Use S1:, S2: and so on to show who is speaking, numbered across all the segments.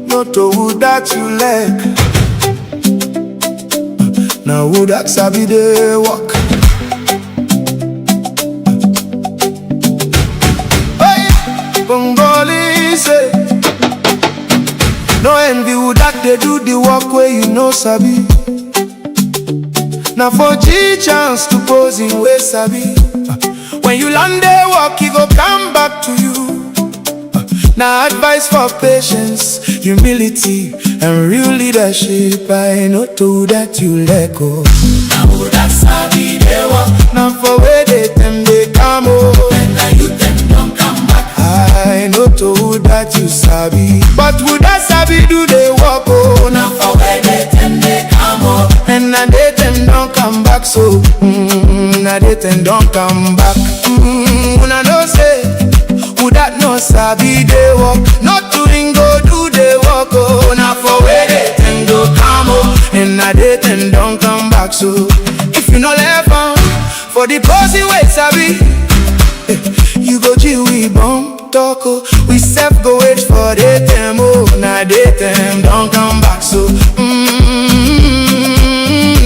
S1: Not to who that you like. Now who that sabi dey walk. Hey, Bongoli say, no envy who that they do the work where you know sabi. Now for G chance to pose in way sabi. When you land the work, he go come back to you. Now advice for patience, humility, and real leadership. I know to that you let go.
S2: Now who that sabi they walk.
S1: Now for where they them they come oh.
S2: And now you them don't come back.
S1: I know to that you sabi, but who that sabi do they walk oh.
S2: Now for where they them they come up.
S1: And now they them don't come back so. Now they them don't come back. When I know say who that no sabi they walk, not doing go do they walk oh. Now for where they them go come oh. And now they them don't come back so. If you no left on for the posy way sabi, you go G we bump talk oh. We self go wait for the them oh. Now they them don't come back so.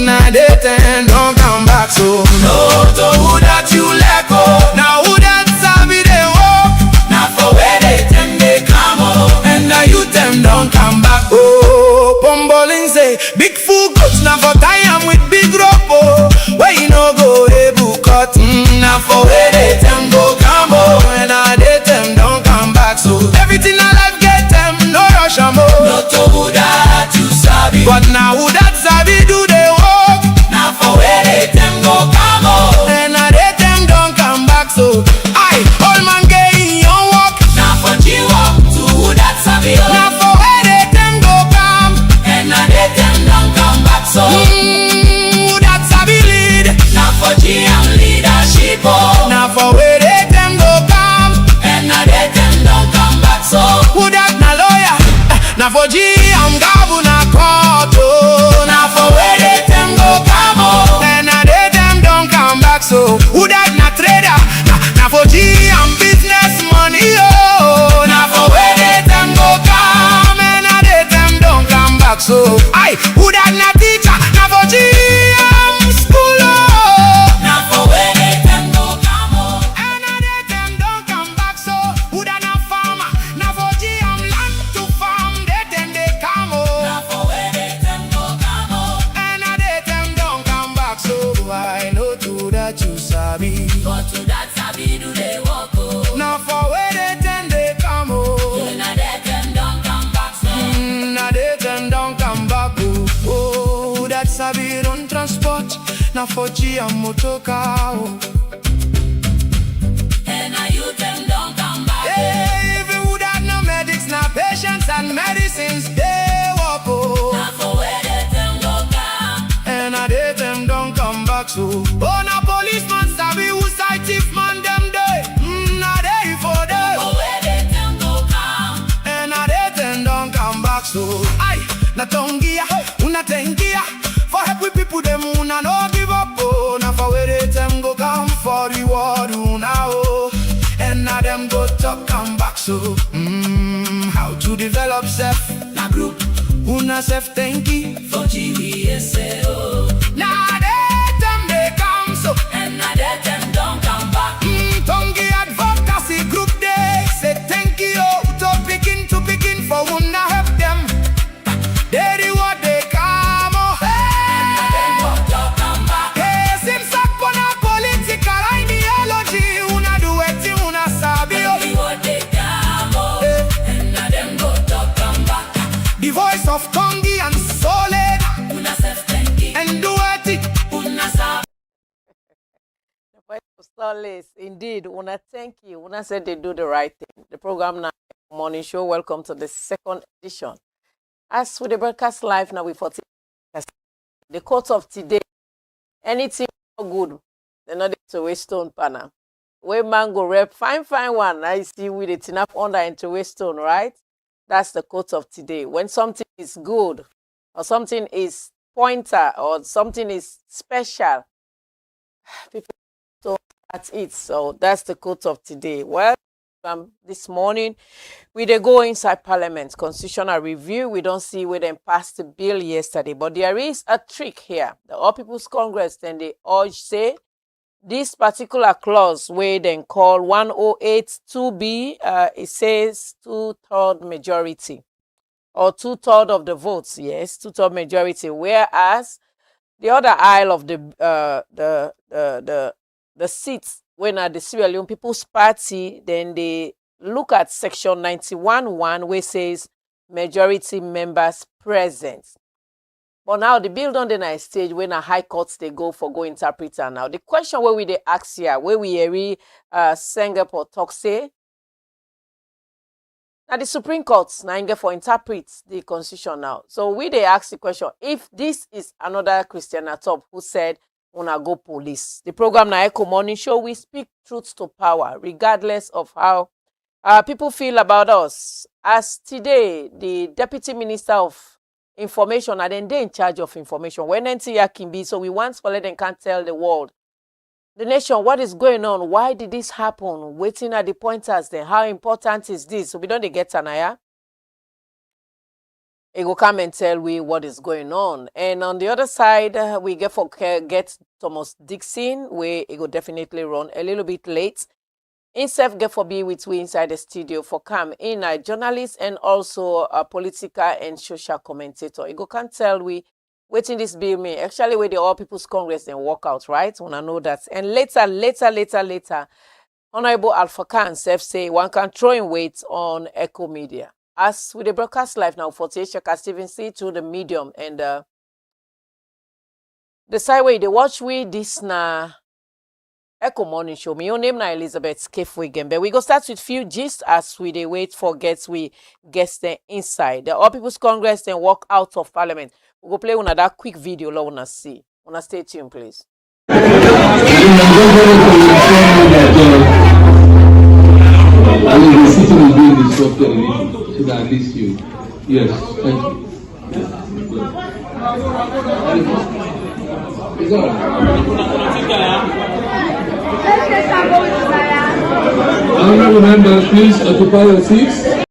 S1: Now they them don't come back so.
S2: No to who that you let go.
S1: Now who that sabi they walk.
S2: Now for where they them they come up.
S1: And now you them don't come back oh. Pumballing say big fool goats now for tie am with big rope oh. Where you no go able cut. Now for where they them go come oh. And now they them don't come back so. Everything I life get them no rush am oh.
S2: No to who that you sabi.
S1: But now who that sabi do they walk.
S2: Now for where they them go come up.
S1: And now they them don't come back so. I all man get in your walk.
S2: Now for G walk to who that sabi.
S1: Now for where they them go come.
S2: And now they them don't come back so.
S1: Who that sabi lead.
S2: Now for G and leadership oh.
S1: Now for where they them go come.
S2: And now they them don't come back so.
S1: Who that na lawyer. Now for G I'm governor court oh.
S2: Now for where they them go come oh.
S1: And now they them don't come back so. Who that na trader. Now for G I'm business money oh.
S2: Now for where they them go come.
S1: And now they them don't come back so. I who that na teacher. Now for G I'm school oh.
S2: Now for where they them go come oh.
S1: And now they them don't come back so. Who that na farmer. Now for G I'm land to farm. They them they come oh.
S2: Now for where they them go come oh.
S1: And now they them don't come back so. I know to that you sabi.
S2: But to that sabi do they walk oh.
S1: Now for where they them they come oh.
S2: And now they them don't come back so.
S1: Now they them don't come back oh. Oh, that sabi run transport. Now for G I'm motorcar oh.
S2: And now you them don't come back
S1: Hey, if you would have no medics, now patients and medicines they walk oh.
S2: Now for where they them go come.
S1: And now they them don't come back so. Oh, now policeman sabi who side thief man them day. Now they for them.
S2: For where they them go come.
S1: And now they them don't come back so. Aye, na tongia, una tengia. For help with people them una no give up oh. Now for where they them go come for reward una oh. And now them go talk come back so. How to develop self.
S2: Na group
S1: Una self thanky.
S2: for GVSA oh.
S1: Now they them they come so.
S2: And now they them don't come back.
S1: Tongi advocacy group they say thank you to begin for una help them. They reward they come oh.
S2: And now them go talk come back.
S1: Hey, seems like una political ideology. Una do it una sabi oh.
S2: See what they come oh. And now them go talk come back.
S1: The voice of Tongi and Solid
S2: Una self thanking.
S1: and do it.
S2: Una sabi.
S3: Solace, indeed, Una, thank you. Una said they do the right thing. The program now, morning show. Welcome to the second edition. As with the broadcast live now, we 14. The quote of today: anything good, they're not to waste stone panel. Where mango rep, fine one. I see with it enough under into waste stone, right? That's the quote of today. When something is good, or something is pointer, or something is special, people don't at it. So that's the quote of today. Well, this morning. We dey go inside Parliament, constitutional review. We don't see where them passed the bill yesterday, but there is a trick here. The All People's Congress then they urge say this particular clause where then call 108(2)(b, it says 2/3 majority or 2/3 of the votes. Yes, 2/3 majority. Whereas the other aisle of the seats when at the Sierra Leone People's Party, then they look at section 91(1) where says majority members present. But now the bill on the night stage when a high courts they go for go interpreter now. The question where we they ask here, where we hear Singapore talk say, now the Supreme Court now for interpret the constitution now. So we they ask the question, if this is another Christian at top who said wanna go police. The program na Ecko Morning Show, we speak truth to power, regardless of how people feel about us. As today, the Deputy Minister of Information, and then they in charge of information. When NTR can be, so we once for let them can't tell the world, the nation, what is going on? Why did this happen? Waiting at the pointers then. How important is this? So we don't get Tanaya. It will come and tell we what is going on. And on the other side, we get Thomas Dixon, where it will definitely run a little bit late. Instead, get for be with we inside the studio for come in a journalist and also a political and social commentator. It go can't tell we waiting this bill me. Actually, where the All People's Congress and walk out, right? When I know that. And later, Honorable Alpha Khan self say one can throw in weight on Ecko Media. As with the broadcast live now, 48 Shaka Steven see to the medium and the side way they watch we this na Ecko Morning Show. My own name na Elizabeth Kefwigen. But we go start with few gist as we they wait for we guests there inside. The All People's Congress then walk out of Parliament. We go play one that quick video la wanna see. Wanna stay tuned, please.
S4: I will be sitting and doing this software so that I miss you. Yes, thank you. It's all right. Honorable members, please occupy your seats.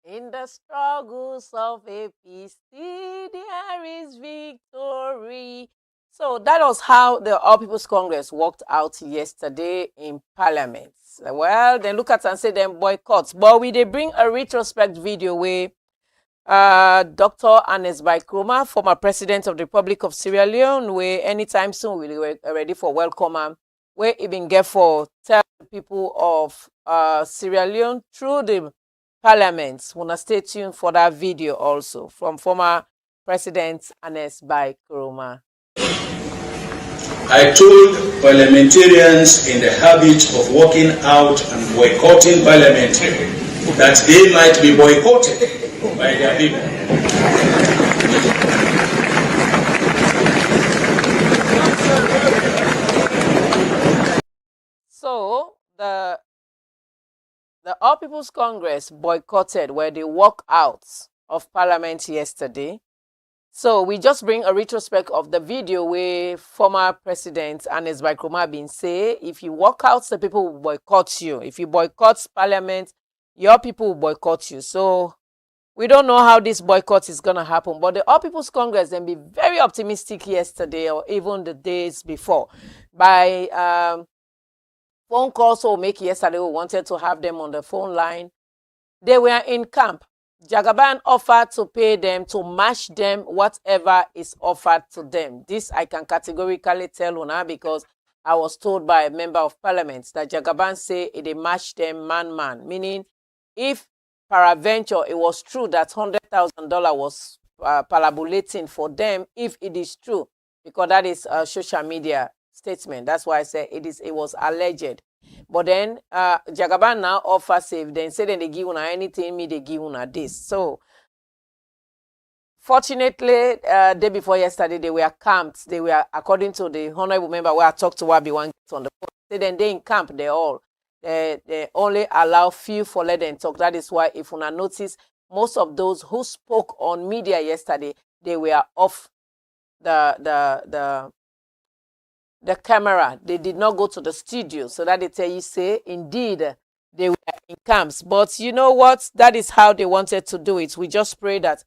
S3: In the struggles of APC, there is victory. So that was how the All People's Congress walked out yesterday in Parliament. Well, then look at and say them boycotts. But we they bring a retrospect video where Dr. Anes Baikroma, former president of the Republic of Sierra Leone, where anytime soon we were ready for welcome him, where he been get for tell the people of Sierra Leone through the Parliament. Wanna stay tuned for that video also from former President Anes Baikroma.
S5: I told parliamentarians in the habit of walking out and boycotting Parliament that they might be boycotted by their people.
S3: So the All People's Congress boycotted where they walk out of Parliament yesterday. So we just bring a retrospect of the video where former President Anes Baikroma been say, if you walk out, the people will boycott you. If you boycott Parliament, your people will boycott you. So we don't know how this boycott is going to happen. But the All People's Congress then be very optimistic yesterday or even the days before by phone calls or make yesterday. We wanted to have them on the phone line. They were in camp. Jagaban offered to pay them to match them whatever is offered to them. This I can categorically tell Una because I was told by a member of parliament that Jagaban say they match them man, meaning if peradventure it was true that $100,000 was parabolating for them, if it is true, because that is a social media statement. That's why I say it was alleged. But then Jagaban now offers if then say then they give una anything, me they give una this. So fortunately, day before yesterday, they were camped. They were, according to the honorable member where I talked to Wabi one on the phone. Then they in camp, they only allow few for let them talk. That is why if una notice, most of those who spoke on media yesterday, they were off the camera. They did not go to the studio. So that they tell you, say, indeed, they were in camps. But you know what? That is how they wanted to do it. We just pray that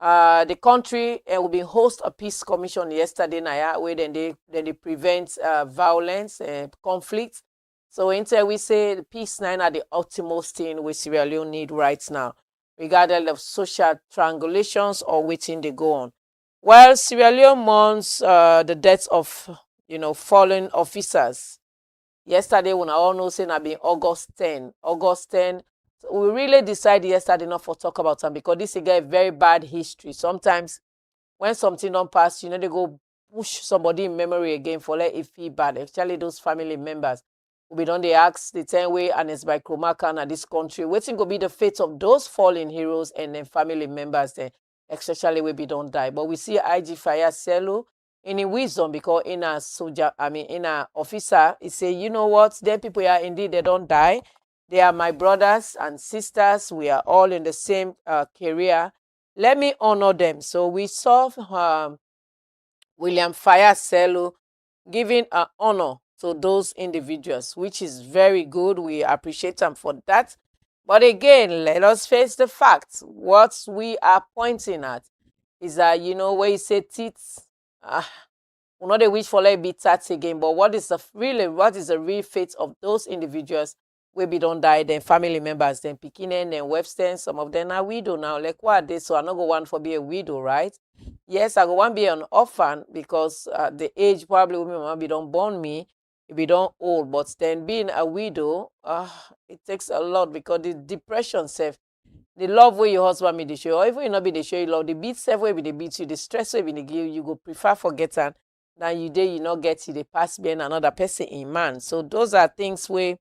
S3: the country will be host a peace commission yesterday night where then they prevent violence and conflict. So until we say the peace nine are the utmost thing we Sierra Leone need right now, regardless of social triangulations or waiting they go on. Well, Sierra Leone mourns the deaths of fallen officers. Yesterday, when I all know saying I been August 10. August 10. We really decided yesterday not for talk about them because this is a very bad history. Sometimes when something don't pass, they go push somebody in memory again for let it feel bad. Especially those family members. We don't they ask the 10 way and it's by Kromakan and this country. Waiting to be the fate of those fallen heroes and then family members then, especially we be don't die. But we see IG Fire Selu in wisdom because in a soldier, in a officer, he say, you know what, them people are indeed they don't die. They are my brothers and sisters. We are all in the same career. Let me honor them. So we saw William Fire Selu giving honor to those individuals, which is very good. We appreciate them for that. But again, let us face the facts. What we are pointing at is that, where you say teeth, we not a wish for let it be tats again, but what is the real fate of those individuals where be don't die, then family members, then Pikinen, then Webster, some of them are widow now. Like what are they? So I not go one for be a widow, right? Yes, I go one be an orphan because the age probably women might be don't born me, if be don't old, but then being a widow, it takes a lot because the depression self, the love where your husband be the show, or even you not be the show you love, the beat self where be the beat you, the stress where be the give you go prefer forgetting than you not get it, they pass being another person in man. So those are things where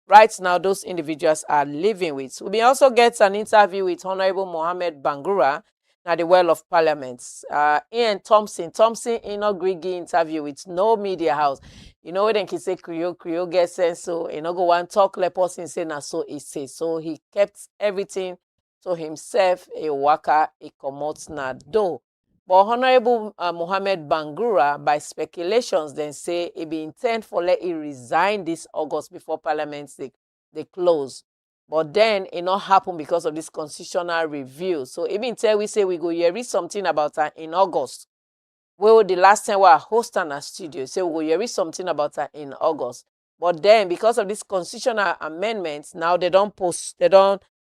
S3: right now those individuals are living with. We also get an interview with Honorable Mohammed Bangura at the Well of Parliament. Ian Thompson in a Griggy interview with no media house. When they can say Creole get sense, so go one talk let person say na so he say. So he kept everything to himself, a waka, a comot na do. But Honorable Mohammed Bangura, by speculations, then say it be intent for let it resign this August before Parliament they close. But then it not happen because of this constitutional review. So even tell we say we go hear something about her in August. Well, the last time we were hosting a studio, so we go hear something about her in August. But then because of this constitutional amendments, now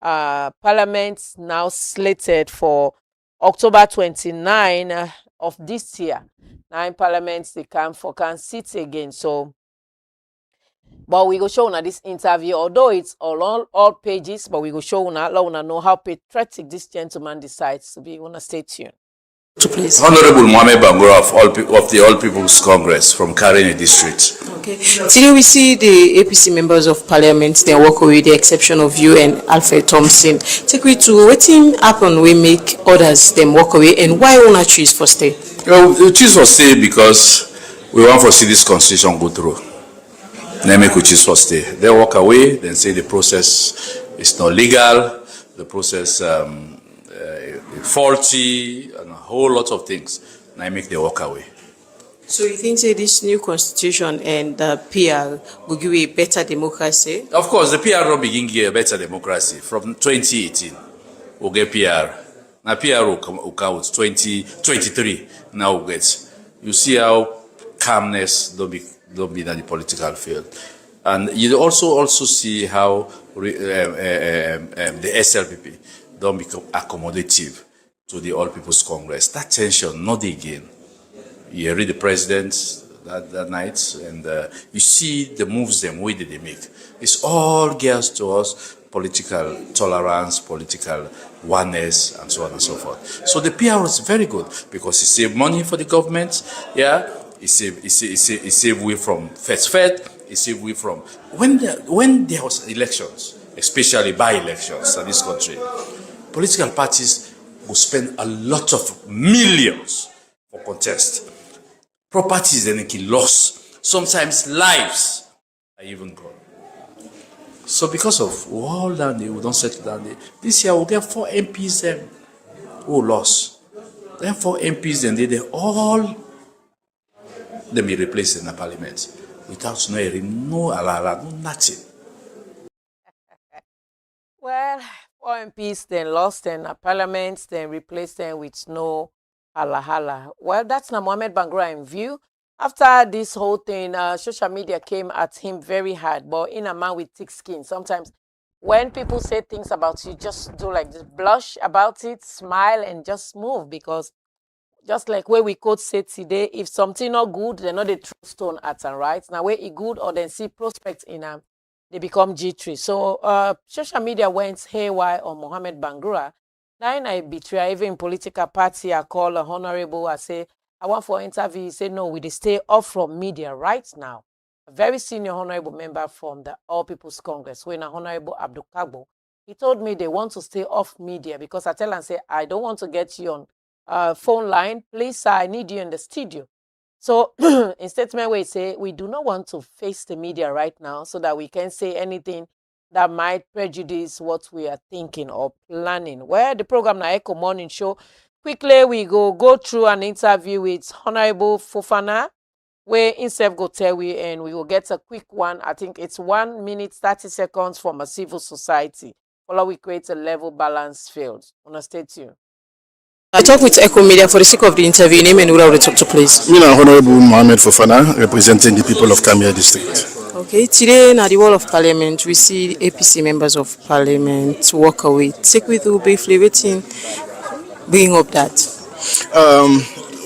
S3: Parliament now slated for October 29 of this year. Now in Parliament they can sit again. So, but we go show una this interview, although it's all pages, but we go show una, let una know how patriotic this gentleman decides to be. Wanna stay tuned.
S6: Please.
S5: Honorable Mohammed Bangura of the All People's Congress from Karene District.
S6: Okay. Today we see the APC members of Parliament, they walk away, the exception of you and Alfred Thompson. Take me to what thing happen we make others them walk away, and why wanna choose for stay?
S5: We choose for stay because we want to see this constitution go through. Then make we choose for stay. They walk away, then say the process is not legal, the process faulty, and a whole lot of things. Now make they walk away.
S6: So you think say this new constitution and the PR will give you a better democracy?
S5: Of course, the PR will begin give a better democracy. From 2018, we'll get PR. Now PR will come with 2023. Now we'll get. You see how calmness don't be in the political field. And you also see how the SLPP don't become accommodative to the All People's Congress. That tension, not again. You read the president that night, and you see the moves them way that they make. It's all geared towards political tolerance, political oneness, and so on and so forth. So the PR was very good because it saved money for the government. Yeah, it saved way from Fed. is if we from when there was elections, especially by-elections in this country, political parties will spend a lot of millions for contest. Properties then get lost. Sometimes lives are even gone. So because of all that, we don't settle down there. This year we'll get 4 MPs then who lost. Then 4 MPs then they all them be replaced in the parliament without no hearing, no alala, no nothing.
S3: Well, 4 MPs then lost in parliament, then replaced them with no hala. Well, that's now Mohamed Bangra in view. After this whole thing, social media came at him very hard, but in a man with thick skin. Sometimes when people say things about you, just do like just blush about it, smile, and just move, because just like where we quote say today, if something not good, they're not a true stone at and right. Now where it good or then see prospects in them, they become G3. So social media went haywire on Mohamed Bangura. Now I betray even political party I call a honorable. I say I want for interview. He say no, we dey stay off from media right now. A very senior honorable member from the All People's Congress, when a honorable Abdul Kagbo, he told me they want to stay off media because I tell and say I don't want to get you on phone line. Please, I need you in the studio. So in statement where it say we do not want to face the media right now so that we can say anything that might prejudice what we are thinking or planning. Well, the program na Ecko Morning Show. Quickly, we go through an interview with Honorable Fofana, where himself go tell we, and we will get a quick one. I think it's 1 minute, 30 seconds from a civil society. Follow we create a level balanced field. Wanna stay tuned.
S6: I talk with Echo Media for the sake of the interview. Name and where I talk to please.
S7: Me na Honorable Mohamed Fofana, representing the people of Kamia District.
S6: Okay, today na the wall of parliament, we see APC members of parliament walk away. Take with you briefly, waiting, bring up that.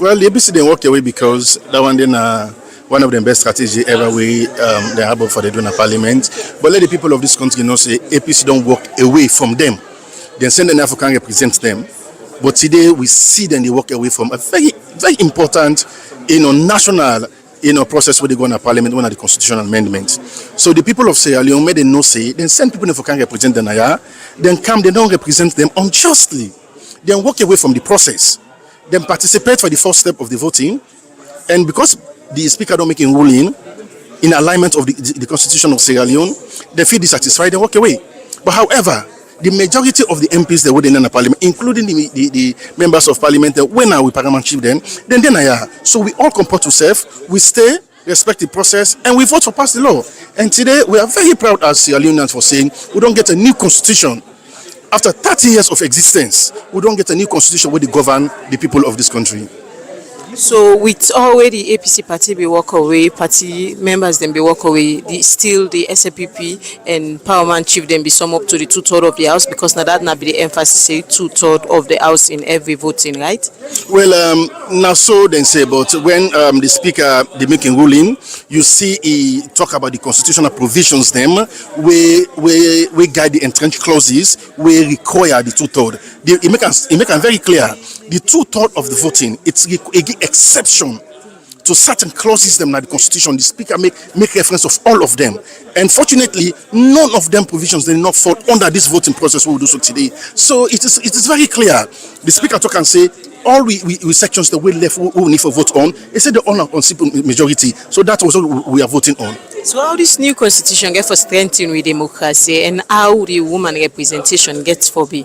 S7: Well, the APC didn't walk away because that one then one of the best strategy ever we they have for the donor parliament. But let the people of this country know say APC don't walk away from them. Then send an African represent them. But today we see them they walk away from a very, very important, national, process where they go in a parliament, one of the constitutional amendments. So the people of Sierra Leone made a no say, then send people who can represent the Naya, then come, they don't represent them unjustly. Then walk away from the process. Then participate for the first step of the voting. And because the speaker don't make a ruling in alignment of the constitution of Sierra Leone, they feel dissatisfied and walk away. But however, the majority of the MPs that were in the parliament, including the members of parliament, when are we paramount chief then so we all comport ourselves, we stay, respect the process, and we vote to pass the law. And today we are very proud as Sierra Leoneans for saying we don't get a new constitution. After 30 years of existence, we don't get a new constitution where they govern the people of this country.
S6: So with already APC party be walk away, party members then be walk away, still the SAPP and Parliament chief then be sum up to the 2/3 of the house, because now that not be the emphasis say 2/3 of the house in every voting, right?
S7: Well, now so then say, but when the speaker they making ruling, you see he talk about the constitutional provisions them we guide the entrenched clauses, we require the 2/3. He make it very clear. The 2/3 of the voting, it's a exception to certain clauses them in the constitution. The speaker make reference of all of them. And fortunately, none of them provisions they not fall under this voting process we will do so today. So it is very clear. The speaker talk and say all we sections that we left we need for vote on, he said the honor on simple majority. So that was what we are voting on.
S6: So how this new constitution get for strengthening with democracy, and how the woman representation gets for be?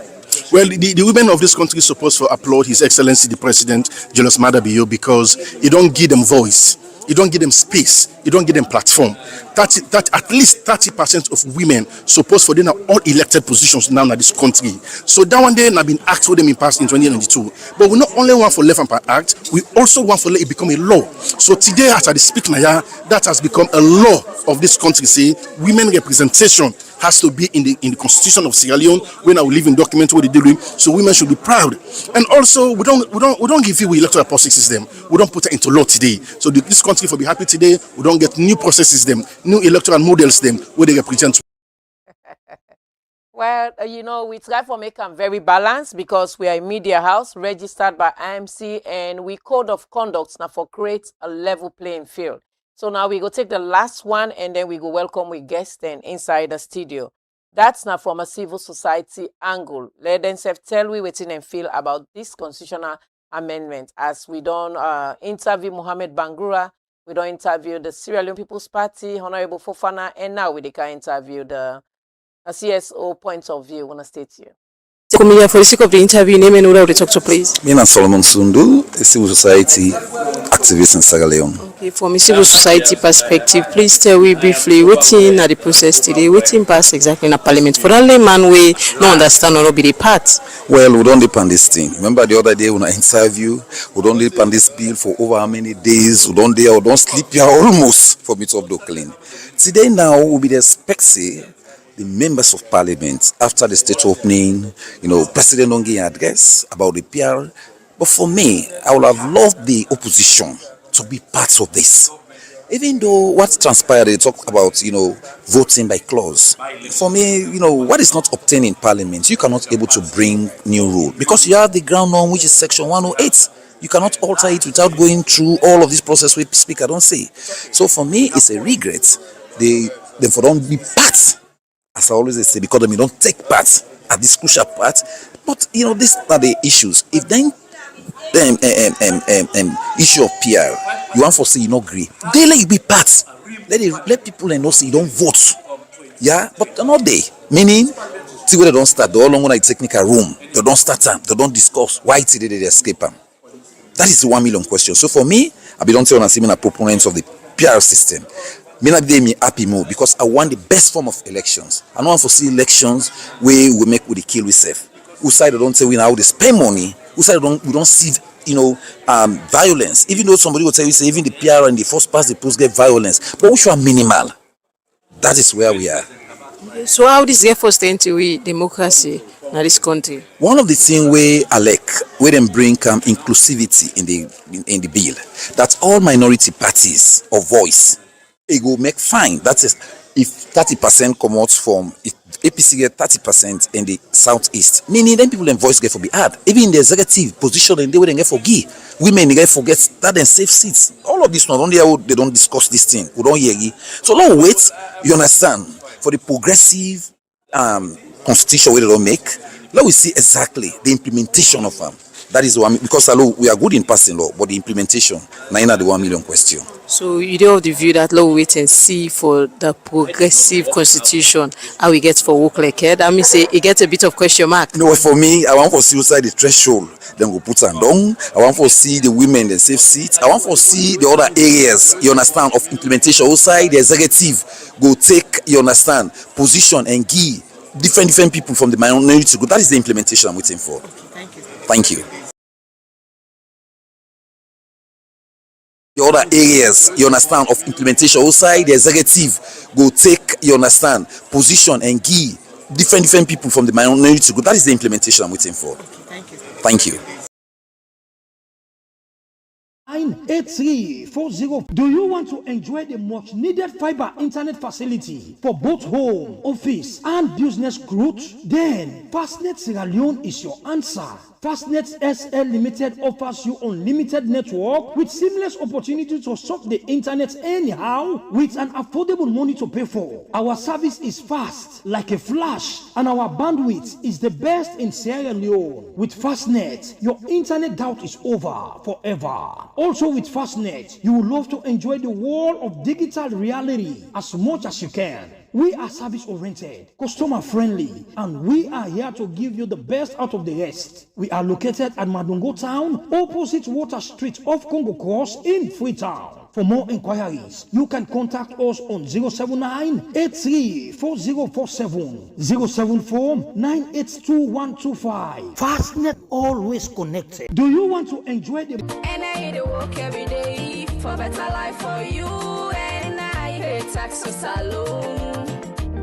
S7: Well, the women of this country are supposed to applaud His Excellency the President, Julius Maada Bio, because he don't give them voice, he don't give them space, he don't give them platform. That at least 30% of women supposed for them are all elected positions now in this country. So that one day have been asked for them in past in 2022. But we not only want for left and act, we also want for let it become a law. So today, as I speak now, that has become a law of this country. Say women representation has to be in the constitution of Sierra Leone when I will live in document what they do. So women should be proud. And also we don't give you electoral process system. We don't put it into law today. So this country for be happy today. We don't get new processes them, new electoral models them where they represent.
S3: Well, we try for make them very balanced because we are a media house registered by IMC, and we code of conduct now for create a level playing field. So now we go take the last one and then we go welcome with guests then inside the studio. That's now from a civil society angle. Let them tell we waiting and feel about this constitutional amendment as we don't interview Mohammed Bangura, we don't interview the Sierra Leone People's Party, Honorable Fofana, and now we can interview the CSO point of view. Want to state here.
S6: For the sake of the interview, name and order talk to please.
S8: Me and Solomon Sundu, a civil society activist in Sierra Leone.
S6: Okay, from a civil society perspective, please tell me briefly waiting at the process today, waiting pass exactly in a parliament. For that layman way, no understand or not be the part.
S8: Well, we don't depend this thing. Remember the other day when I interview, we don't depend this bill for over how many days, we don't sleep here almost for me to have clean. Today now will be the expectancy. The members of parliament, after the state opening, President don't give an address about the PR. But for me, I would have loved the opposition to be part of this. Even though what transpired, they talk about, voting by clause. For me, what is not obtained in parliament, you cannot able to bring new rule. Because you have the ground norm, which is section 108. You cannot alter it without going through all of this process with speaker, don't say. So for me, it's a regret. They for don't be part. As I always say, because they don't take part at this crucial part. But these are the issues. If then issue of PR, you want to say you not agree, they let you be part. Let people know say you don't vote. Yeah, but they're not there. Meaning, see where they don't start. They all long on a technical room. They don't start them. They don't discuss why did they escape them. That is the 1 million question. So for me, I don't say I'm a proponent of the PR system. Me not be happy more because I want the best form of elections. I don't want to see elections where we make with the kill we save. Who side don't say we now they spend money. Who side we don't see violence. Even though somebody will tell you say even the PR and the first past the post get violence, but we should have minimal. That is where we are.
S6: So how this efforts tend to we democracy in this country? One
S8: of the things where them bring inclusivity in the bill, that all minority parties of voice. It will make fine. That is, if 30% come out from if APC get 30% in the southeast, meaning then people in voice get for be hard. Even in the executive position, and they will get for give. Women they get forget that and safe seats. All of this not only they don't discuss this thing. We don't hear. So long wait. You understand for the progressive constitution where they don't make. Let we see exactly the implementation of them. That is one because we are good in passing law, but the implementation now the 1 million question.
S6: So you do have the view that law wait and see for the progressive constitution how we get for work like that. I mean say it gets a bit of question mark.
S8: No, for me, I want to see outside the threshold. Then we put them down. I want to see the women in safe seats. I want to see the other areas, you understand, of implementation outside the executive go take, you understand, position and give different people from the minority group. That is the implementation I'm waiting for.
S6: Okay, thank you.
S8: Thank you. The other areas, you understand, of implementation outside the executive go take, you understand, position and give different people from the minority group. That is the implementation I'm waiting for.
S6: Okay, thank you.
S8: Thank you.
S9: 98340. Do you want to enjoy the much needed fiber internet facility for both home, office, and business growth? Then Fastnet Sierra Leone is your answer. Fastnet SL Limited offers you unlimited network with seamless opportunity to surf the internet anyhow with an affordable money to pay for. Our service is fast like a flash and our bandwidth is the best in Sierra Leone. With Fastnet, your internet doubt is over forever. Also with Fastnet, you will love to enjoy the world of digital reality as much as you can. We are service-oriented, customer-friendly, and we are here to give you the best out of the rest. We are located at Madungo Town, opposite Water Street off Congo Cross in Freetown. For more inquiries, you can contact us on 079-834047, 074-982-125. Fastnet, always connected. Do you want to enjoy the...
S2: And I hate to work every day for better life for you. And I hate taxes alone.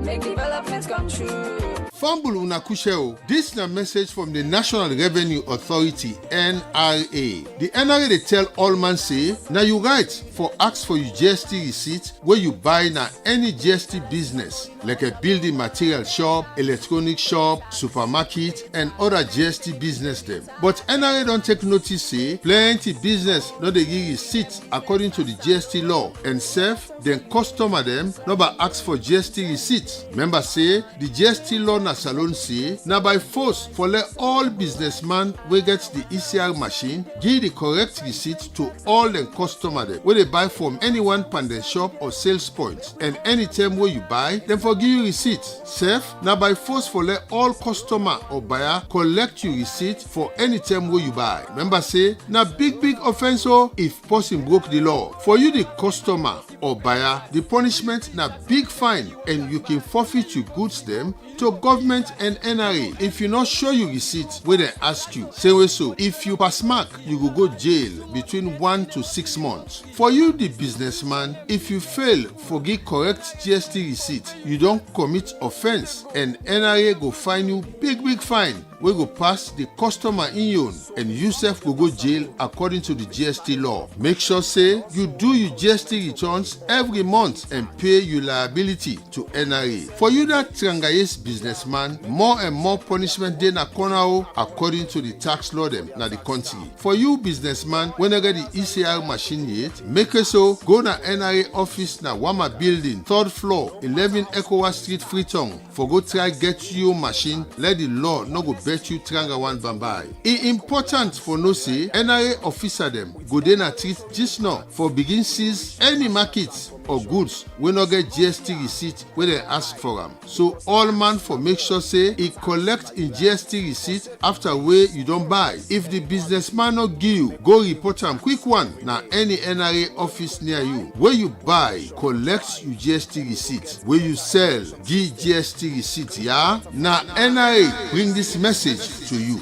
S2: Make developments come true.
S10: Fumble una kushe. This na message from the National Revenue Authority (NRA). The NRA they tell all man say now you right for ask for your GST receipt where you buy na any GST business like a building material shop, electronic shop, supermarket and other GST business them. But NRA don't take notice say plenty business no dey give receipt according to the GST law and self then customer them no by ask for GST receipt. Member say the GST law na salon say na by force for let all businessman wey get the ECR machine give the correct receipt to all them customer them wey they buy from any one pandemic shop or sales point, and anytime where you buy them for give you receipt. Self na by force for let all customer or buyer collect your receipt for anytime where you buy. Member say na big offense if person broke the law. For you the customer or buyer, the punishment na big fine and you can forfeit your goods them to government and NRA if you not show your receipt where they ask you. Say way so, if you pass mark, you go jail between 1 to 6 months. For you the businessman, if you fail forget correct GST receipt, you don't commit offense and NRA go fine you big fine wey go pass the customer in own and you sef go jail according to the GST law. Make sure say you do your GST returns every month and pay your liability to NRA. For you that Trangayes businessman, more and more punishment dey na corner according to the tax law them na the country. For you businessman, when you get the ECR machine yet, make it so go na NRA office na Wama building, 3rd floor, 11 Ecko Street, Freetown. For go try get your machine, let the law no go bet you tranga one bambai. It important for no say NRA officer them go dey na treat just now for begin seize any market or goods wey no get GST receipt wey they ask for them. So all man for make sure say he collect in GST receipt after wey you don't buy. If the businessman no give you, go report am quick one na any NRA office near you. Where you buy, collect your GST receipt. Where you sell, give GST receipt. Yeah, na NRA bring this message to you.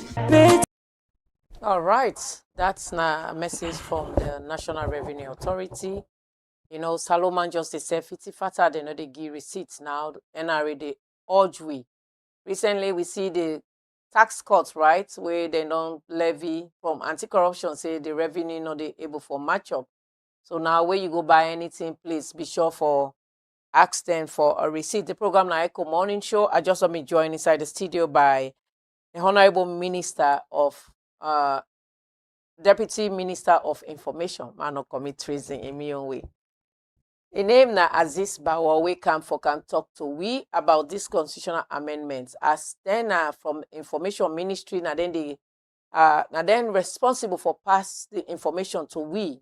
S3: All right, that's a message from the National Revenue Authority. You know, Salomon just said 50 fatter, they know they give receipts now. NRA they urge we. Recently, we see the tax cuts, right, where they don't levy from anti-corruption, say the revenue not they able for match up. So now where you go buy anything, please be sure for ask them for a receipt. The program na Ecko Morning Show. I just want me joined inside the studio by the Honorable Minister of Deputy Minister of Information, man of commit treason in my own way. The name na Aziz Bawa we come talk to we about this constitutional amendments. As then from Information Ministry, na then they na then responsible for pass the information to we.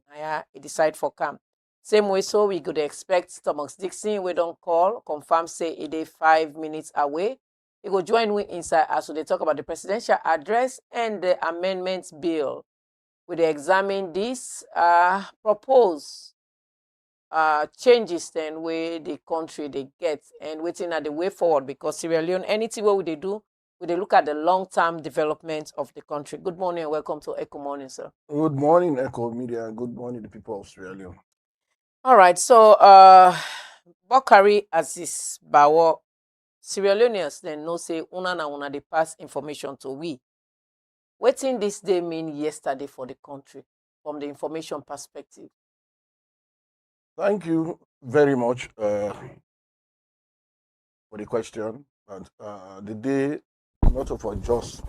S3: Decide for come. Same way, so we could expect Thomas Dixon, we don't call, confirm say it is 5 minutes away. He will join we inside as they talk about the presidential address and the amendments bill. We examine this proposed changes then where the country they get and waiting at the way forward, because Sierra Leone, anything what they do, they look at the long-term development of the country. Good morning and welcome to Ecko Morning, sir.
S11: Good morning, Ecko Media. Good morning, the people of Sierra Leone.
S3: All right, so Bokari Aziz Bawo, Sierra Leoneans then know say una na una they pass information to we. Waiting this day mean yesterday for the country from the information perspective.
S11: Thank you very much for the question. And the day not of just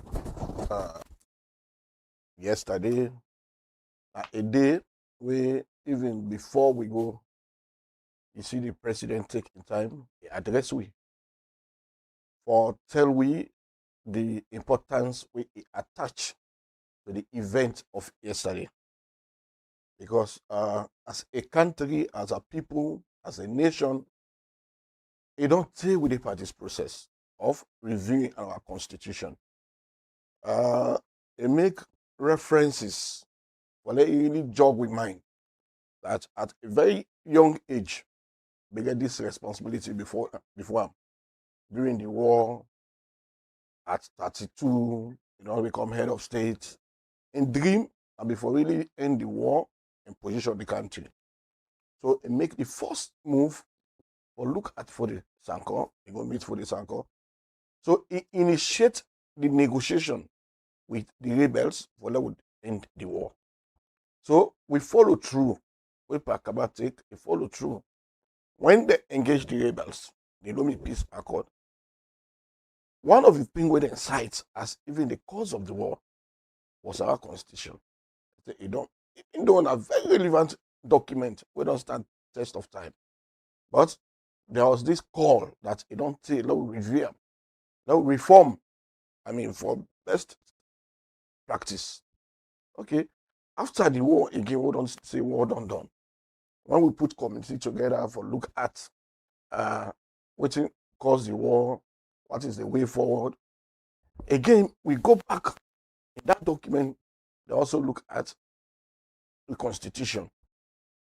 S11: yesterday, a day where even before we go, you see the president taking time, he address we for tell we the importance we attach to the event of yesterday. Because as a country, as a people, as a nation, it don't deal with the party's process of reviewing our constitution. It make references, well, they really jog with mine that at a very young age, they get this responsibility before during the war. At 32, become head of state. In dream, and before really end the war and position the country. So it make the first move or look at for the Sanko, you go meet for the Sanko, So he initiate the negotiation with the rebels for that would end the war. So we follow through. We pragmatic, we follow through. When they engage the rebels, the Lomé Peace Accord, one of the things we then cite as even the cause of the war was our constitution. It don't, even though a very relevant document, we don't stand test of time. But there was this call that it don't say, let review, let reform. I mean, for best practice. Okay. After the war, again, we don't say war done. When we put community together for look at what caused the war, what is the way forward. Again, we go back in that document, they also look at the constitution.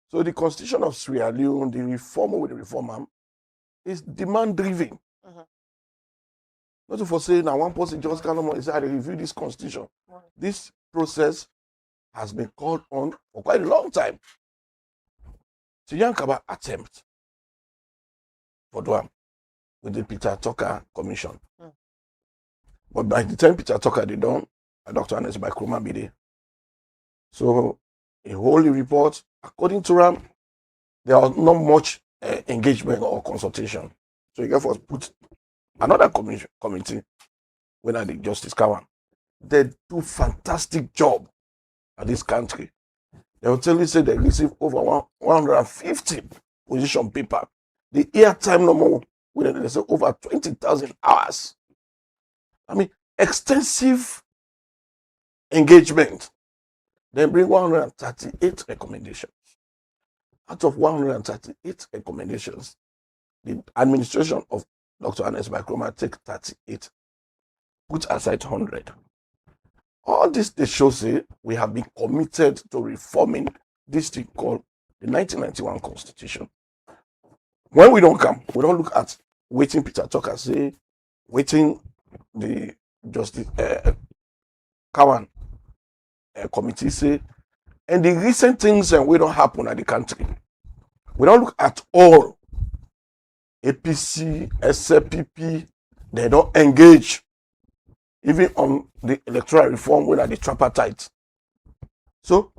S11: So the constitution of Sierra Leone, the reformer with the reformer, is demand driven. Not to foresee now one person just cannot decide to review this constitution. This process has been called on for quite a long time. Tiyankaba attempt for Dwam with the Peter Tucker Commission. But by the time Peter Tucker did done, Dr. Anes by Kruma be there. So a whole report, according to Ram, there was not much engagement or consultation. So you therefore put another committee, when the Justice Kawan. They do fantastic job at this country. They will tell you say they receive over 150 position paper. The airtime number, they say over 20,000 hours. I mean, extensive engagement. They bring 138 recommendations. Out of 138 recommendations, the administration of Dr. Anes Bakroma take 38, put aside 100. All this they show say we have been committed to reforming this thing called the 1991 Constitution. When we don't come, we don't look at waiting Peter Tucker say, waiting the Justice Kawan committee say, and the recent things we don't happen at the country. We don't look at all APC, SLPP, they don't engage even on the electoral reform where the tripartite. So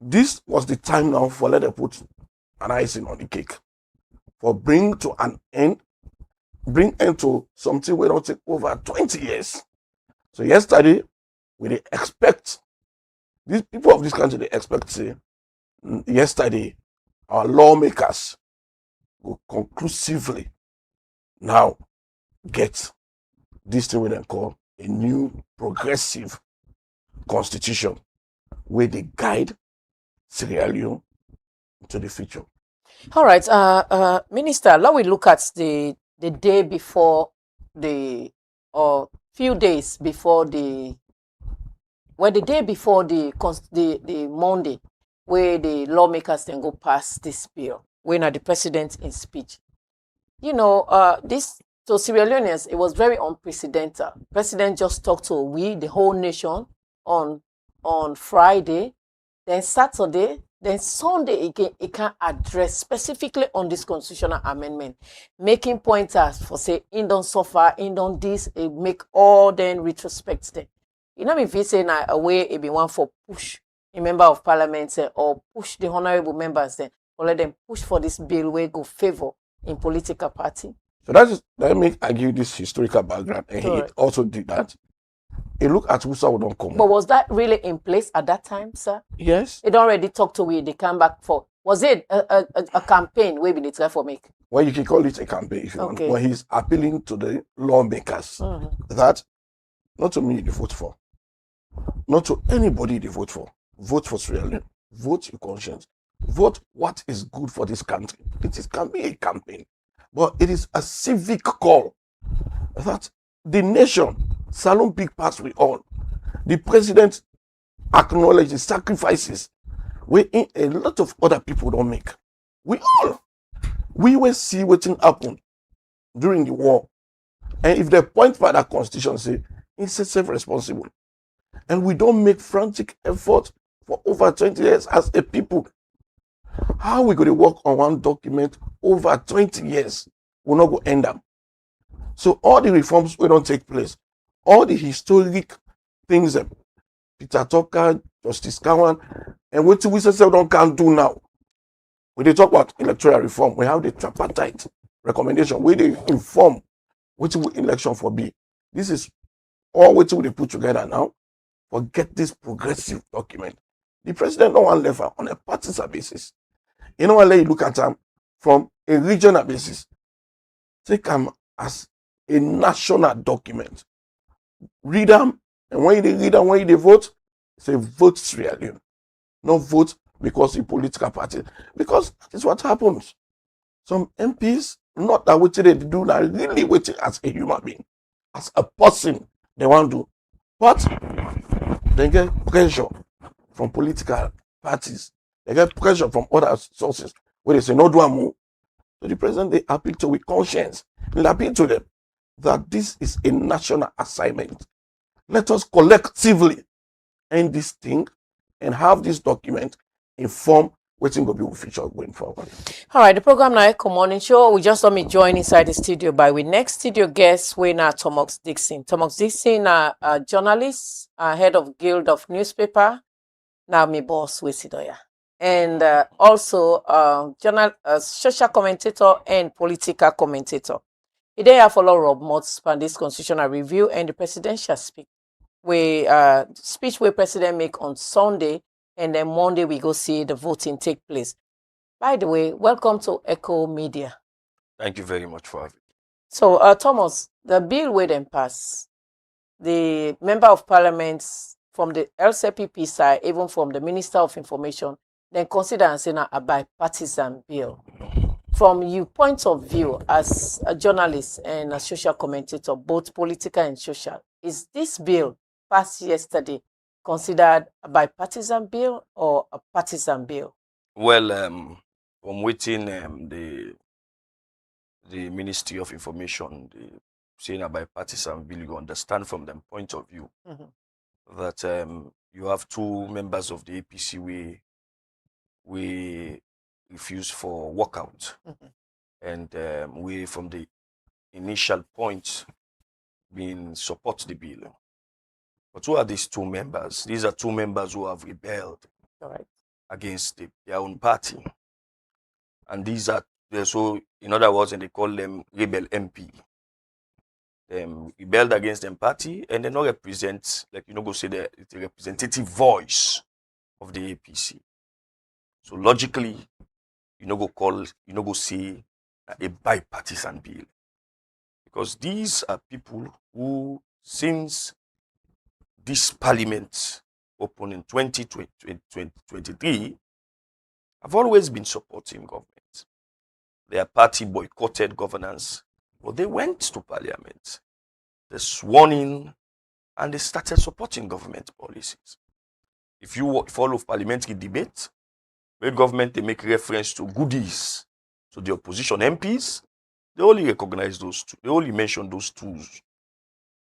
S11: this was the time now for let them put an icing on the cake. For bring to an end, bring end to something we don't take over 20 years. So yesterday, we expect, these people of this country, they expect, say, yesterday, our lawmakers will conclusively now get this thing we then call a new progressive constitution where they guide Sierra Leone to the future.
S3: All right, Minister, let we look at the day before the, or few days before the, well, the day before the Monday, where the lawmakers then go pass this bill, when the president in speech. You know, this, to Sierra Leoneans, it was very unprecedented. President just talked to we, the whole nation, on Friday, then Saturday, then Sunday again, it can address specifically on this constitutional amendment, making pointers for say, in don't suffer, in don't this, it make all then retrospect them. You know, if you say now a way it be one for push a member of parliament or push the honorable members then, or let them push for this bill where go favor in political party.
S11: So that make I give you this historical background, and he also did that. A look at Wusa would not come.
S3: But was that really in place at that time, sir?
S11: Yes.
S3: It already talked to we, they come back for. Was it a campaign where we need to for make?
S11: Well, you can call it a campaign if you want. Well, he's appealing to the lawmakers that not to me they vote for, not to anybody they vote for. Vote for Sierra Leone. Vote your conscience. Vote what is good for this country. Can be a campaign, but it is a civic call that the nation, Salon Big Pass we all, the president acknowledge the sacrifices wherein a lot of other people don't make. We will see what happened during the war. And if they point by that constitution, say, it's self-responsible. And we don't make frantic effort for over 20 years as a people. How we going to work on one document over 20 years? We're not going to end up. So all the reforms will don't take place. All the historic things that Peter Tucker, Justice Cowan, and what we say don't can do now. When they talk about electoral reform, we have the tripartite recommendation where they inform which election for be. This is all what they put together now. Forget this progressive document. The president don't want left on a partisan basis. You know what? Let you look at them from a regional basis. Take them as a national document. Read them, and when you read them, when you vote, say vote Sierra Leone. Not vote because the political party. Because that is what happens. Some MPs, not that what they do, now really waiting as a human being, as a person they want to do. But they get pressure from political parties. They get pressure from other sources where they say, no, do a move. So the president, they appeal to with conscience. They appeal to them that this is a national assignment. Let us collectively end this thing and have this document inform waiting to be feature going forward.
S3: All right, the program now Ecko Morning Show. We just let me join inside the studio by we next studio guest, we now Thomas Dixon. Thomas Dixon, a journalist, head of Guild of Newspaper, now me boss with Sidoya. And also social commentator and political commentator. Today I follow Rob Mott's on this constitutional review and the presidential speech where president make on Sunday, and then Monday we go see the voting take place. By the way, welcome to Ecko Media.
S12: Thank you very much for having me.
S3: So, Thomas, the bill will then pass. The member of parliament from the LCPP side, even from the Minister of Information, then consider and say a bipartisan bill. From your point of view as a journalist and a social commentator, both political and social, is this bill passed yesterday considered a bipartisan bill or a partisan bill?
S12: Well, from within the Ministry of Information, saying a bipartisan bill, you understand from their point of view that you have two members of the APC we refuse for walkout, and we from the initial point being support the bill. But who are these two members? These are two members who have rebelled against their own party. And these are, so in other words, and they call them rebel MP. They rebelled against them party, and they not represent, like go say the representative voice of the APC. So logically, go say a bipartisan bill. Because these are people who, since this parliament opened in 2023, have always been supporting government. Their party boycotted governance, but they went to parliament. They sworn in and they started supporting government policies. If you follow parliamentary debate, where government they make reference to goodies to the opposition MPs, they only recognize those two. They only mention those two.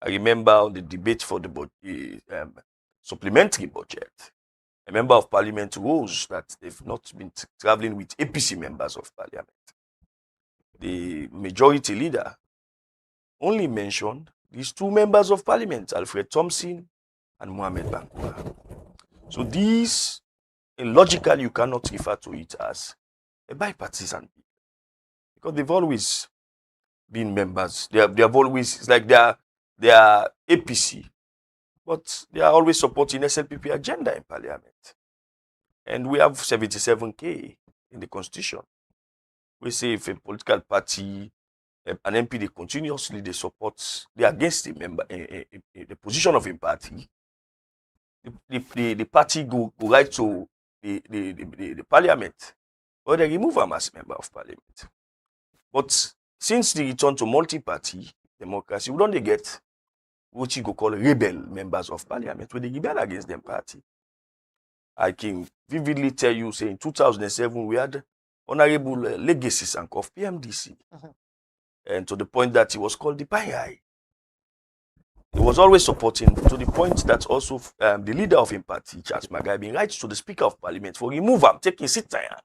S12: I remember the debate for the supplementary budget. A member of parliament rose that they've not been traveling with APC members of parliament. The majority leader only mentioned these two members of parliament, Alfred Thompson and Mohamed Bankura. So these, logically, you cannot refer to it as a bipartisan bill, because they've always been members. They have always, it's like they are APC, but they are always supporting SLPP agenda in parliament. And we have 77K in the constitution. We say if a political party, an MP, they continuously they are against the member, the position of a party, the party go right to the parliament, or they remove them as member of parliament. But since the return to multi-party democracy, we don't get what you go call rebel members of parliament, where they rebel against them party. I can vividly tell you, say in 2007, we had honorable legacy sank of PMDC. And to the point that he was called the Panyai. He was always supporting, to the point that also the leader of his party, Charles Magai, writes to the Speaker of Parliament for remove him, taking sit down.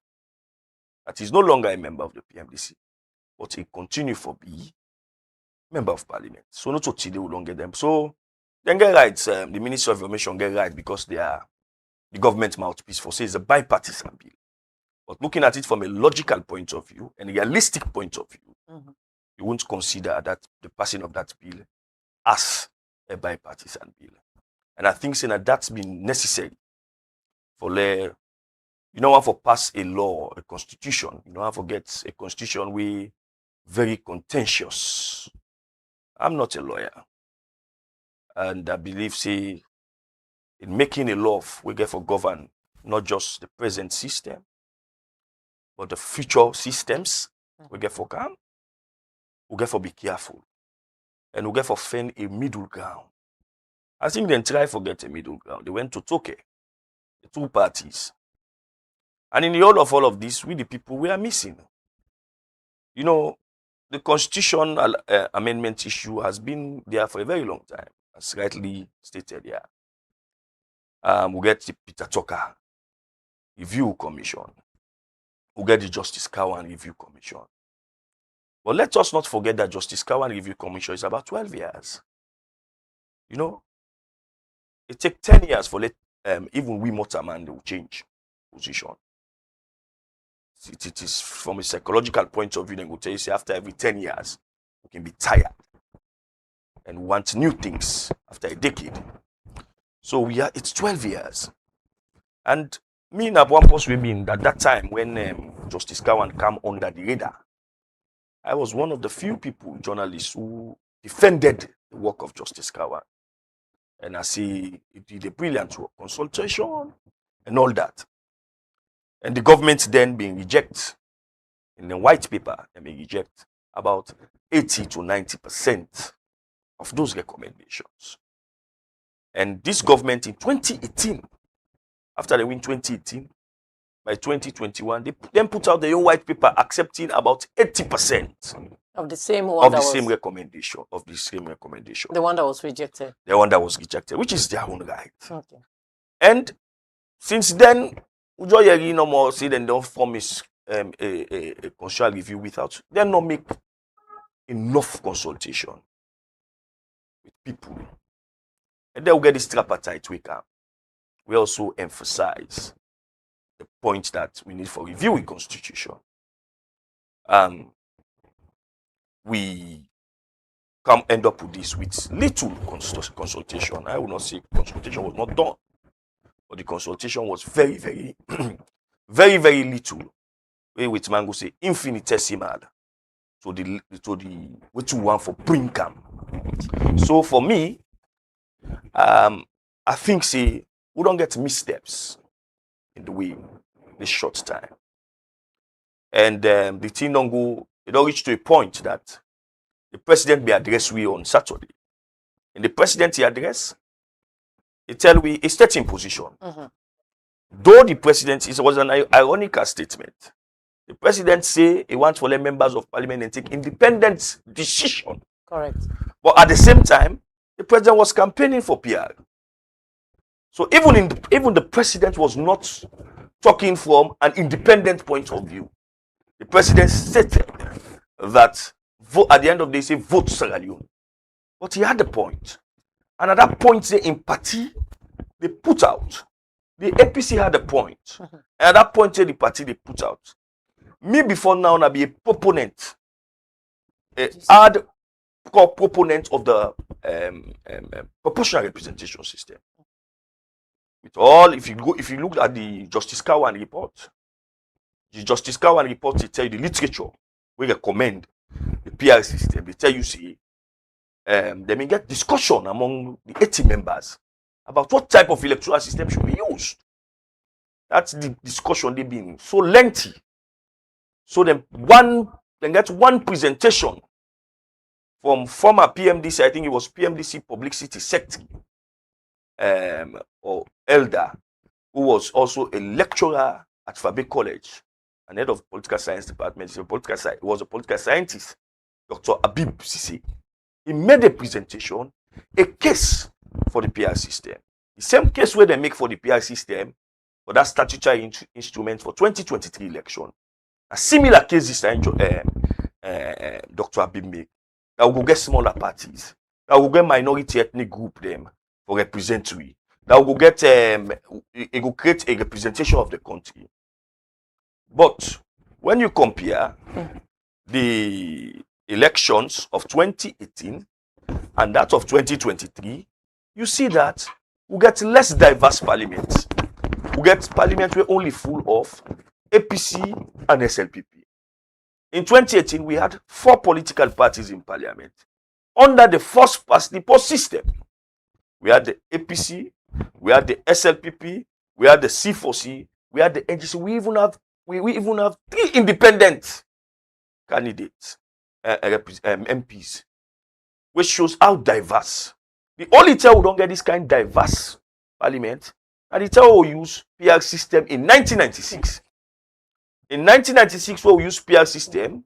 S12: That he's no longer a member of the PMDC. But he continued for be member of parliament. So not to they will don't get them. So then get right, the Ministry of Information get right because they are the government mouthpiece for say it's a bipartisan bill. But looking at it from a logical point of view and a realistic point of view, you won't consider that the passing of that bill as a bipartisan bill. And I think saying that that's been necessary for you don't want to pass a law, a constitution. You don't have to get a constitution we very contentious. I'm not a lawyer. And I believe say in making a law we get for govern not just the present system, but the future systems we get for calm, we get for be careful, and we get for find a middle ground. I think they try to get a middle ground. They went to Toke, the two parties. And in the whole of all of this, we the people we are missing. You know, the constitutional amendment issue has been there for a very long time, as rightly stated here. We get the Peter Tucker Review Commission. We get the Justice Cowan Review Commission. But let us not forget that Justice Cowan Review Commission is about 12 years. You know, it takes 10 years for even we Motorman will change position. It is from a psychological point of view, they will tell you, say, after every 10 years, we can be tired and want new things after a decade. So it's 12 years. And me and one post we mean that time when Justice Cowan came under the radar, I was one of the few people, journalists, who defended the work of Justice Cowan. And I see it did a brilliant work, consultation and all that. And the government then being reject in the white paper, they may reject about 80 to 90% of those recommendations. And this government in 2018, after they win 2018, by 2021, they then put out the white paper accepting about 80%
S3: of the same one
S12: recommendation.
S3: The one that was rejected.
S12: The one that was rejected, which is their own right.
S3: Okay.
S12: And since then, Ujoyeri no more say they don't promise a constitutional review without they not make enough consultation with people. And then we get this tripartite we can. We also emphasize the point that we need for reviewing constitution. We come end up with this with little consultation. I will not say consultation was not done, but the consultation was very, very, very, very little. We with Mango say infinitesimal. So the what you want for Brinkam. So for me, I think say we don't get missteps in the way this short time. And the thing don't go, it don't reach to a point that the president be addressed we on Saturday. In the president he address, he tell we a starting position. Though the president, it was an ironical statement. The president say he wants for the members of parliament and take independent decision.
S3: Correct.
S12: But at the same time, the president was campaigning for PR. So even the president was not talking from an independent point of view. The president stated that at the end of the day, say vote Sierra Leone. But he had the point. And at that point, say in party, they put out. The APC had a point. And at that point, say the party they put out. Me before now, I be a proponent, a hardcore proponent of the proportional representation system. With all, if you look at the Justice Cowan report, it tell you the literature we recommend the PR system. They tell you see, they may get discussion among the 80 members about what type of electoral system should be used. That's the discussion they've been so lengthy. So then get one presentation from former PMDC, I think it was PMDC Publicity Secretary, or elder, who was also a lecturer at Fabe College and head of political science department. He was a political scientist, Dr. Abib Sisi. He made a presentation, a case for the PR system. The same case where they make for the PR system for that statutory instrument for 2023 election. A similar case this time, Dr. Abib made. That we go get smaller parties. That we go get minority ethnic group them for represent we. That we go get it will create a representation of the country. But when you compare the elections of 2018 and that of 2023, you see that we get less diverse parliaments. We get parliament where only full of APC and SLPP. In 2018, we had 4 political parties in parliament. Under the first past the post system, we had the APC, we had the SLPP, we had the C4C, we had the NGC. We even have 3 independent candidates, MPs, which shows how diverse. The only time we don't get this kind of diverse parliament, and the time we use PR system in 1996. In 1996, when we use PR system,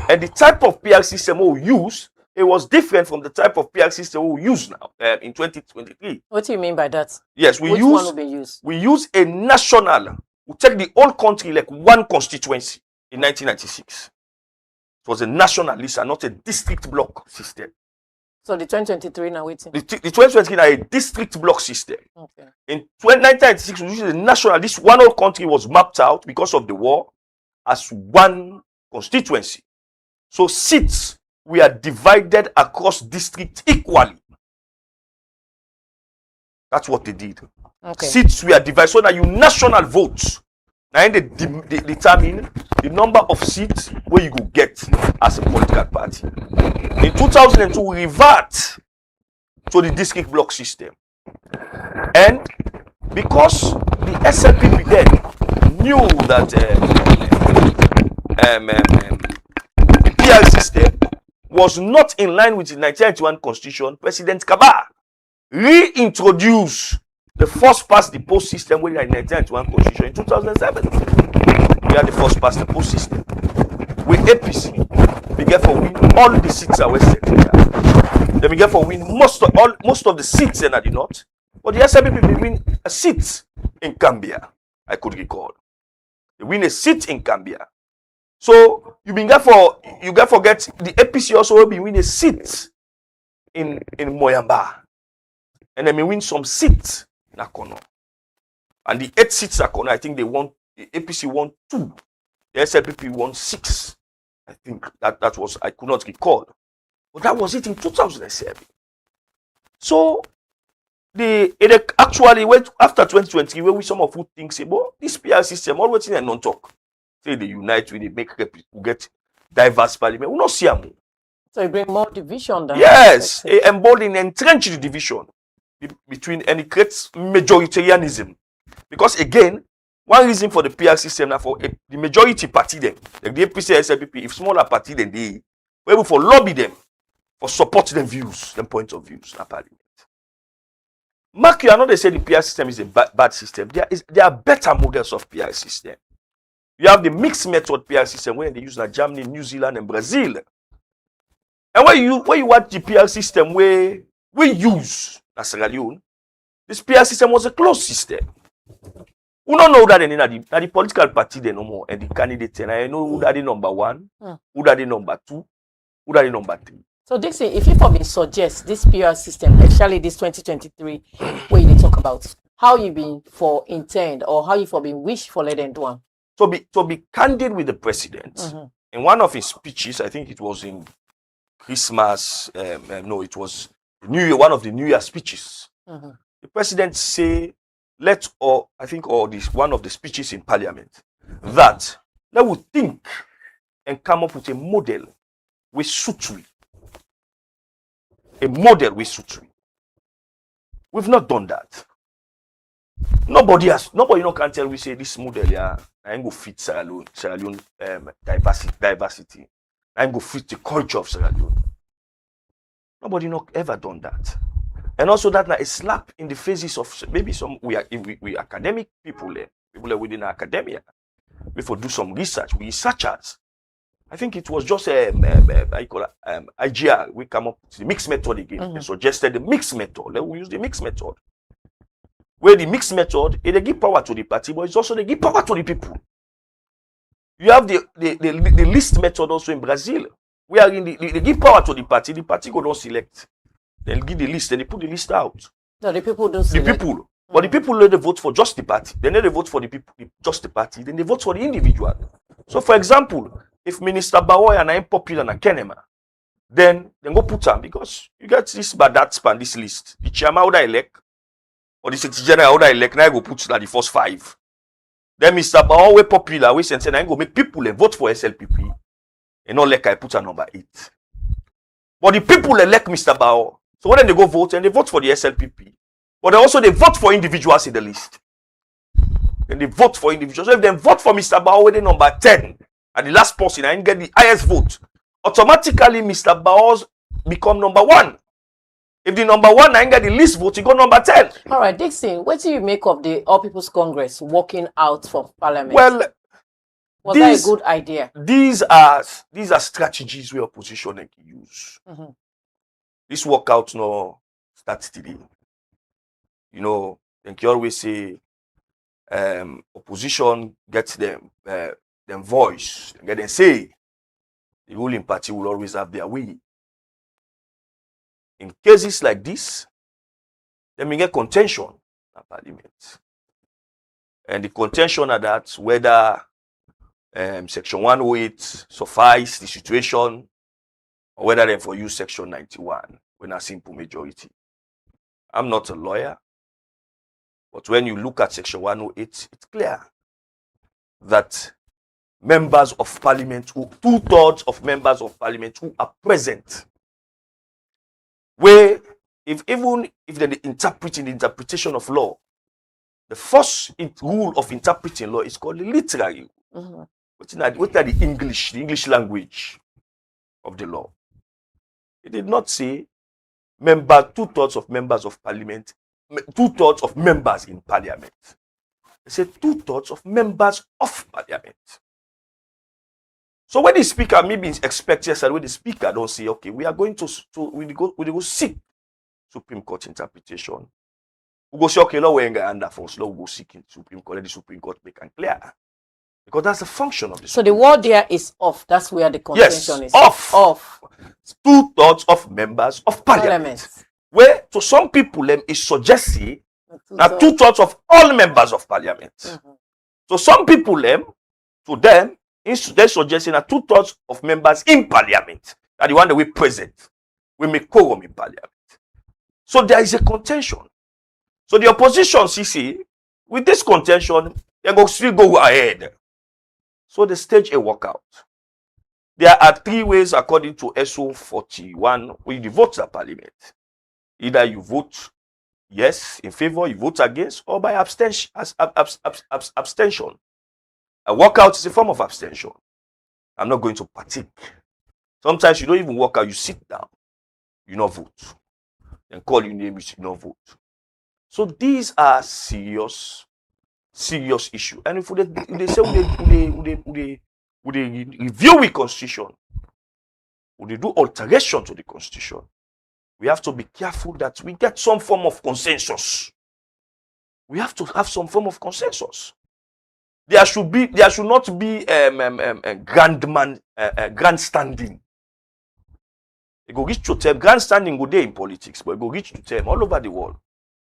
S12: and the type of PR system we use, it was different from the type of PR system we use now in 2023.
S3: What do you mean by that?
S12: Yes,
S3: Which one will be used?
S12: We use a national. We take the whole country like one constituency in 1996. It was a national list and not a district block system.
S3: So the 2023 now waiting.
S12: The 2023 now a district block system.
S3: Okay.
S12: In 1996, we used a national. This one whole country was mapped out because of the war as one constituency. So seats were divided across districts equally. That's what they did.
S3: Okay.
S12: Seats were divided so that you national votes. Now they determine the number of seats where you go get as a political party. In 2002, we revert to the district block system. And because the SLPP then knew that the PR system was not in line with the 1991 constitution, President Kaba reintroduced the first past the post system with the 1991 constitution in 2007. We had the first past the post system. With APC, we get for win all the seats are West Central. Then we get for win most of the seats in the north. But the SLPP win a seat in Gambia, I could recall. They win a seat in Gambia. So you get forget the APC also will be win a seat in Moyamba. And then we win some seats in Akono. And the 8 seats Akono, I think they won, the APC won 2. The SLPP won 6. I think that was, I could not recall. But that was it in 2007. So it actually went after 2020 where we some of who think say, well, this PR system, all waiting and non-talk. Say they unite, we make we get diverse parliament. We not see them.
S3: So you bring more division than
S12: yes, embolden and entrench the division between and it creates majoritarianism. Because again, one reason for the PR system now for the majority party them, like the APC SLPP, if smaller party then they were able for lobby them for support them views, them points of views in parliament. Mark, you are not they say the PR system is a bad system. There are better models of PR system. You have the mixed method PR system where they use in Germany, New Zealand, and Brazil. And when you watch the PR system where we use in Sierra Leone, this PR system was a closed system. We don't know that the political party they no more and the candidate and I know who that the number 1, who that the number 2, who that the number 3.
S3: So Dixie, if you for me suggest this PR system, especially this 2023, where you talk about how you been for intend or how you for been wish for let them do one.
S12: To be candid with the president, in one of his speeches, I think it was in Christmas, no, it was New Year, one of the New Year speeches. The president say, one of the speeches in parliament, that they would think and come up with a model with suitry. A model with suitry. We've not done that. Nobody can tell we say this model, yeah, I ain't go fit Sierra Leone diversity. I ain't go fit the culture of Sierra Leone. Nobody not ever done that. And also that now a slap in the faces of maybe some we academic people within academia. We for do some research, we researchers. I think it was just IGR. We come up with the mixed method again. They suggested the mixed method. Let we use the mixed method. Where the mixed method, they give power to the party, but it's also they give power to the people. You have the list method also in Brazil. we are in they give power to the party go don't select. Then give the list, then they put the list out.
S3: No, the people don't
S12: The
S3: select.
S12: people. But the people let they vote for just the party. Then they vote for the people, just the party. Then they vote for the individual. So, for example, if Minister Bawoy and I'm popular na Kenema, then go put them because you get this but that span this list. The chairman would elect, or the secretary general would elect. Now I go put that the first 5. Then Mr. Bawoy popular, we send I go make people vote for SLPP, and not like I put a number 8. But the people elect Mr. Bawoy. So when they go vote, and they vote for the SLPP. But they vote for individuals in the list. Then they vote for individuals. So if they vote for Mr. Bawoy, the number 10, and the last person, I get the highest vote, automatically Mr. Bawoy become number 1. If the number 1 I get the least vote, he go number 10.
S3: All right, Dixon, what do you make of the All People's Congress walking out from Parliament?
S12: Well,
S3: was that a good idea?
S12: These are strategies where opposition can use. This walkout no start today. You know, they can always say opposition gets them voice, get them say. The ruling party will always have their way. In cases like this, then we get contention in Parliament. And the contention are that whether Section 108 suffice the situation, or whether they for use Section 91 when a simple majority. I'm not a lawyer, but when you look at Section 108, it's clear that members of Parliament, 2/3 of members of Parliament who are present, where even if they interpret in the interpretation of law, the first rule of interpreting law is called the literary. What are the English language of the law? It did not say 2/3 of members of Parliament, 2/3 of members in Parliament. It said 2/3 of members of Parliament. So when the speaker maybe expects yes, and when the speaker don't say, okay, we are going to go seek Supreme Court interpretation. We go say, okay, law we're under force, law we go seek in Supreme Court, let the Supreme Court make it clear. Because that's the function of the
S3: So the word there is off. That's where the contention is.
S12: Off. 2/3 of members of Parliament. Where to some people it suggests that 2/3 of all members of Parliament. So some people to them, they're suggesting that 2/3 of members in Parliament are the one that we present. We make quorum in Parliament. So there is a contention. So the opposition, CC, with this contention, they go still go ahead. So they stage a walkout. There are 3 ways according to SO 41 when you vote at Parliament. Either you vote yes in favor, you vote against, or by abstention. Abstention. A walkout is a form of abstention. I'm not going to partake. Sometimes you don't even walk out, you sit down, you not vote. Then call your name, you not vote. So these are serious issue. And if they say we review the constitution, we do alteration to the constitution, we have to be careful that we get some form of consensus. We have to have some form of consensus. There should not be grandstanding. It go reach to term grandstanding go there in politics, but it go reach to term all over the world.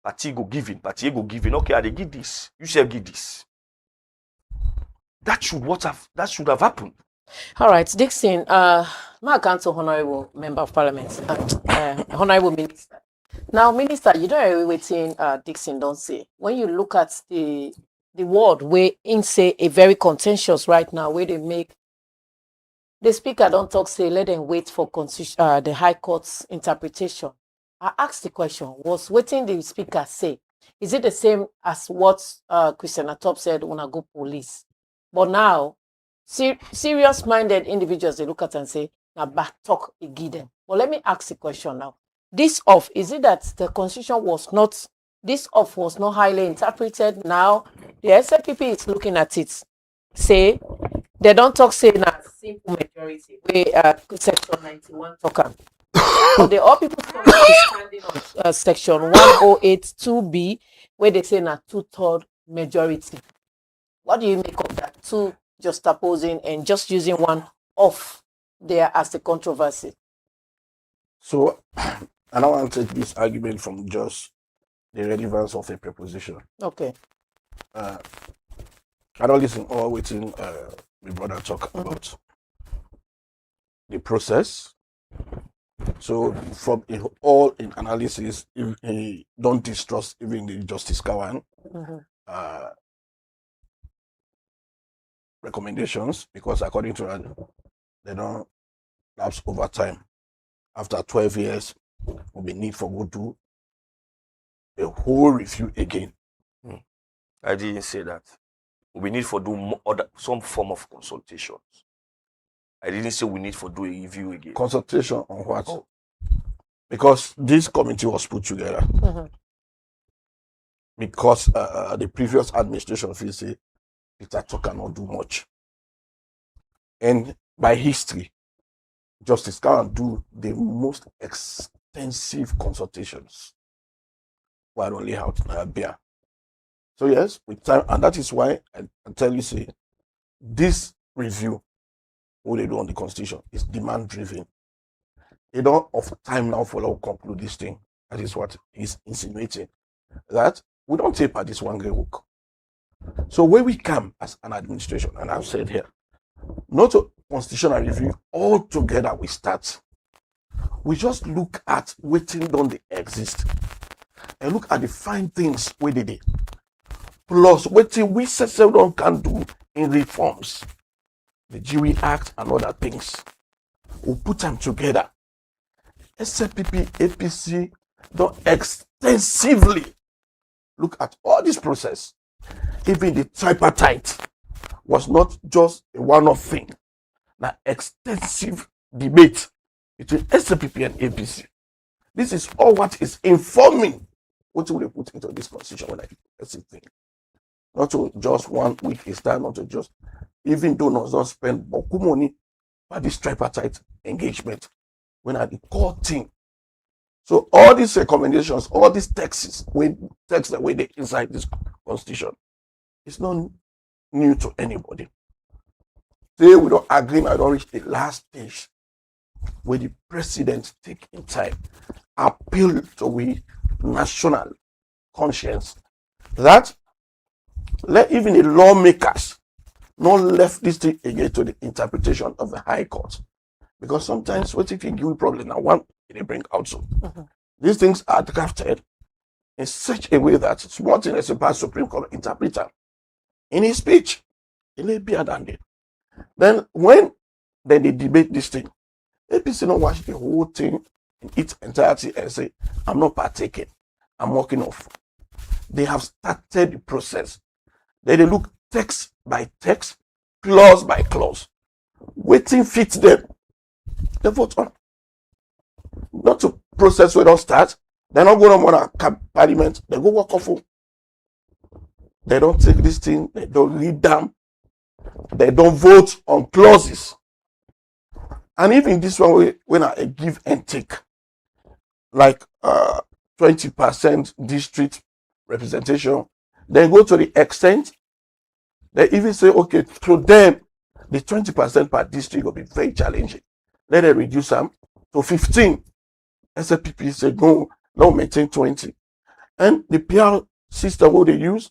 S12: Party go giving, party go giving. Okay, I give this. You say give this. That should have happened.
S3: All right, Dixon. My council honorable member of Parliament, honorable minister. Now, minister, you don't know waiting. Dixon don't say. When you look at the word where in say a very contentious right now, where they make the speaker don't talk say let them wait for the High Court's interpretation. I asked the question, was waiting the speaker say, is it the same as what Christian Atop said when I go police? But now, serious-minded individuals, they look at and say, now back talk again. Well, let me ask the question now. This off, is it that the constitution was not, this off was not highly interpreted? Now, the SLPP is looking at it. Say, they don't talk say now simple majority, where Section 91 talk. But the all people standing on Section 108(2)(b), where they say na 2/3 majority. What do you make of that? Two just opposing and just using one off there as a controversy?
S11: So, I don't want to take this argument from just the relevance of a preposition.
S3: Okay.
S11: I don't listen or waiting my brother talk about the process. So from all in analysis, if he don't distrust even the Justice Kawan recommendations, because according to that, they don't lapse over time. After 12 years, will be need for go do a whole review again.
S12: I didn't say that. We need for do some form of consultations. I didn't say we need for do a review again.
S11: Consultation on what? Because this committee was put together because the previous administration feels say Peter Tok cannot do much. And by history, Justice can do the most extensive consultations while only out beer. So yes, with time, and that is why I tell you, say, this review, what they do on the constitution, is demand driven. They don't have time now for us to conclude this thing. That is what he's insinuating. That we don't take part this one great work. So when we come as an administration, and I've said here, not a constitutional review, all together we start. We just look at waiting don't they exist and look at the fine things we did. Plus waiting we don't can do in reforms, the Jury Act and other things. We'll put them together. SLPP, APC don't extensively look at all this process. Even the tripartite was not just a one-off thing. Now, extensive debate between SLPP and APC. This is all what is informing what we put into this constitution when I thing. Not to just 1 week is time, not to just, even though not just spend beaucoup money by this tripartite engagement when at the core thing. So all these recommendations, all these texts that way they inside this constitution, it's not new to anybody. Today we don't agree, I don't reach the last stage where the president take in time appeal to we national conscience that let even the lawmakers not left this thing again to the interpretation of the High Court. Because sometimes what if you give a problem now one they bring out so. These things are drafted in such a way that small thing as a past Supreme Court interpreter in his speech, he lay beer than it. Then when they debate this thing, APC don't watch the whole thing in its entirety and say, I'm not partaking, I'm walking off. They have started the process. They look text by text, clause by clause. Waiting fits them. They vote on. Not to process we don't start. They're not going to want parliament. They go walk off. They don't take this thing. They don't read them. They don't vote on clauses. And even this one, when I give and take, like 20% district representation, they go to the extent, they even say, okay, to them, the 20% per district will be very challenging. Let them reduce them to 15. SLPP say, no, maintain 20. And the PR system, what they use,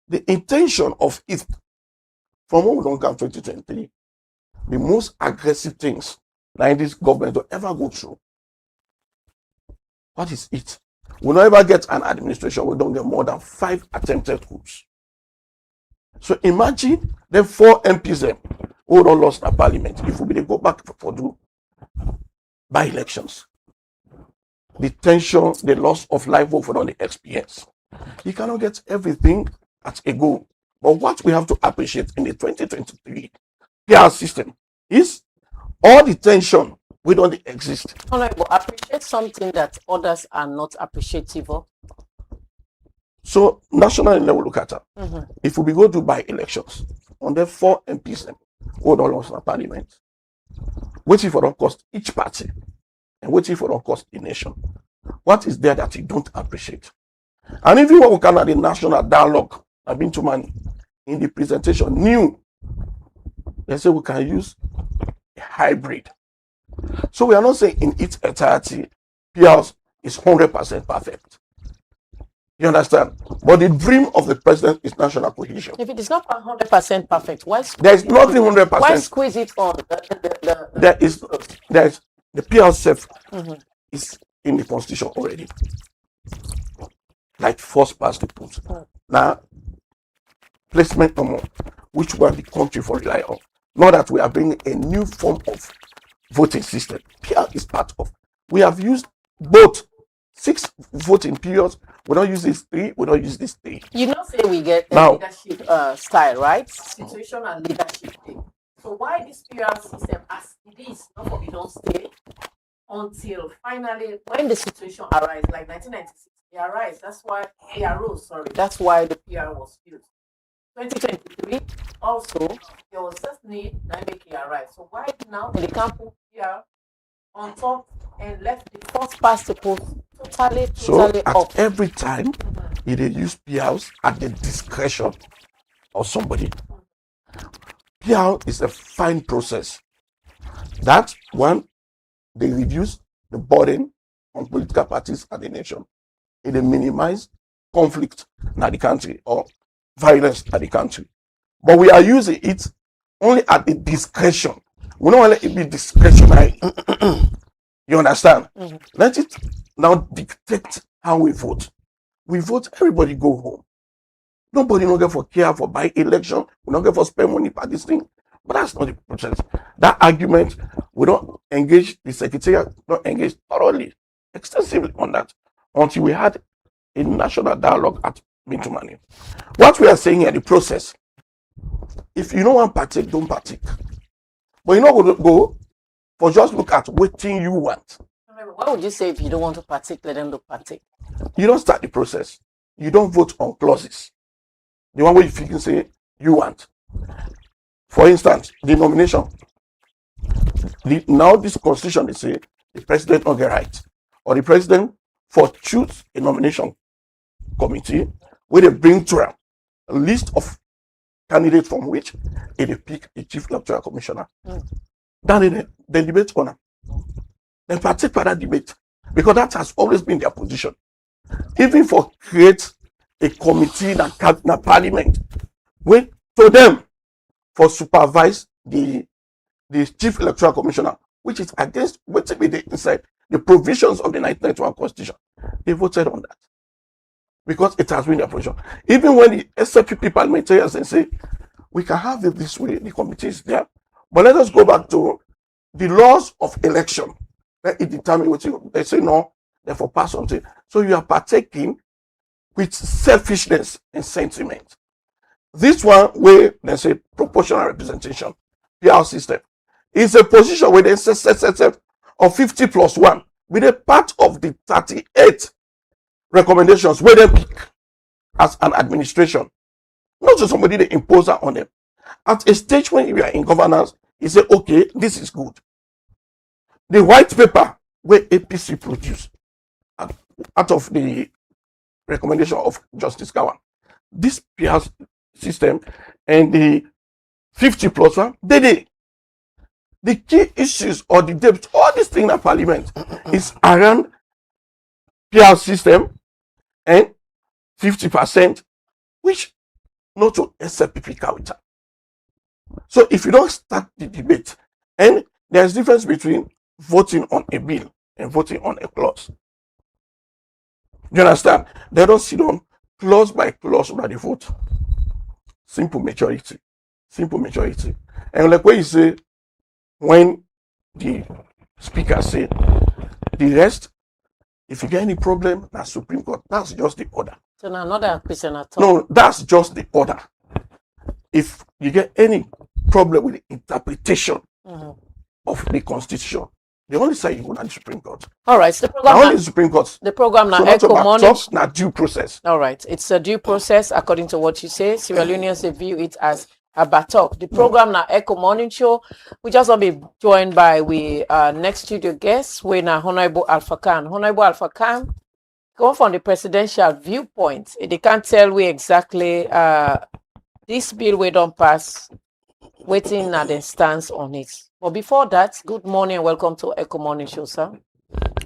S11: the intention of it, from when we don't come 2023, the most aggressive things that this government will ever go through. What is it? We don't ever get an administration, we don't get more than 5 attempted coups. So imagine the 4 MPs them who don't lost a parliament. If we go back for do by elections, the tension, the loss of life over on the experience. You cannot get everything at a go. But what we have to appreciate in the 2023 PR system is all the tension we don't exist.
S3: Honorable, appreciate something that others are not appreciative of.
S11: So national level look at it. If we go to by elections, on the 4 MPs who don't lost a parliament, waiting for the cost each party and waiting for the cost the nation. What is there that you don't appreciate? And if you want to come at the national dialogue, I've been to money in the presentation, new, they say we can use a hybrid So we are not saying in its entirety, PRs is 100% perfect. You understand? But the dream of the president is national cohesion.
S3: If it is not 100% perfect, why
S11: There is nothing
S3: why
S11: 100%.
S3: squeeze it on?
S11: There is the PR self is in the constitution already. Like first past the post. Now, placement number, which one the country for rely on. Not that we are bringing a new form of voting system. PR is part of. We have used both 6 voting periods. We don't use this 3. We don't use this 3.
S3: You know, say we get a
S11: Now,
S3: leadership style, right? Situation and leadership thing. So why this PR system as it is, not for we don't stay until finally when the situation arises, like 1996, it arose. That's why it arose. Sorry, that's why the PR was used. 2023 also there was just need that make it arise. So why now they can't put PR on top and left the first past the post totally
S11: so at
S3: up?
S11: every time it is use PRs at the discretion of somebody. PR is a fine process. That one, they reduce the burden on political parties and the nation. It minimize conflict in the country or violence in the country. But we are using it only at the discretion. We don't want it to be discretionary. You understand? Let it now dictate how we vote. We vote, everybody go home. Nobody don't get for care for by election. We don't get for spend money for this thing. But that's not the process. That argument, we don't engage the secretariat, don't engage thoroughly, extensively on that until we had a national dialogue at Mintumani. What we are saying here, the process, if you don't want to partake, don't partake. But you're not going to go for just look at what thing you want.
S3: What would you say if you don't want to partake, let them do partake?
S11: You don't start the process. You don't vote on clauses. The one where you can say you want. For instance, the nomination. Now this constitution, they say the president not get right. Or the president for choose a nomination committee where they bring to a list of candidates from which they pick a chief electoral commissioner. Then they debate on it. Then partake for that debate. Because that has always been their position. Even for create a committee that parliament, wait to them for supervise the chief electoral commissioner, which is against what they inside the provisions of the 1991 constitution. They voted on that because it has been their position. Even when the SFPP parliamentarians say we can have it this way, the committee is there. But let us go back to the laws of election. Let it determine what they say no, therefore pass on to. So you are partaking with selfishness and sentiment. This one where they say proportional representation, PR system, is a position where they say of 50 plus 1 with a part of the 38 recommendations where they pick as an administration. Not just somebody they impose that on them. At a stage when you are in governance, you say, okay, this is good. The white paper where APC produced out of the recommendation of Justice Kawan, this PR system and the 50 plus 1, the key issues or the debt, all these things in parliament is around PR system and 50%, which not to SFPP counter. So if you don't start the debate, and there's difference between voting on a bill and voting on a clause. You understand? They don't sit on clause by clause by the vote. Simple majority. Simple majority. And like what you say, when the speaker said, the rest, if you get any problem, that's Supreme Court. That's just the order.
S3: So now another question at all.
S11: No, that's just the order. If you get any problem with the interpretation of the Constitution, the only side you go to the Supreme Court.
S3: All right, so the program
S11: now only the Supreme Court.
S3: The program now,
S11: so
S3: Ecko Morning.
S11: Now due process.
S3: All right, it's a due process according to what you say. Sierra Leoneans, they view it as a batok. The program now, Ecko Morning Show. We just want to be joined by next studio guest, we now Honorable Alpha Khan. Honorable Alpha Khan, come from the presidential viewpoint. They can't tell we exactly this bill we don't pass, waiting at the stance on it. But before that, good morning and welcome to Ecko Morning Show, sir.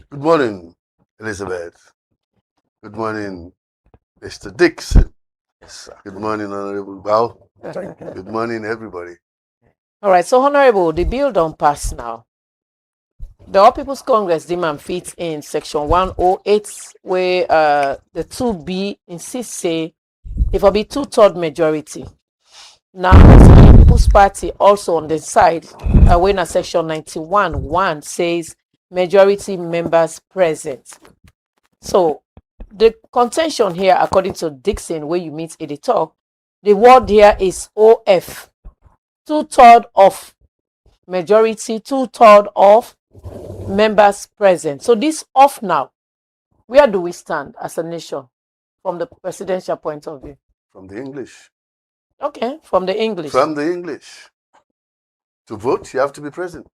S13: Good morning, Elizabeth. Good morning, Mr. Dixon.
S12: Yes, sir.
S13: Good morning, Honorable Bao.
S11: Thank you.
S13: Good morning, everybody.
S3: All right, so Honorable, the bill don't pass now. The All People's Congress demand fits in Section 108, where the 2B insists say if it be 2/3 majority. Now, the People's Party also on the side, when a Section 91(1) says majority members present. So the contention here, according to Dixon, where you meet at the talk, the word here is OF, 2/3 of majority, 2/3 of members present. So this off now, where do we stand as a nation from the presidential point of view?
S13: From the English.
S3: Okay, from the English.
S13: From the English. To vote, you have to be present.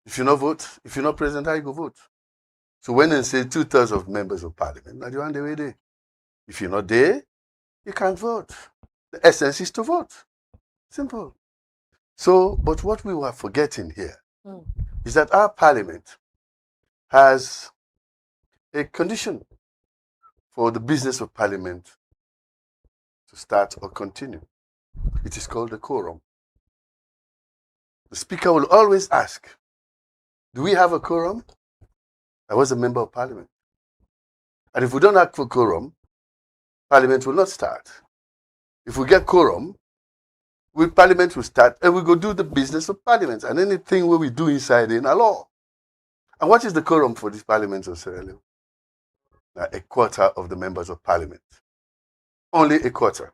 S13: If you not vote, if you're not present, how you go vote? So when they say 2/3 of members of parliament, now you on the way there. If you're not there, you can't vote. The essence is to vote. Simple. So, but what we were forgetting here is that our parliament has a condition for the business of parliament to start or continue. It is called a quorum. The speaker will always ask, do we have a quorum? I was a member of parliament. And if we don't ask for quorum, parliament will not start. If we get quorum, parliament will start and we go do the business of parliament and anything where we do inside in a law. And what is the quorum for this parliament of Sierra Leone? Now, a quarter of the members of parliament. Only a quarter.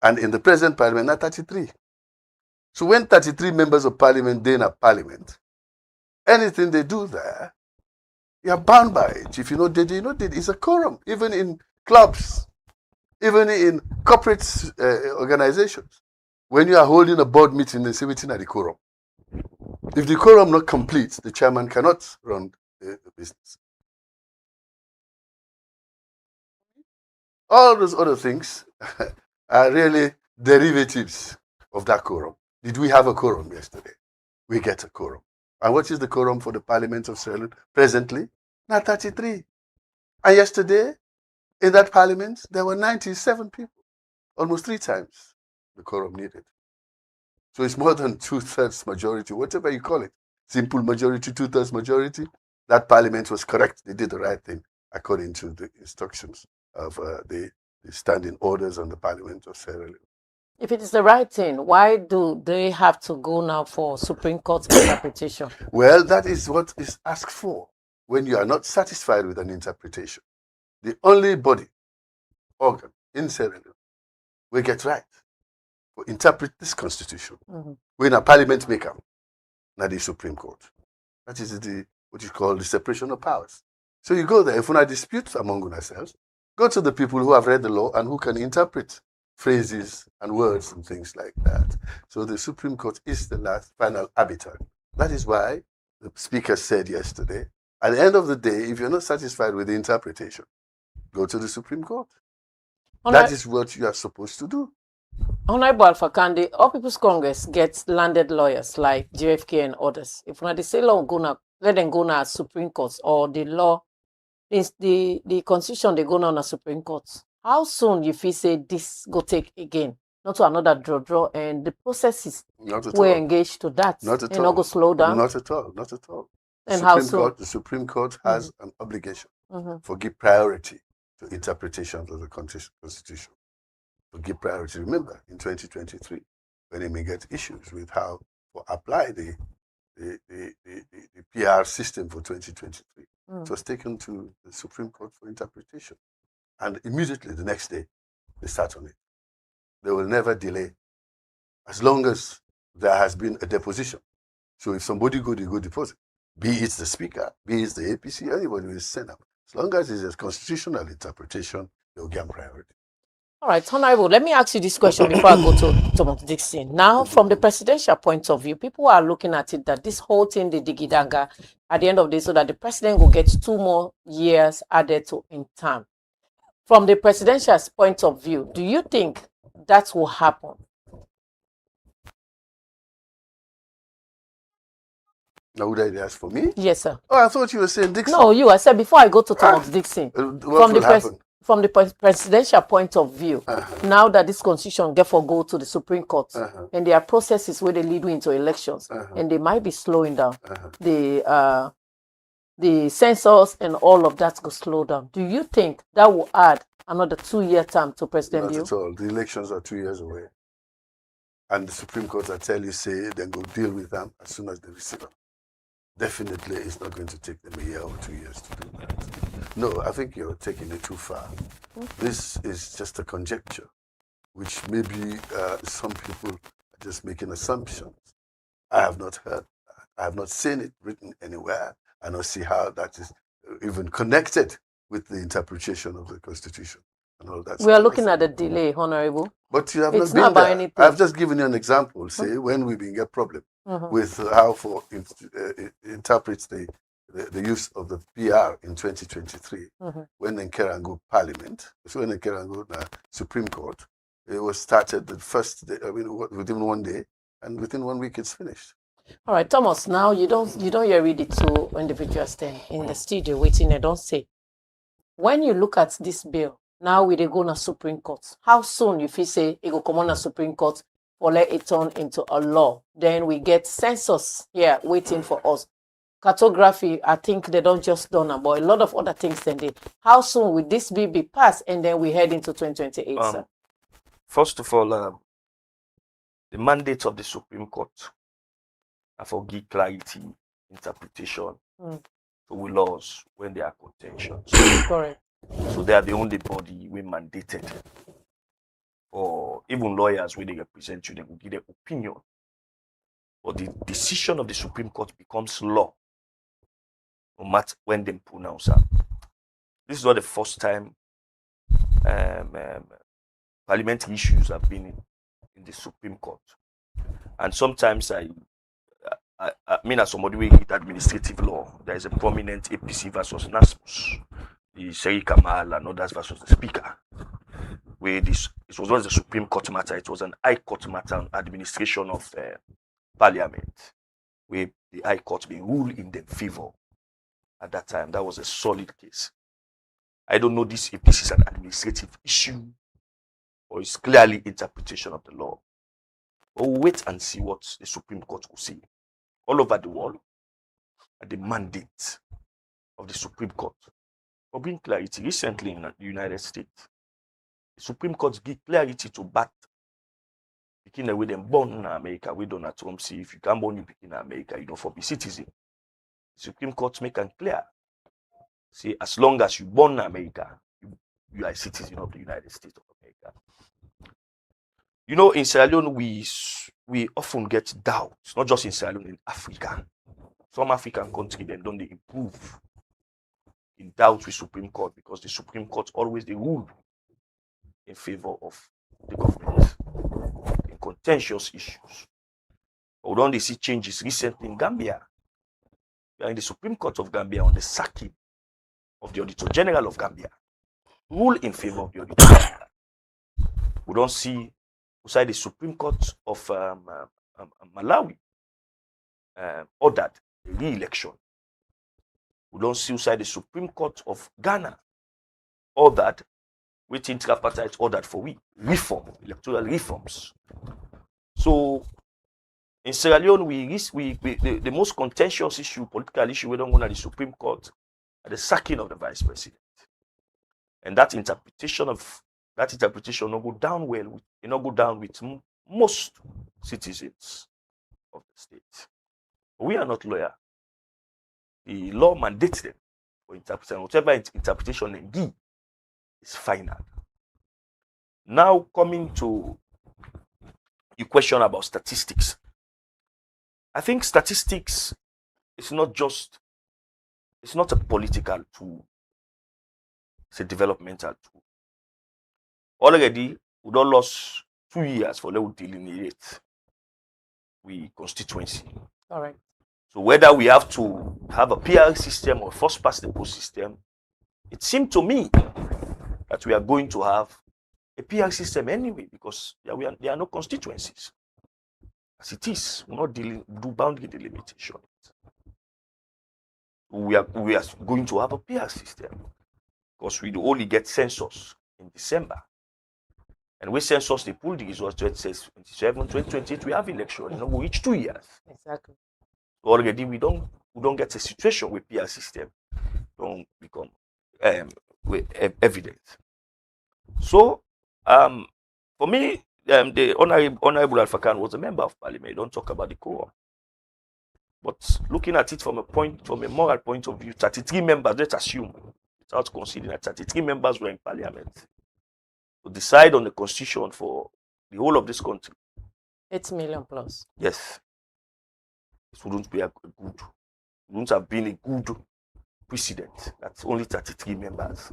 S13: And in the present parliament, not 33. So when 33 members of parliament then are parliament, anything they do there, you are bound by it. If you know did, you know did. It's a quorum. Even in clubs, even in corporate organizations. When you are holding a board meeting, they say waiting at the quorum. If the quorum not complete, the chairman cannot run the business. All those other things are really derivatives of that quorum. Did we have a quorum yesterday? We get a quorum. And what is the quorum for the Parliament of Sierra Leone presently? Not 33. And yesterday, in that parliament, there were 97 people, almost 3 times the quorum needed. So it's more than 2/3 majority, whatever you call it. Simple majority, 2/3 majority. That parliament was correct. They did the right thing according to the instructions of the standing orders on the Parliament of Sierra Leone.
S3: If it is the right thing, why do they have to go now for Supreme Court interpretation?
S13: Well, that is what is asked for when you are not satisfied with an interpretation. The only body, organ in Sierra Leone will get right to interpret this constitution when a parliament maker, not the Supreme Court. That is what you call the separation of powers. So you go there, if we have disputes among ourselves, go to the people who have read the law and who can interpret phrases and words and things like that. So the Supreme Court is the last final arbiter. That is why the speaker said yesterday, at the end of the day, if you're not satisfied with the interpretation, go to the Supreme Court. That is what you are supposed to do.
S3: Honorable Alpha Kande, All People's Congress gets landed lawyers like JFK and others. If they say law, let them go now at Supreme Court, or the law, the constitution, they go now at Supreme Court. How soon you feel say this go take again? Not to another draw, and the processes we're engaged to that.
S13: Not at all.
S3: And not go slow down.
S13: Not at all. Not at all.
S3: And how soon?
S13: The Supreme Court has an obligation to give priority to interpretations of the Constitution. To give priority. Remember, in 2023, when they may get issues with how to apply the PR system for 2023, it was taken to the Supreme Court for interpretation. And immediately the next day, they start on it. They will never delay as long as there has been a deposition. So if somebody they go deposit, be it the speaker, be it the APC, anybody will send up. As long as it's a constitutional interpretation, they'll get priority.
S3: All right, Honorable, let me ask you this question before I go to Thomas Dixon. Now, from the presidential point of view, people are looking at it that this whole thing, the digidanga, at the end of the day, so that the president will get 2 more years added to in term. From the presidential point of view, do you think that will happen?
S13: Now, would I ask for me?
S3: Yes, sir.
S13: Oh, I thought you were saying Dixon.
S3: No, you. I said before I go to Thomas Dixon.
S13: What will happen?
S3: From the presidential point of view, now that this constitution therefore go to the Supreme Court, and there are processes where they lead you into elections, and they might be slowing down. The census and all of that go slow down. Do you think that will add another 2-year term to President Bill?
S13: Not at all. The elections are 2 years away. And the Supreme Court, I tell you, say, then go deal with them as soon as they receive them. Definitely, it's not going to take them a year or 2 years to do that. No, I think you're taking it too far. This is just a conjecture, which maybe some people are just making assumptions. I have not heard that. I have not seen it written anywhere. I don't see how that is even connected with the interpretation of the Constitution and all that.
S3: We are looking at the delay, Honorable.
S13: But you have
S3: It's
S13: not
S3: not about
S13: been there.
S3: anything.
S13: I've just given you an example, say, when we begin a problem with how it interprets the use of the PR in 2023, when Nkerango Parliament, so when Nkerango Supreme Court, it was started the first day, within 1 day, and within 1 week it's finished.
S3: All right, Thomas. Now you don't hear read the two individuals then in the studio waiting. They don't say. When you look at this bill, now we dey go na Supreme Court. How soon you feel say it will come on a Supreme Court or let it turn into a law? Then we get census here waiting for us. Cartography, I think they don't just done about a lot of other things then they. How soon will this bill be passed and then we head into 2028, sir?
S12: First of all, the mandate of the Supreme Court for give clarity, interpretation to laws when they are contentions.
S3: Correct.
S12: So they are the only body we mandated. Or even lawyers when they represent you, they will give their opinion. But the decision of the Supreme Court becomes law, no matter when they pronounce it. This is not the first time parliamentary issues have been in the Supreme Court. And sometimes I mean, as somebody who read administrative law, there is a prominent APC versus NASMUS, the Sherry Kamal and others versus the Speaker, where this was not the Supreme Court matter, it was an High Court matter on administration of Parliament, where the High Court being ruled in their favor. At that time, that was a solid case. I don't know this if this is an administrative issue or it's clearly interpretation of the law. But we'll wait and see what the Supreme Court will say. All over the world, at the mandate of the Supreme Court for bring clarity. Recently in the United States, the Supreme Court give clarity to bat picking away them born in America. We Donald Trump say if you can't born you picking in America, you don't for be citizen. The Supreme Court make it clear. Say as long as you born in America, you are a citizen of the United States of America. You know, in Sierra Leone, we often get doubts, not just in Sierra Leone, in Africa. Some African countries, then don't they improve in doubt with Supreme Court because the Supreme Court always they rule in favor of the government in contentious issues. But we don't see changes recently in Gambia. We are in the Supreme Court of Gambia on the sacking of the Auditor General of Gambia. Rule in favor of the Auditor General. We don't see outside the Supreme Court of Malawi ordered a re-election. We don't see outside the Supreme Court of Ghana ordered, which tripartite ordered for reform, electoral reforms. So in Sierra Leone, the most contentious issue, political issue, we don't go to the Supreme Court at the sacking of the vice president. And that interpretation will go down well. It not go down with most citizens of the state. But we are not lawyers. The law mandates them for interpretation. Whatever interpretation they give is final. Now coming to your question about statistics. I think statistics is not a political tool. It's a developmental tool. Already, we don't lost 2 years for level delineate we constituency.
S3: All right.
S12: So whether we have to have a PR system or first past the post system, it seemed to me that we are going to have a PR system anyway because there are no constituencies. As it is, we're not do boundary delimitation. we are going to have a PR system because we only get census in December. And with census, they pull the results 2027, 2028, we have election, we each 2 years.
S3: Exactly.
S12: So already we don't get a situation where PR system don't become evident. So for me, the Honorable Alpha Khan was a member of parliament. You don't talk about the quorum. But looking at it from a moral point of view, 33 members, let's assume, without considering that 33 members were in parliament to decide on the constitution for the whole of this country.
S3: 8 million plus.
S12: Yes. It wouldn't have been a good precedent. That's only 33 members.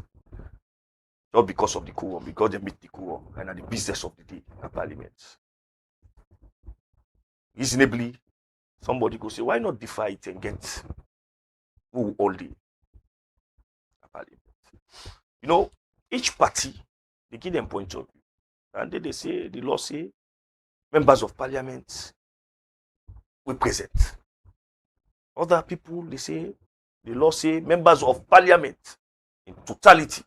S12: Not because of the quorum, because they meet the quorum and are the business of the day in parliament. Reasonably, somebody could say, why not defy it and get who all day parliament? Each party, they give them point of view. And then they say, the law say, members of parliament will present. Other people, they say, the law say, members of parliament in totality,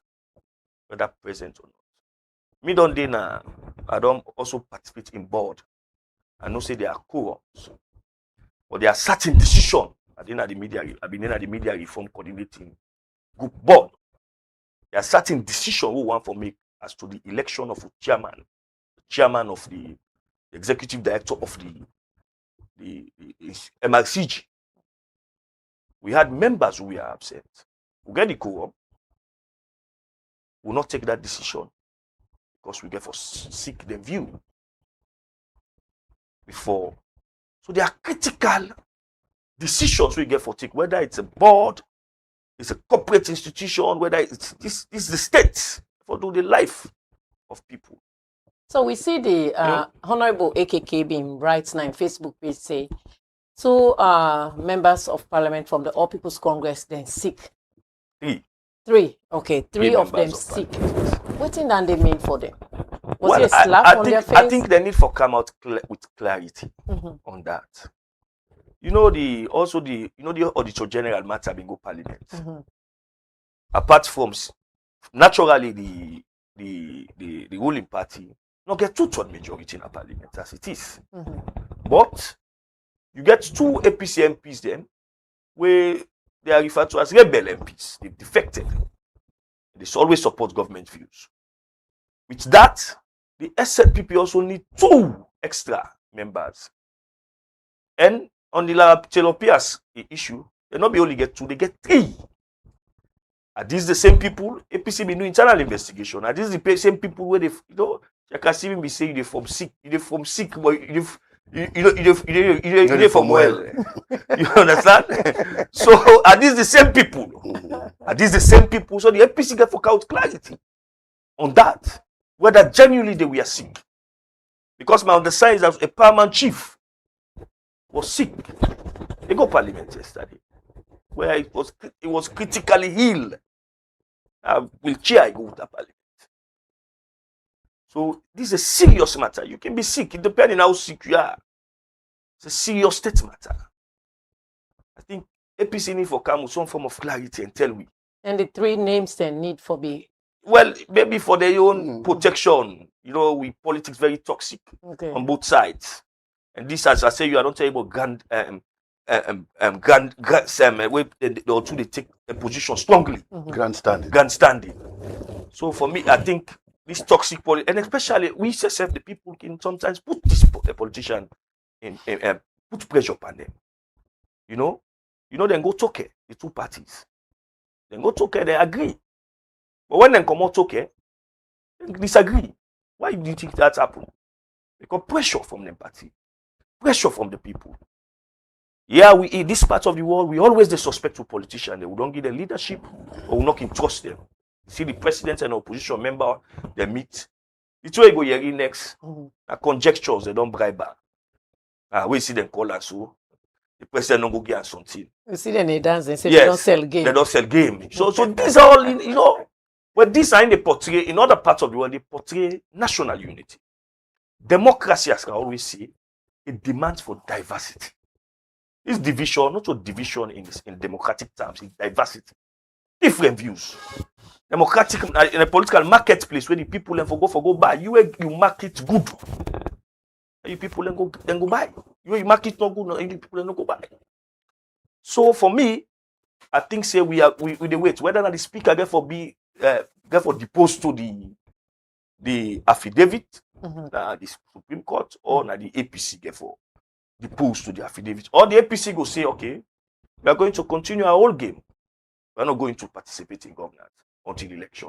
S12: whether present or not. Me don't day now, I don't also participate in board. I know say they are quorums. But there are certain decisions. I've been in the media reform coordinating group board. There are certain decisions we want to make as to the election of a chairman of the executive director of the MRCG. We had members who were absent. We get the quorum. We will not take that decision because we get for seek the view before. So there are critical decisions we get for take, whether it's a board, it's a corporate institution, whether it's this is the state for do the life of people.
S3: So we see the Honorable AKK being right now in Facebook page say 2 members of parliament from the All People's Congress then sick. 3. Okay, 3 of them sick. What did they mean for them? Was it a slap on their face?
S12: I think they need to come out with clarity on that. The Auditor General matter being go parliament. Apart from naturally the ruling party not get 2/3 majority in a parliament as it is. But you get 2 APC MPs then where they are referred to as rebel MPs. They've defected. They always support government views. With that, the SLPP also need 2 extra members. And on the Telopias issue, they not be only get 2, they get 3. Are these the same people? APC be doing internal investigation. Are these the same people where they, you can see me say they from sick, but you from well. You understand? So are these the same people? Are these the same people? So the APC get for out clarity on that, whether genuinely they were sick. Because my understanding is that a paramount chief was sick. They go parliament yesterday, where it was critically ill. Wheelchair go to parliament. So this is a serious matter. You can be sick, depending how sick you are. It's a serious state matter. I think APC need for come with some form of clarity and tell we.
S3: And the 3 names they need for be.
S12: Well, maybe for their own protection. We politics very toxic on both sides. And this, as I say, you are not talking about they take a position strongly. Grandstanding. So for me, I think this toxic politics, and especially we yourself, the people can sometimes put the politician in put pressure upon them. Then go talk the 2 parties. Then go talk, they agree. But when they come out talk, they disagree. Why do you think that happened? Because pressure from the party, pressure from the people. Yeah, we in this part of the world, we always suspect to politicians. They don't give them leadership or we not can trust them. See the president and opposition member, they meet. It's where you go here next. Conjectures, they don't bribe back. We see them call and so the president don't go get something.
S3: You see them they dance and say they don't sell game.
S12: They don't sell game. So these are all but these are in the portray in other parts of the world, they portray national unity. Democracy, as I always say, it demands for diversity. This division, not just division in democratic terms, in diversity, different views. Democratic in a political marketplace where the people then for go buy. You market good. You people then go buy. You market not good, you people then go buy. So for me, I think say we the wait whether or not the speaker get for deposed to the affidavit, the Supreme Court, or na the APC get for deposed to the affidavit, or the APC go say, okay, we are going to continue our whole game. We are not going to participate in governance until the election.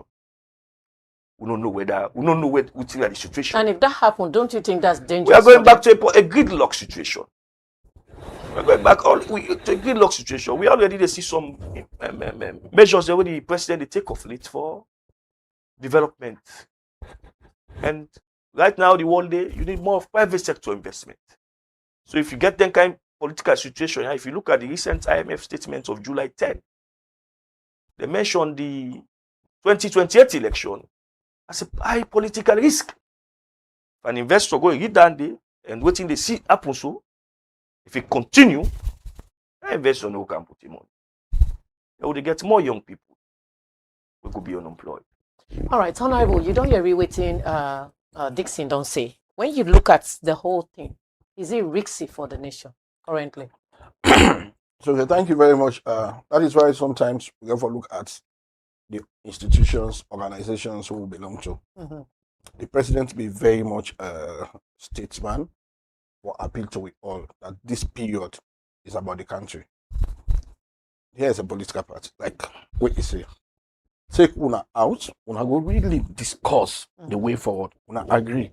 S12: We don't know what the situation.
S3: And if that happened, don't you think that's dangerous?
S12: We are going back to a gridlock situation. We're going back to a gridlock situation. We already see some measures that the president they take off late for development. And right now, the world day, you need more of private sector investment. So if you get that kind of political situation, if you look at the recent IMF statement of July 10, they mentioned the 2028 election as a high political risk. If an investor go read down there and waiting they see happen so, if it continue, that investor no can put him on. They would get more young people who could be unemployed.
S3: All right, Honorable, you don't hear waiting Dixon don't say. When you look at the whole thing, is it risky for the nation currently?
S11: So thank you very much. That is why sometimes we have to look at the institutions, organizations who we belong to. The president be very much a statesman or appeal to we all that this period is about the country. Here is a political party, like what you say. Take una out, una go really discuss the way forward. Una agree.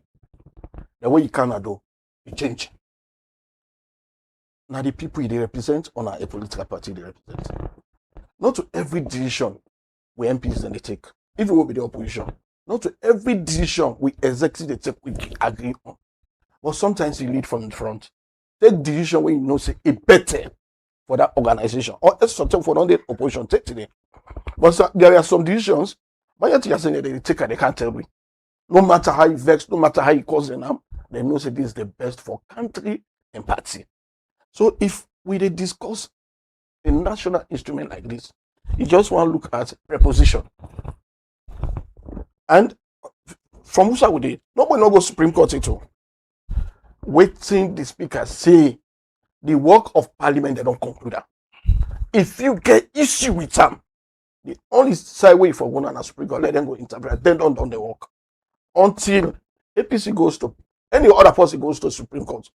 S11: The way you cannot do, you change. Now the people they represent, or a political party they represent. Not to every decision we MPs then they take. If it will be the opposition, not to every decision we executive they take we agree on. But sometimes you lead from the front. Take decision when you know say it better for that organization. Or else sometimes for the opposition, take today. But so, there are some decisions, but yet you are saying that they take and they can't tell me. No matter how you vex, no matter how you cause them, they know that this is the best for country and party. So if we discuss a national instrument like this, you just want to look at preposition. And from who side we did, nobody no go Supreme Court at all. Waiting the speaker say the work of parliament they don't conclude that. If you get issue with them, the only side way for one and a Supreme Court, let them go interpret, then don't the work. Until APC goes to any other person goes to Supreme Court,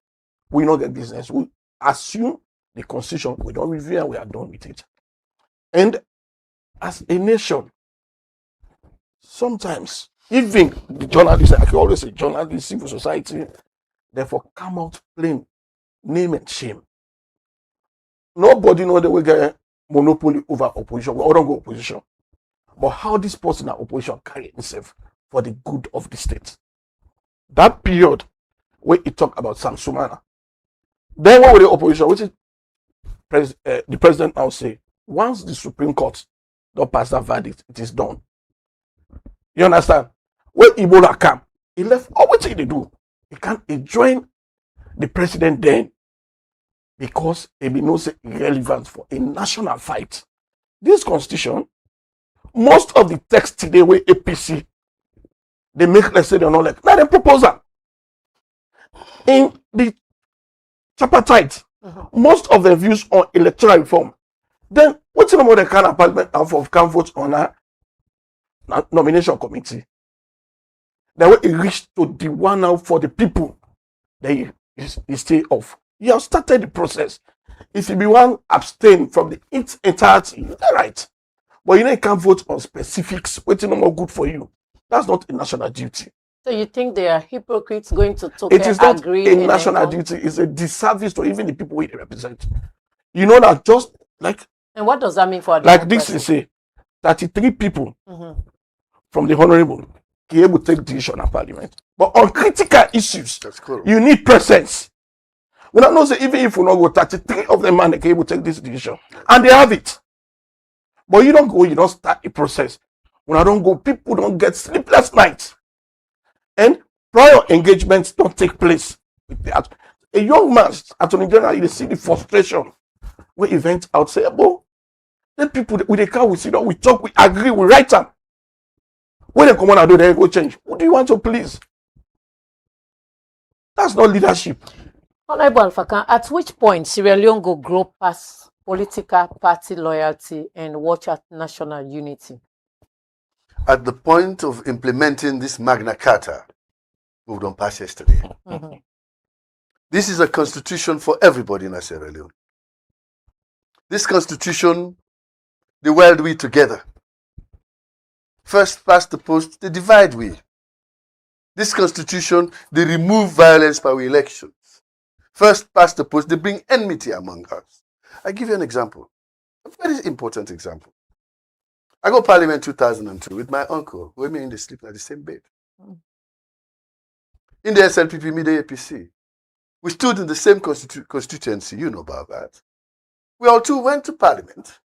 S11: we don't get business. We assume the constitution, we don't review and we are done with it. And as a nation, sometimes even the journalists, I can always say journalists, civil society, therefore come out plain, name and shame. Nobody know they will get monopoly over opposition. We all don't go opposition. But how this person in opposition carry himself for the good of the state. That period where he talked about Sam Sumana. Then what with the opposition? Which is the president now say, once the Supreme Court don't pass that verdict, it is done. You understand? When Ebola come, he left all what they do. He can't join the president then because it be no irrelevant for a national fight. This constitution, most of the text today where APC, they make let's say they're not like now the proposal. In the tripartite, most of the views on electoral reform. Then what's the more the kind of parliament of can vote on a nomination committee? That way it reached to the one now for the people that you stay off. You have started the process. If you be one abstain from the entirety, that's right. But you can't vote on specifics, waiting no more good for you. That's not a national duty.
S3: So you think they are hypocrites going to talk?
S11: It is not a national duty, it's a disservice to even the people we represent. You know that just like.
S3: And what does that mean for
S11: like this is say 33 people from the honorable be able to take decision at parliament. But on critical issues, you need presence. We don't know say even if we not go 33 of them man they can able to take this decision. And they have it. But you don't go, you don't start a process. When I don't go, people don't get sleepless nights. And prior engagements don't take place with that. A young man, Attorney General, you see the frustration we event out say, "Ebo, then people with the car we sit down, we talk, we agree, we write am. When they come on and do, they go change. Who do you want to please? That's not leadership."
S3: Honorable Alfakan, at which point Sierra Leone go grow past political party loyalty and watch at national unity?
S13: At the point of implementing this Magna Carta, moved on past yesterday. This is a constitution for everybody in Sierra Leone. This constitution, the weld we together. First past the post, they divide we. This constitution, they remove violence by elections. First past the post, they bring enmity among us. I give you an example, a very important example. I go Parliament 2002 with my uncle, who me in the sleep at the same bed. In the SLPP, me the APC. We stood in the same constituency, you know about that. We all two went to Parliament.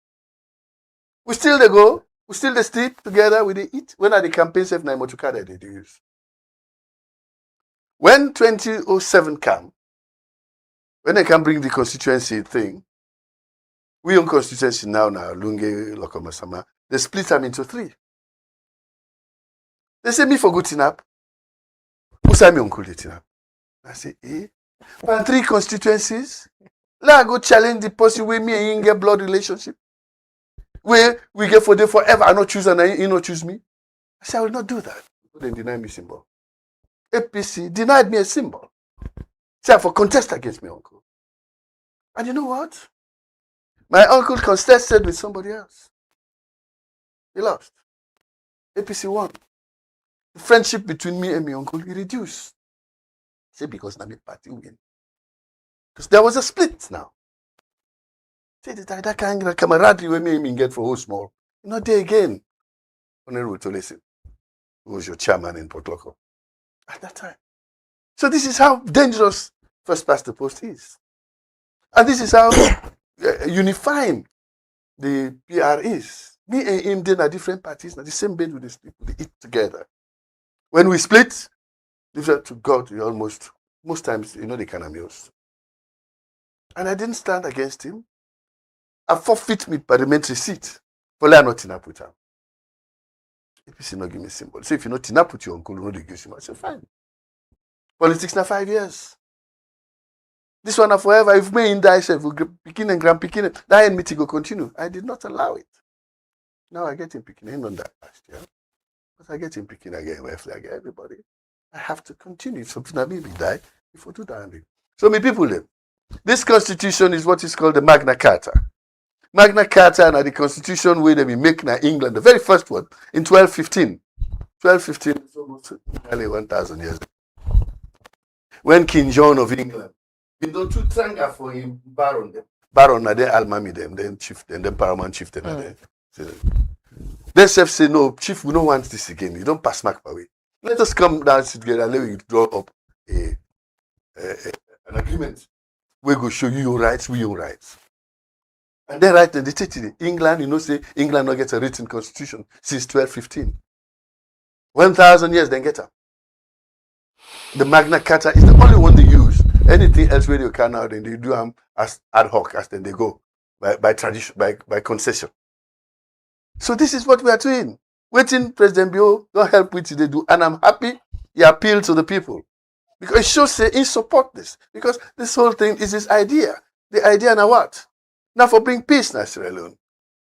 S13: We still they go, we still they sleep together, we they eat. When are the campaigns of Naimotukada they do use? When 2007 come, when they can bring the constituency thing, we own constituency now, Lunge, Lokomasama, they split them into 3. They say me for good tinap. Who say me uncle tinap? I say, and 3 constituencies? Let I go challenge the person with me and get blood relationship. Where we get for them forever, I not choose and you not choose me. I say, I will not do that. They deny me symbol. APC denied me a symbol. Say, I for contest against my uncle. And you know what? My uncle contested with somebody else. He lost. APC won. The friendship between me and my uncle, he reduced. Say, because now my party win. Because there was a split now. Say, that kind of camaraderie we may get for who small. Not there again. Honorable to listen. Who was your chairman in Port Loko at that time. So this is how dangerous first past the post is. And this is how unifying the PR is. Me and him then are different parties, not the same bed with these people, they eat together. When we split, different to God, we almost, most times, you know, they can amuse. And I didn't stand against him. I forfeit my parliamentary seat for not in with him. If you not give me a symbol. So if you not in with your uncle, no, they give you. I say, fine. Politics now 5 years. This one forever. If me in die, if we picking and grand picking, that enmity go continue. I did not allow it. Now I get him picking. I ain't done that last year. But I get him picking again, where flag everybody. I have to continue. Something I maybe die before do that. So my people then. This constitution is what is called the Magna Carta. Magna Carta and the constitution where they be make in England, the very first one, in 1215. 1215 is almost nearly 1,000 years ago. When King John of England, he don't too tranga for him, Baron them. Baron na then Almami them, then chieftain, then paramount chieftain. They say, no, chief, we don't want this again. You don't pass mark away. Let us come down together and let me draw up an agreement. We go show you your rights, we your rights. And then right in the treaty, England, you know, say England not get a written constitution since 1215. 1,000 years, then get up. The Magna Carta is the only one they use. Anything else where they can now, then they do them as ad hoc, as then they go by tradition, by concession. So this is what we are doing. Waiting President Bio don't help with it, they do, and I'm happy he appealed to the people because it shows say he support this because this whole thing is his idea. The idea now what? Now for bring peace in Sierra Leone.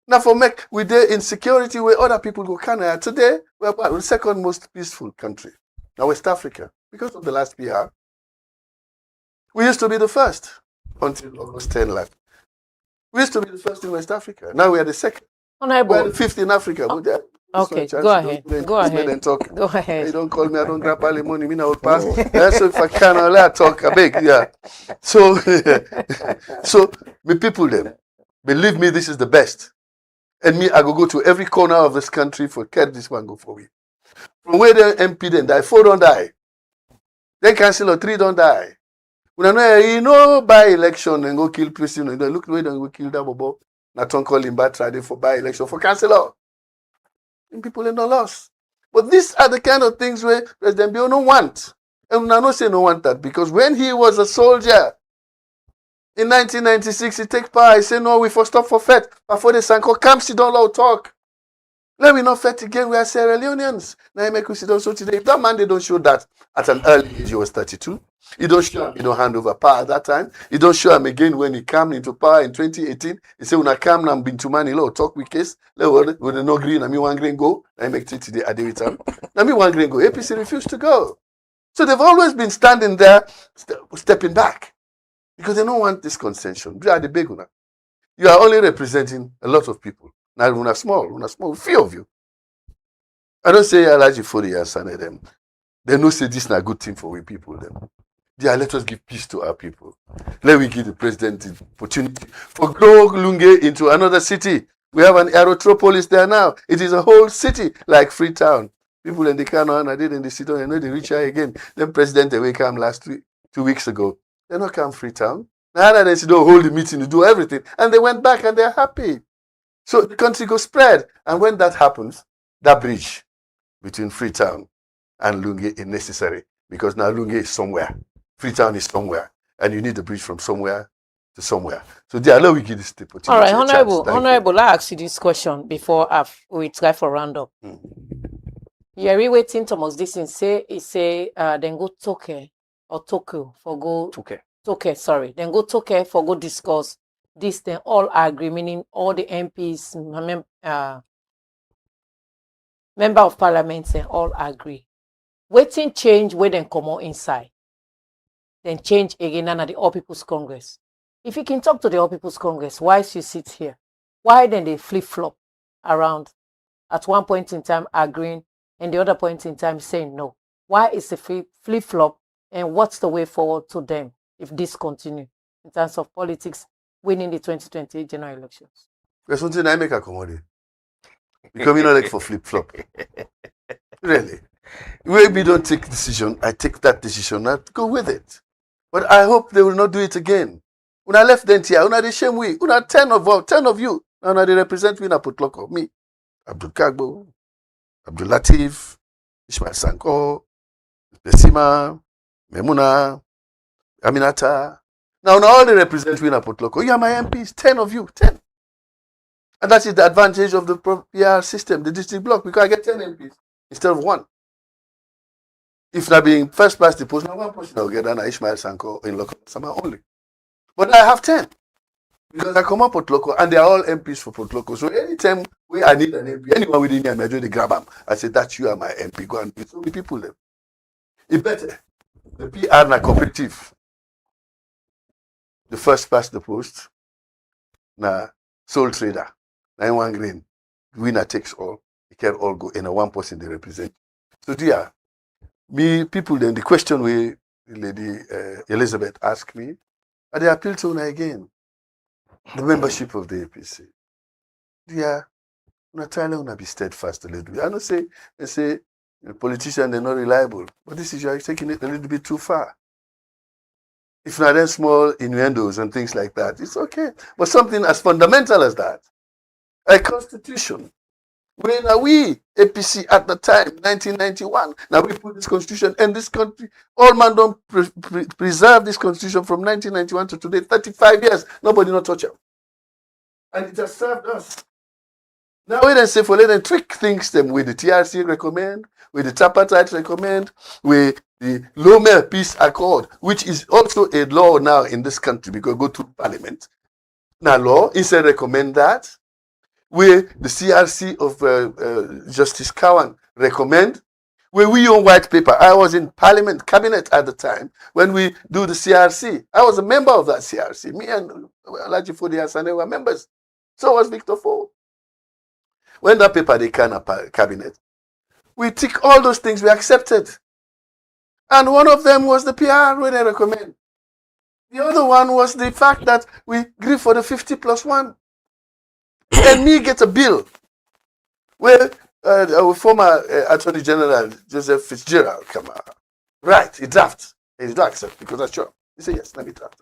S13: Now for make we there insecurity where other people go Canada. Today we are the second most peaceful country. Now West Africa because of the last PR. We used to be the first until August 10 left. We used to be the first in West Africa. Now we are the second.
S3: Honorable.
S13: We are the fifth in Africa.
S3: Okay, go ahead. Go ahead.
S13: Talk.
S3: Go ahead.
S13: Hey, don't call me. I don't grab all the money. Me now will pass. So if I can, I'll let talk. I beg. Yeah. So, so me people them, believe me, this is the best. And me, I go to every corner of this country for get this one go for me. From where the MP then die, 4 don't die. Then councillor 3 don't die. When I know you know by election and go kill president, look the way they go kill that bobo. Not on call him bad Friday for by election for councillor. And people are not lost. But these are the kind of things where President Bio don't want. And I don't say no want that because when he was a soldier In 1996, he take power. He say, no, we for stop for fet. Before the Sanko camp, sit down loud talk. Let me not fet again. We are Sierra Leoneans. Now you make we sit down so today. If that man, they don't show that at an early age, he was 32. He don't show him, he don't hand over power at that time. He don't show him again when he came into power in 2018. He say, when I come now, been to money, talk with case. With the no green, I mean one green go. I make it today, I do it. I mean one green go. APC refused to go. So they've always been standing there, stepping back. Because they don't want this concession. You are the big one. You are only representing a lot of people. Now, when are small, few of you. I don't say Alaji Fori and Sane them. They know say this is a good thing for we people. Them. Yeah, let us give peace to our people. Let we give the president the opportunity for grow Lunge into another city. We have an aerotropolis there now. It is a whole city like Freetown. People in the Kano, I did in the city, and know they reach here again. Then President they come last week, 2 weeks ago. They not come Freetown. Now they said, hold the meeting to do everything. And they went back and they're happy. So the country goes spread. And when that happens, that bridge between Freetown and Lunge is necessary. Because now Lunge is somewhere. Freetown is somewhere. And you need a bridge from somewhere to somewhere. So there, let we give this opportunity.
S3: All right, Honorable, I ask you this question before we try for roundup. Yeah, we waiting Thomas Dixon say then go Toke or Tokyo for go Toke, sorry. Then go Toke for go discuss this, then all agree, meaning all the MPs, member of parliament, and all agree. Waiting change where then come out inside. Then change again at the All People's Congress. If you can talk to the All People's Congress, why you sit here? Why then they flip-flop around at one point in time agreeing and the other point in time saying no? Why is the flip-flop, and what's the way forward to them if this continues in terms of politics winning the 2028 general elections?
S13: There's something I make a commodity. Because we not like for flip-flop. Really. When we don't take decision, I take that decision and go with it. But I hope they will not do it again. When I left them here, when I the same way, when I 10 of you, and I represent me in a Putloko, me, Abdul Kagbo, Abdul Latif, Ishmael Sanko, Besima, Memuna, Aminata. Now all they represent me in a Putloko. You are my MPs, 10 of you, 10. And that is the advantage of the PR system, the district block, because I get 10 MPs instead of 1. If not being first past the post, now one person will get done, Ishmael Sanko in local Sama only. But I have 10. Because I come up with local and they are all MPs for Port Local. So anytime I need an MP, anyone within here, I they grab them. I say, that you are my MP. Go and do it. So many people them. It better. The PR na cooperative. The first past the post. Na sole trader. 91 green. Winner takes all. It can all go in a one person they represent. So dear, me people then the question we Lady Elizabeth asked me, and they appeal to her again. The membership of the APC. Yeah, I'm trying to be steadfast a little bit. I don't say they say the politicians they're not reliable, but this is you're taking it a little bit too far. If not then small innuendos and things like that, it's okay. But something as fundamental as that, a constitution. When are we APC at the time, 1991? Now we put this constitution in this country. All man don't preserve this constitution from 1991 to today, 35 years. Nobody not touch it. And it has served us. Now we then say for let them trick things them with the TRC recommend, with the tripartite recommend, with the Lome Peace Accord, which is also a law now in this country because go to parliament. Now law instead recommend that. Where the CRC of Justice Cowan recommend, where we own white paper. I was in Parliament cabinet at the time when we do the CRC. I was a member of that CRC. Me and Alaji Fodi Hassan were members. So was Victor Fo. When that paper they can cabinet, we tick all those things we accepted. And one of them was the PR where they recommend. The other one was the fact that we agree for the 50+1. And me get a bill where our former Attorney General Joseph Fitzgerald come out. Right, he drafts. He don't accept because that's sure. He said, yes, let me draft.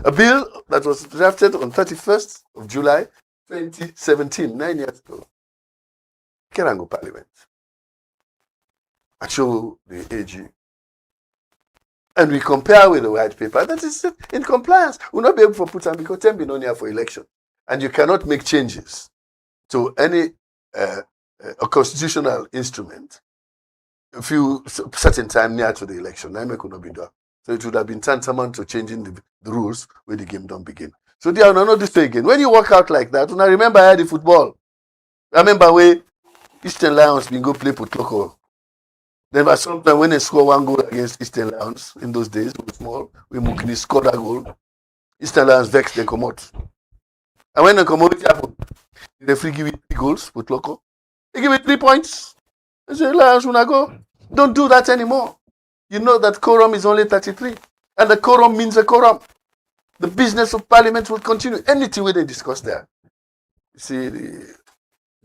S13: A bill that was drafted on 31st of July 2017, 9 years ago. Kerango Parliament. I show the AG. and we compare with the white paper, that is in compliance. We'll not be able to put them because 10 billion here for election. And you cannot make changes to any a constitutional instrument a few certain time near to the election. That could not be done. So it would have been tantamount to changing the rules where the game don't begin. So they are not this thing again. When you walk out like that, when I remember I had the football. I remember where Eastern Lions been go play Putloko. Then by sometimes when they score one goal against Eastern Lions in those days, we were small, we Mukini scored that goal. Eastern Lions vexed, they come out. And when they come out, the free give it 3 goals, Putloko. They give it 3 points. They say, Lions, when I go, don't do that anymore. You know that quorum is only 33. And the quorum means a quorum. The business of parliament will continue. Anything where they discuss there. You see, the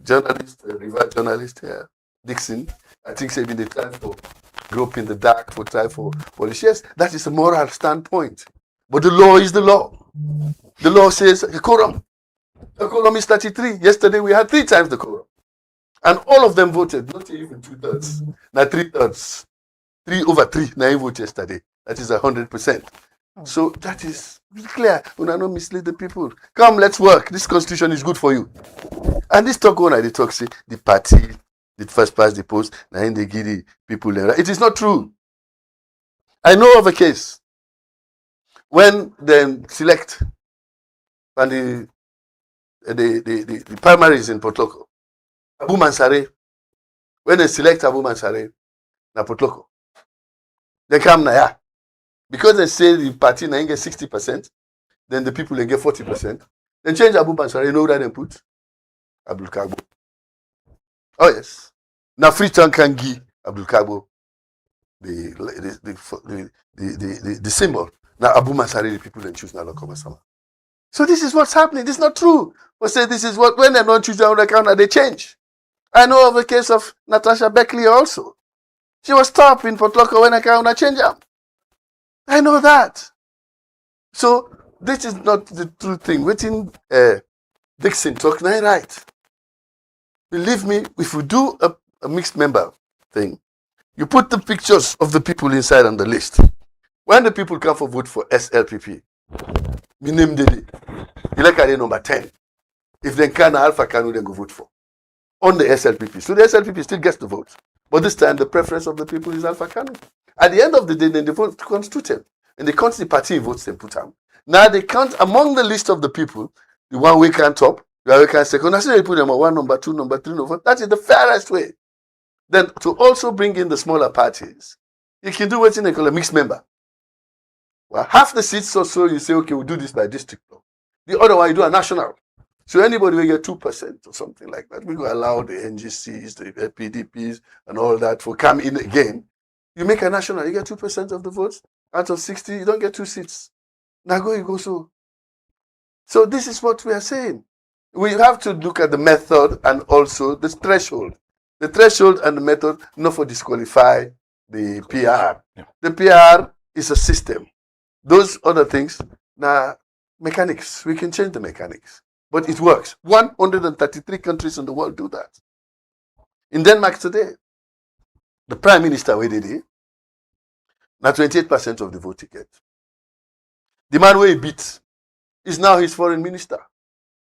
S13: journalist, rival journalist here, Dixon, I think say they try to grope in the dark for try for polish. Yes, that is a moral standpoint. But the law is the law. The law says a quorum. The quorum is 33. Yesterday we had 3 times the quorum. And all of them voted, not even 2/3. Now 3/3. 3/3. Now you vote yesterday. That is 100%. So that is clear. We are not mislead the people. Come, let's work. This constitution is good for you. And this talk on the talk say the party did first past the post, now in they give the people. It is not true. I know of a case when they select and the primaries in Potloko. Abu Mansare, when they select Abu Mansare, na Potloko, they come na because they say the party na get 60%, then the people they get 40%. Then change Abu Mansare, you know what they put? Abdul Kagbo. Oh yes. Now Freetown can give Abdul Kagbo the symbol. Now Abu Mansare, the people then choose now Lokomasama. So this is what's happening. This is not true. But say this is what when they don't choose their own account, they change. I know of a case of Natasha Beckley also. She was top in Potloko when I can't change them. I know that. So this is not the true thing. Waiting Dixon talk now right. Believe me, if we do a mixed member thing, you put the pictures of the people inside on the list. When the people come for vote for SLPP, we name the elect number 10. If they can Alpha Kanu, then go vote for. On the SLPP. So the SLPP still gets the vote. But this time the preference of the people is Alpha Kanu. At the end of the day, then they vote to constitute him. And they count the party votes them put him. Now they count among the list of the people, the one we can top, the one we can second. I say they put them on 1, number 2, number 3, number 4. That is the fairest way. Then to also bring in the smaller parties, you can do what they call a mixed member. Well, half the seats or so you say, okay, we'll do this by district law. The other one you do a national. So anybody will get 2% or something like that. We will allow the NGCs, the PDPs, and all that for come in again. You make a national, you get 2% of the votes. Out of 60, you don't get 2 seats. Now go, you go so. So this is what we are saying. We have to look at the method and also the threshold. The threshold and the method not for disqualify the PR.
S12: Yeah.
S13: The PR is a system. Those other things, now mechanics. We can change the mechanics. But it works. 133 countries in the world do that. In Denmark today, the prime minister, where did he? Now 28% of the vote he get. The man where he beat is now his foreign minister.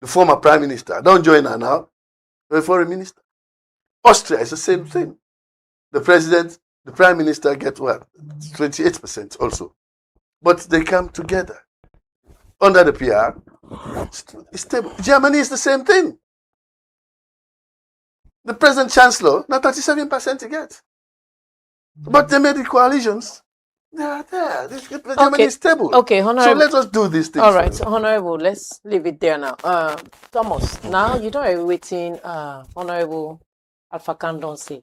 S13: The former prime minister. Don't join her now. The foreign minister. Austria is the same thing. The president, the prime minister get what? 28% also. But they come together. Under the PR, it's stable. Germany is the same thing. The present chancellor, now 37% he gets. But they made the coalitions. They are there. Germany is stable.
S3: Okay, Honorable.
S13: So let us do these things.
S3: All right, Honorable, let's leave it there now. Thomas, now you know everything Honorable Alpha Kandon say.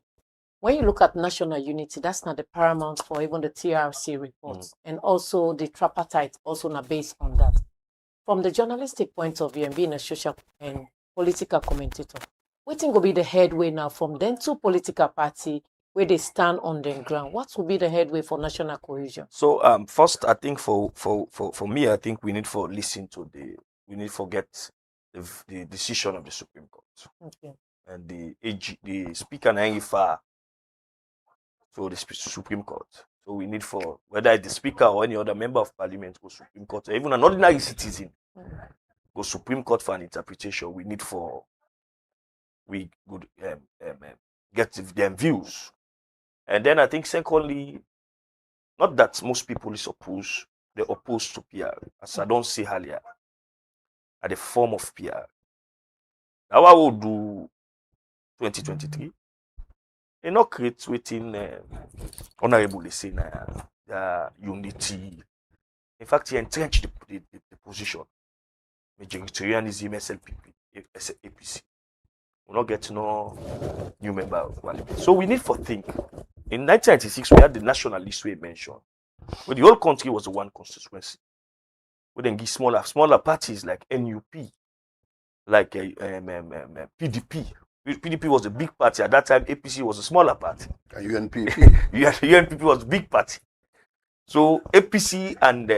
S3: When you look at national unity, that's not the paramount for even the TRC reports. And also the tripartite also not based on that. From the journalistic point of view and being a social and political commentator, what will be the headway now from then to political party where they stand on the ground? What will be the headway for national cohesion?
S12: So first, I think for me, I think we need to listen to we need to forget the decision of the Supreme Court.
S3: Okay.
S12: And the speaker Naingifa, so the Supreme Court. So we need for whether it's the speaker or any other member of parliament go Supreme Court, or even an ordinary citizen go Supreme Court for an interpretation. We need for we could get them views. And then I think secondly, not that most people is opposed, they're opposed to PR. As I don't say earlier, at the form of PR. Now I will do 2023. They not create within honorable say unity. In fact, he entrenched the position. Majoritarianism, SLPP, APC. We'll not get no new member of parliament. So we need for think. In 1996, we had the nationalist we mentioned, where the whole country was the one constituency. We then give smaller parties like NUP, like PDP. PDP was a big party at that time. APC was a smaller party. UNPP was a big party. So APC and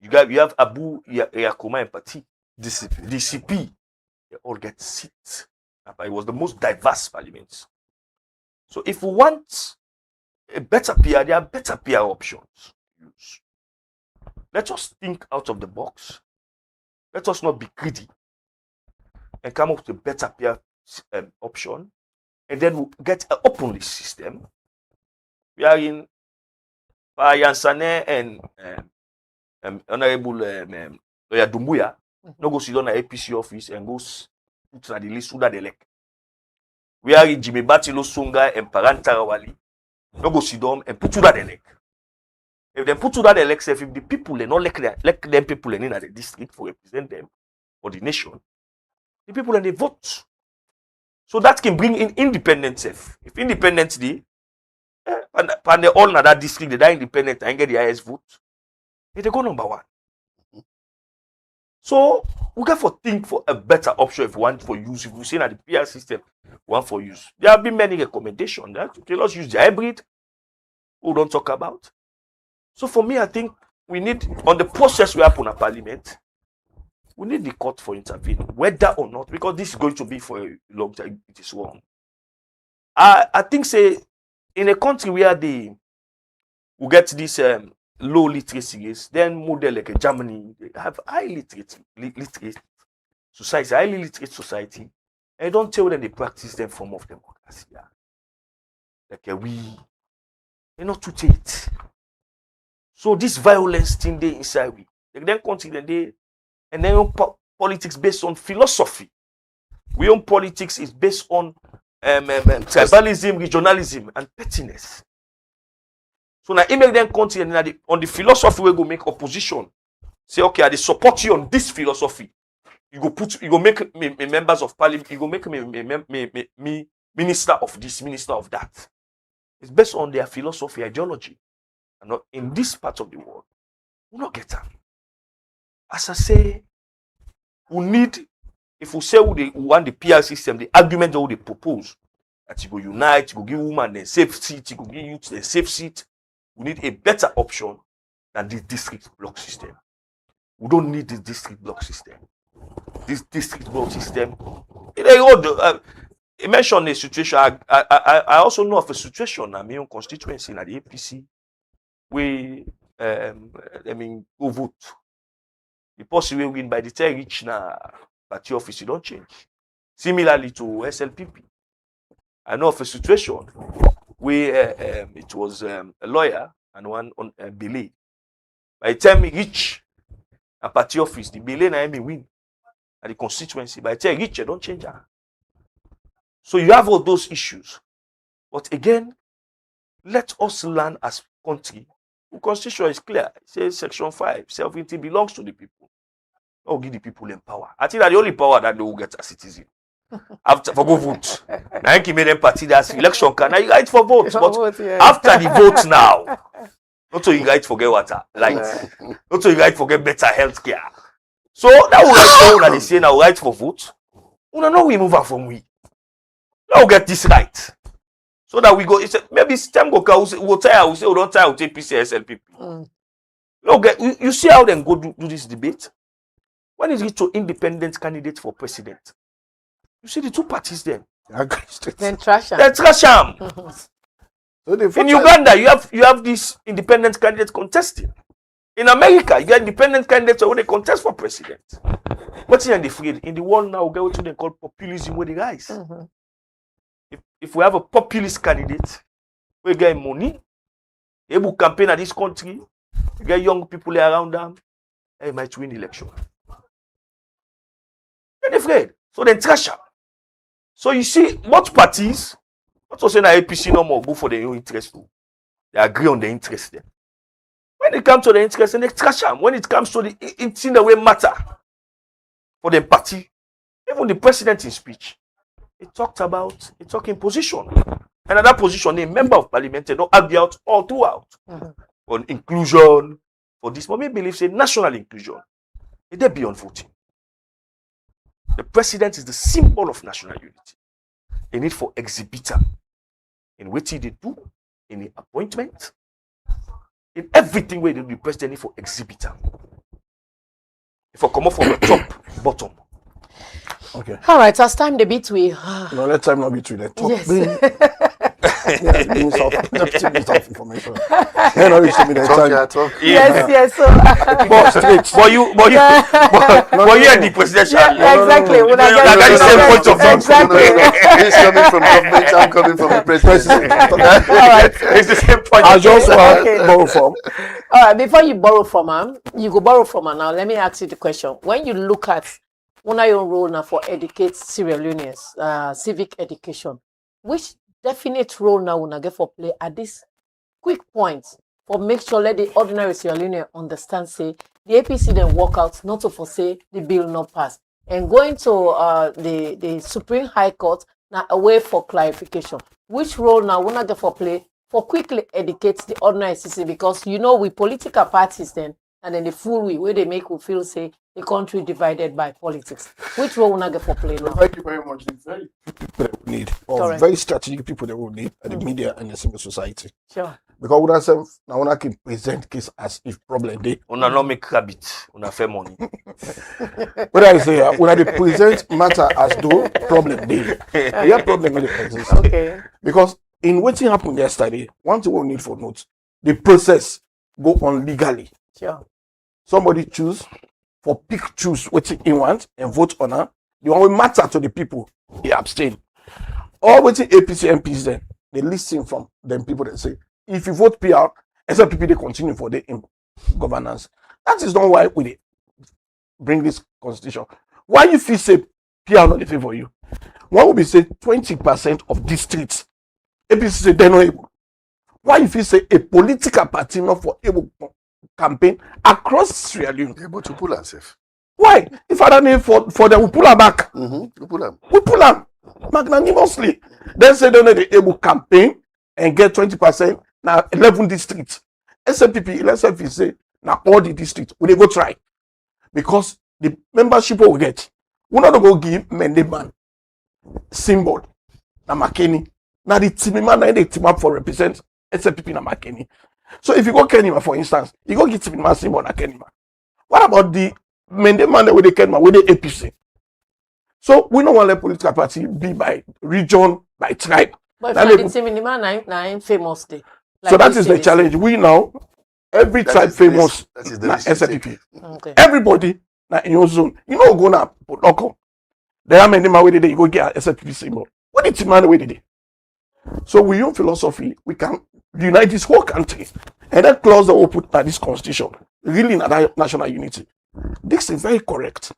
S12: you have Abu Yakuma and Party DCP. They all get seats. It was the most diverse parliament. So if we want a better PR, there are better PR options to use. Let us think out of the box. Let us not be greedy and come up with a better PR option. And then we'll get an open list system. We are in Yansane and Honorable Lawyer Dumbuya. No go sit down at APC office and go put on the list who that elect. We are in Jimmy Batilo Sunga and Parantarawali. No go sit down and put who that elect. If they put who that elect, if the people they not elect them people in the district for represent them or the nation, the people and they vote. So that can bring in independence. If independence day, and they all in that district, they are independent and get the highest vote, they go number one. So we got to think for a better option if we want for use. If we say that the PR system want for use, there have been many recommendations that okay, let's use the hybrid. We don't talk about. So for me, I think we need on the process we happen at Parliament, we need the court for intervening, whether or not, because this is going to be for a long time. It is wrong. I think say in a country where we get this low literacy rates, then model like Germany, they have literate society, highly literate society, and you don't tell them they practice them form of democracy. Yeah. Like they're not too late. So this violence thing they inside we, they then continue and then politics based on philosophy. We own politics is based on tribalism, regionalism, and pettiness. So now, make them continue on the philosophy we go make opposition. Say, okay, I support you on this philosophy. You go make me members of parliament. You go make me minister of this, minister of that. It's based on their philosophy, ideology, and not in this part of the world. We not get them. As I say, we need. If we say we want the PR system, the argument that we propose that you go unite, you go give women a safe seat, you go give youth a safe seat. We need a better option than this district block system. We don't need this district block system. This district block system. You mentioned a situation. I also know of a situation in my own constituency in the APC where go vote. The person will win by the time reach na party office, you don't change. Similarly to SLPP. I know of a situation where it was a lawyer and one on Belay. By the time he reach a party office, the Belay na him win at the constituency. By the time he reach, you don't change her. So you have all those issues. But again, let us learn as country. The constitution is clear. It says section 5, sovereignty belongs to the people. I'll give the people in power. I think that the only power that they will get as citizen. After for go vote. Now you made them party that's election can now you write for votes. But after the vote now, not so you write for get water, light. Not so you write for get better health care. So that will write for they say now write for vote. We don't know we move on from we. Now we get this right. So that we go, maybe system go we'll tire, we say we don't tire with APC SLPP. You see how then go do this debate? When it reach to independent candidate for president, you see the two parties then.
S3: Then trash them.
S12: Then trash them.
S11: So they
S12: In
S11: voted.
S12: Uganda, you have these independent candidates contesting. In America, you get independent candidates who they contest for president. What's in the afraid? In the world now, we get what they call populism with the rise. If we have a populist candidate, we get money, able campaign at this country, we get young people around them, they might win the election. They're afraid. So they trash up. So you see, both parties, not also saying that APC no more go for their own interest too. They agree on the interest then. When it comes to the interest, they trash them. When it comes to it's in the way matter for the party. Even the president in speech, he talked in position. And at that position, a member of parliament, they don't argue out all throughout on inclusion, for this. But we believe say national inclusion. It is beyond voting. The president is the symbol of national unity. A need for exhibitor in what they do, in the appointment, in everything where they do, the president need for exhibitor. If I come up from the top, bottom.
S11: Okay.
S3: All right, as time the beat we.
S11: No, let time not be to the top.
S3: Yes.
S11: Yes, information. You know, you show me the time.
S3: Yes. So,
S12: but you are the presidential.
S3: Yeah, exactly.
S12: You got the same point of view.
S3: Exactly.
S13: He's coming from government. I'm coming from the presidency.
S3: All right.
S12: It's the same point.
S11: I just want
S3: Okay.
S11: borrow from.
S3: All right. Before you borrow from him, you go borrow from her now. Let me ask you the question. When you look at one of your role now for educate Sierra Leoneans, civic education, which definite role now will get for play at this quick point for make sure let the ordinary Sierra Leonean understand say the APC then walk out not to foresee the bill not pass and going to the Supreme High Court now away for clarification. Which role now will get for play for quickly educate the ordinary citizen because you know we political parties then and then the full way where they make we feel say the country divided by politics. Which role will get for play now?
S11: Thank you very much. It's very people that we need, or
S3: Correct.
S11: very strategic people that we need at the media and the civil society.
S3: Sure.
S11: Because when I say now, when I can present case as if problem they.
S12: Una no make habit. Una fair money.
S11: What I say, when I present matter as though problem they, yeah, problem when they exist.
S3: Okay.
S11: Because in what happened yesterday, one thing we need for note, the process go on legally.
S3: Sure.
S11: Somebody choose what he wants and vote on her. The one will matter to the people, they abstain. All what APC MPs then, they listen from them people that say, if you vote PR, SLPP they continue for the governance. That is not why we bring this constitution. Why you feel say PR not favor you? Why would be say 20% of districts APC say they're not able? Why you feel say a political party not for able campaign across Sierra Leone?
S13: Able to pull ourselves.
S11: Why? If I don't need for them, we pull her back.
S13: We pull them.
S11: We pull them magnanimously. Then say they need able campaign and get 20%. Now 11 districts. SLPP, LSF say now all the districts we go try because the membership we get. We not go give Mendeman symbol na Makeni. Now the team man they team up for represent SLPP na Makeni. So if you go Kenima, for instance, you go get team man symbol na Kenima. What about the Mendeman with the Kenima with the APC? So we don't want to let political party be by region, by tribe.
S3: But if the team nine famous day.
S11: So that is the challenge. We now every tribe famous na SLPP.
S3: Okay.
S11: Everybody na in your zone. You know go na local. There are many man where they you go get SLPP symbol. What the team man where they? So we own philosophy. We can unite this whole country. And that clause that we put at this constitution, really in that national unity. This is very correct.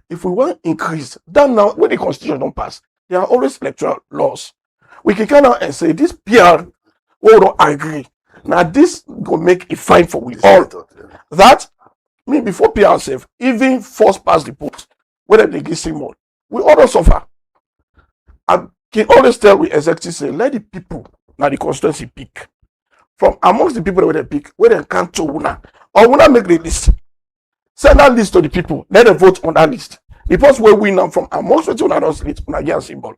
S11: If we want increase, then now when the constitution don't pass, there are always electoral laws. We can come out and say this PR, we don't agree. Now this go make it fine for we all. That mean before PR safe, even first pass the post, whether they give symbol, we all suffer. I can always tell we executive say, let the people now the constituency pick. From amongst the people that they pick, where they can't to una or una make the list. Send that list to the people. Let them vote on that list. The person will win them from amongst the una don't list una get symbol.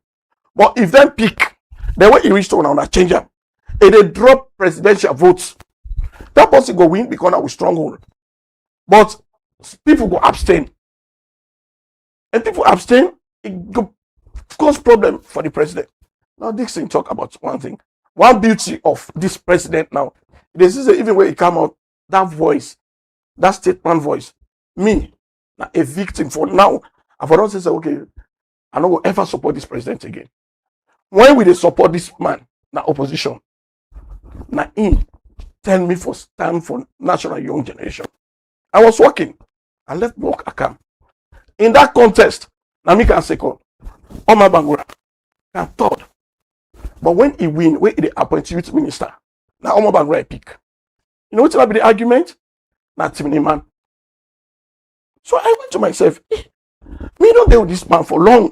S11: But if them pick, then when you reach to una change them. If they drop presidential votes, that person go win because now we stronghold. But people go abstain. And people abstain, it go cause problem for the president. Now Dixon talk about one thing. one beauty of this president now, this is even when he come out, that voice, that statement voice, me, now a victim for now, I for don't say, okay, I don't ever support this president again. When will they support this man, now opposition? Now him tell me for stand for national young generation. I was working, I left work, I come. In that contest, now me can second, Omar Bangura can third. But when he win, when he appoint youth minister, now Omar Bangura pick. You know what's be the argument? Not Timini man. So I went to myself, me don't deal with this man for long.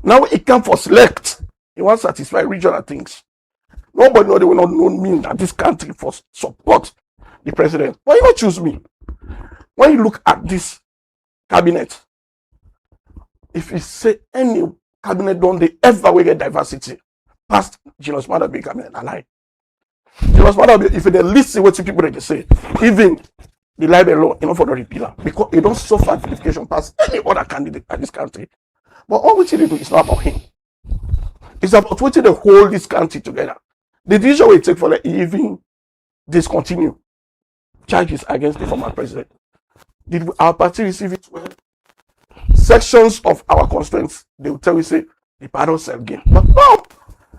S11: Now he come for select. He wants to satisfy regional things. Nobody know they will not know me that this country for support the president. Why you not choose me? When you look at this cabinet, if you say any cabinet don't they ever will get diversity past Julius Maada cabinet, I lie. Julius Maada, if they listen what people they say, even the libel law, for the repealer, because it don't suffer vilification past any other candidate at this country. But all we do is not about him. It's about what they hold this country together. The decision we take for like even discontinue charges against the former president. Did our party receive it well? Sections of our constituents, they will tell you, say, the pardon self gain. But no,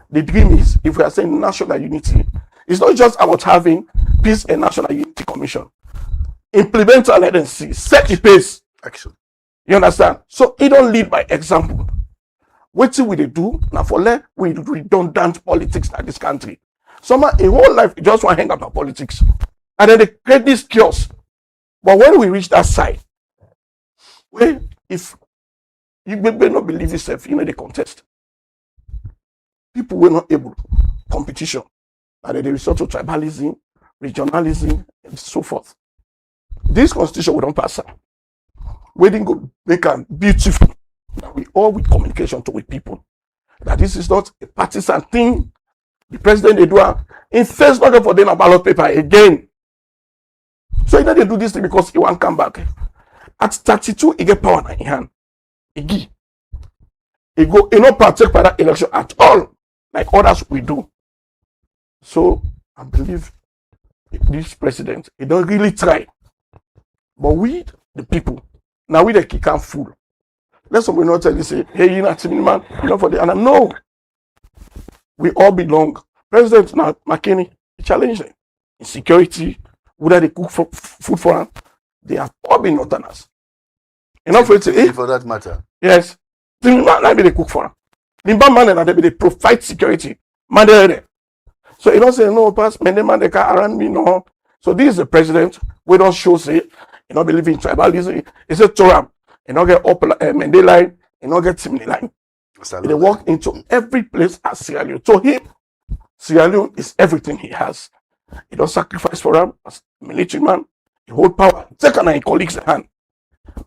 S11: the dream is, if we are saying national unity, it's not just about having peace and national unity commission. Implement and let them see, set the pace.
S13: Action.
S11: You understand? So it don't lead by example. What will they do? Now for let we redundant politics in this country. Someone a whole life just want to hang up on politics. And then they create this chaos. But when we reach that side, well, if you may not believe yourself, the contest. People were not able competition. And then they resort to tribalism, regionalism, and so forth. This constitution will not pass. We didn't go make it beautiful. Now we all with communication to with people. That this is not a partisan thing. The president they do in first not for them a ballot paper again. So you know they do this thing because he won't come back. At 32, he get power in hand. He go, he not partake by that election at all, like others we do. So I believe this president, he don't really try. But we, the people, now we the kick and fool. Let somebody not tell you, say, hey, you're not Timini man, for the and no. We all belong. President now McKinney, he challenged them. Insecurity, whether they cook food for them, they have all been northerners. Enough for it to
S13: for that matter.
S11: Yes. They cook for them. The man and they provide security. Man, there. So you don't say no, pass man, they can't around me, no. So this is the president. We don't show say, you don't believe in tribalism. He said Toram, you don't get up Mende line, you don't get Timini line. They walk into every place at Sierra Leone. To him, Sierra Leone is everything he has. He don't sacrifice for him as a military man. He hold power. Second, and he colleagues the hand.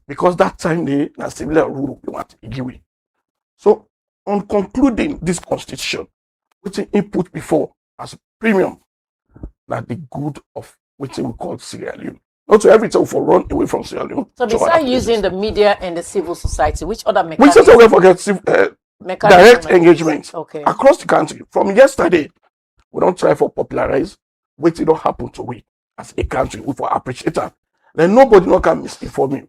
S11: Because that time they na similar rule they want to give. So on concluding this constitution, which he put before as premium, that the good of which we call Sierra Leone. Not to everything for run away from Sierra Leone.
S3: So besides using the media and the civil society, which other mechanisms?
S11: We just forget direct engagement across the country. From yesterday, we don't try for popularize what it don't happen to we as a country. We for appreciate that. Then nobody no can misinform you.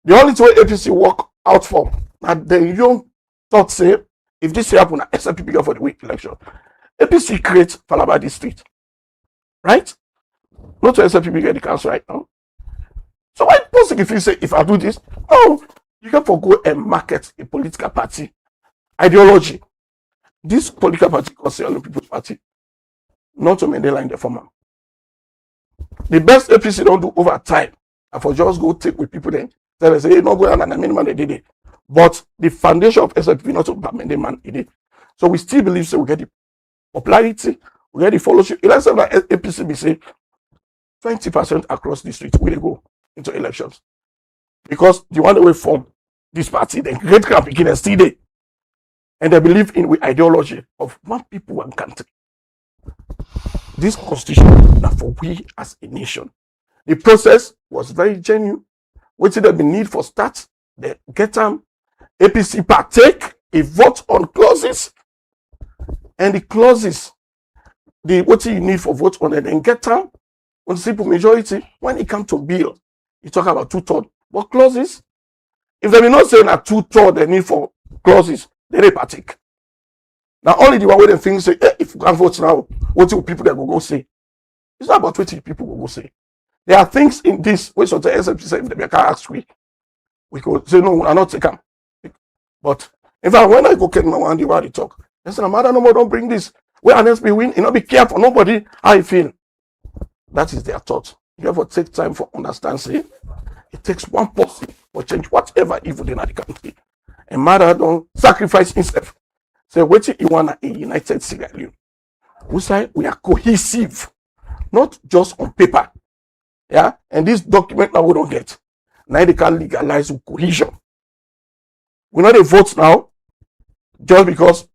S11: The only way APC work out for that the young thought say if this happen at SLP for the week election, APC creates Falaba district, right? Not to SLP get the council right now. So why possible if you say if I do this, oh, you can go and market a political party ideology. This political party called Sierra People's Party, not to Mandela in the former. The best APC don't do over time. I for just go take with people then. Tell us, hey, no go on and the minimum they did it. But the foundation of SLP not to Mandela man it. So we still believe so we get the popularity, we get the followership. Let's say that APC be say 20% across the street we go into elections. Because the one that we form this party, the great camp begin and still there. And they believe in the ideology of one people, one country. This constitution now for we as a nation. The process was very genuine. What did they need for start? They get APC partake, a vote on clauses. and the clauses, what you need for vote on it, and get time on simple majority. When it comes to bill, you talk about 2/3. What clauses? If they be not saying that 2/3 they need for clauses, they dey partake. Now only the one where they think say, if you can vote now, what will people that go say? It's not about what people go say. There are things in this which the SFC say if they can ask we could say no, we are not taken. But in fact, when I go get my one, they talk. They say, no matter no more, don't bring this. Where unless we win, you know, be careful. Nobody how you feel. That is their thought. You have to take time for understand. See, it takes one person for change whatever evil in the country. And matter don't sacrifice himself. Say, what you want a united Sierra Leone? We say we are cohesive, not just on paper. Yeah, and this document now we don't get. Now they can legalize with cohesion. We know the votes now, just because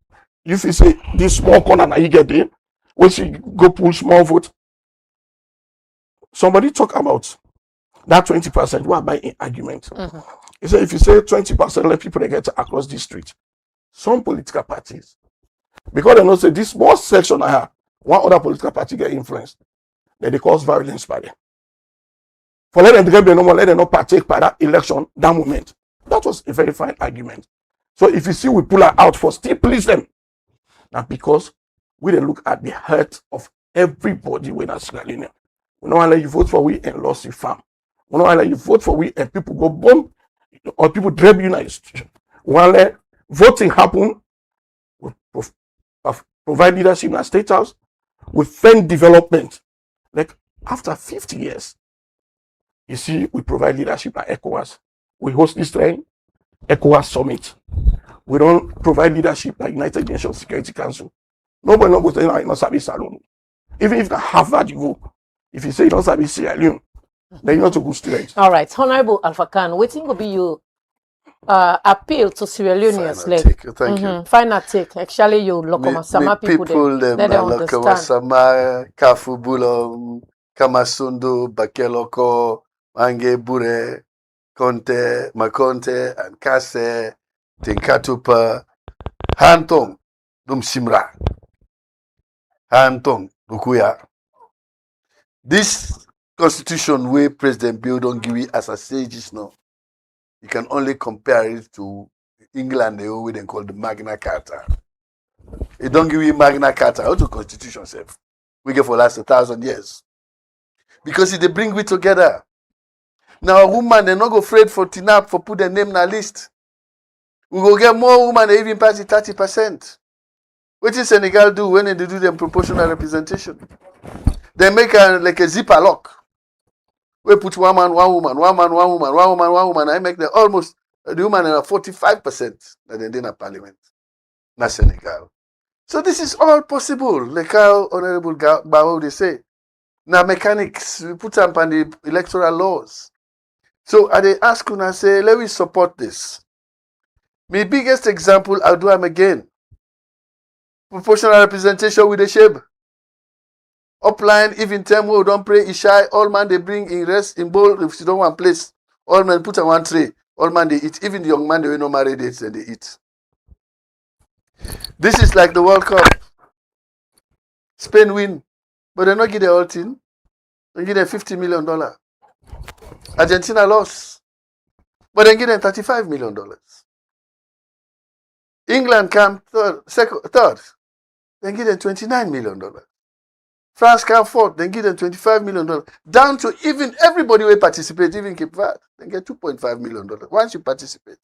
S11: if you say this small corner now you get in, once you go pull small vote. Somebody talk about that 20%. What by an argument? He said if you say 20% let people they get across the street, some political parties, because they know say this small section I have, one other political party get influenced, then they cause violence by them. For let them get no more, let them not partake by that election that moment. That was a very fine argument. So if you see we pull her out for still please them. Now because we then look at the hurt of everybody when that's Sierra Leone. We don't want to let you vote for we and lost your farm. We don't want to let you vote for we and people go bomb or people drag you in the institution. We want to let voting happen. We provide leadership in the state house. We fund development. Like after 50 years, you see, we provide leadership at ECOWAS. We host this train, ECOWAS Summit. We don't provide leadership at United Nations Security Council. Nobody knows that you not service alone. Even if the Harvard you go, if you say you don't service Sierra Leone, then you're not a good student.
S3: All right, Honorable Alpha Khan, waiting will be your appeal to Sierra Leoneans.
S13: Thank you.
S3: Final take. Actually, you Lokomasama people
S13: them
S3: let them understand.
S13: Lokomasama, Kafubulom, Kamasundo, Bakeloko, Mange Bure, Conte, Makonte, and Kase, Tinkatupa, Hantong, Dum Simra, Hantong, Bukuya. This constitution where President Bill don't give it as a sages now. You can only compare it to England, the way they call the Magna Carta. It don't give you Magna Carta, how to constitution self. We get for last 1,000 years. Because if they bring it together. Now a woman, they're not go afraid for TINAP for put their name in a list. We go get more women, they even pass the 30%. What did Senegal do when they do them proportional representation? They make like a zipper lock. We put one man, one woman, one man, one woman, one woman, one woman. I make them almost the woman are 45% that they in a parliament. Not Senegal. So this is all possible. Like how Honorable Bao they say. Now mechanics, we put them on the electoral laws. So I they ask you and say, let me support this. My biggest example, I'll do them again. Proportional representation with the shape. Upline, even time we don't pray Ishai, all man they bring in rest in bowl if you don't want place. All men put on one tray. All man they eat. Even the young man they will not marry dates and they eat. This is like the World Cup. Spain win, but they not get the whole thing. They get them $50 million. Argentina lost, but they get them $35 million. England come third. They get them $29 million. France come fourth, then give them $25 million. Down to even everybody will participate, even Cape Verde, then get $2.5 million once you participate.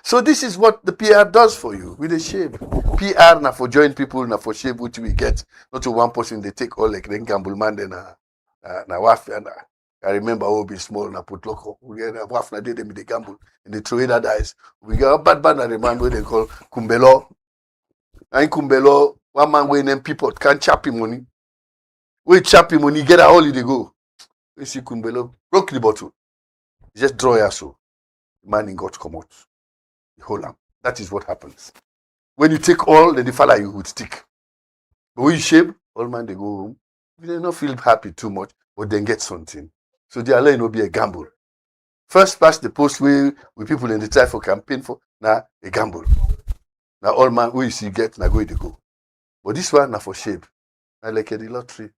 S13: So this is what the PR does for you with the shape. PR na for join people, na for shape which we get. Not to one person they take all like then gamble man then na waf and I remember all be small na put loco. We get a waf na they them the gamble and they throw that dice. We got a bad na the man where they call Kumbelo. And Kumbelo. One man wey name people can't chap him money. We chap him money, get a holiday go. We see Kumbelo broke the bottle. Just draw your soul. Man in God come out. The whole lamp. That is what happens. When you take all, then the fella you would stick. But when you shave, all man they go home. They don't feel happy too much, but then get something. So their line will be a gamble. First past the post way with people in the time for campaign for now a gamble. Now all man who you see get, now go to go. But this one now for shape. I like the lottery.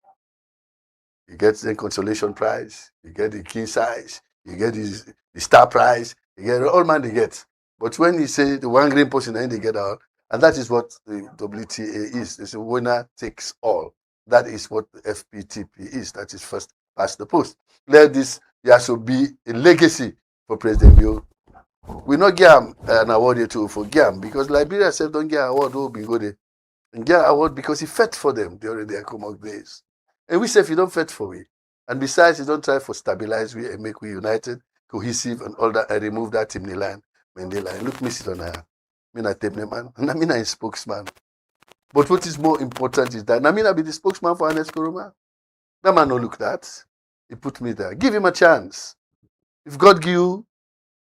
S13: You get the consolation prize, you get the king size, you get the star prize, you get all man they get. But when you say the one green person, then they get out, and that is what the WTA is. It's a winner takes all. That is what the FPTP is. That is first past the post. Let this also be a legacy for President Bill. We not get an award here too for Gam because Liberia said don't get an award, oh, be good. And get an award because he fought for them during their Comox days. And we say if you don't fight for we, and besides, you don't try for stabilize we and make we united, cohesive, and all that, and remove that team line, when they line. Look, me sit on a man, and I mean a spokesman. But what is more important is that I be the spokesman for Ernest Koroma. That man no look that. He put me there. Give him a chance. If God give you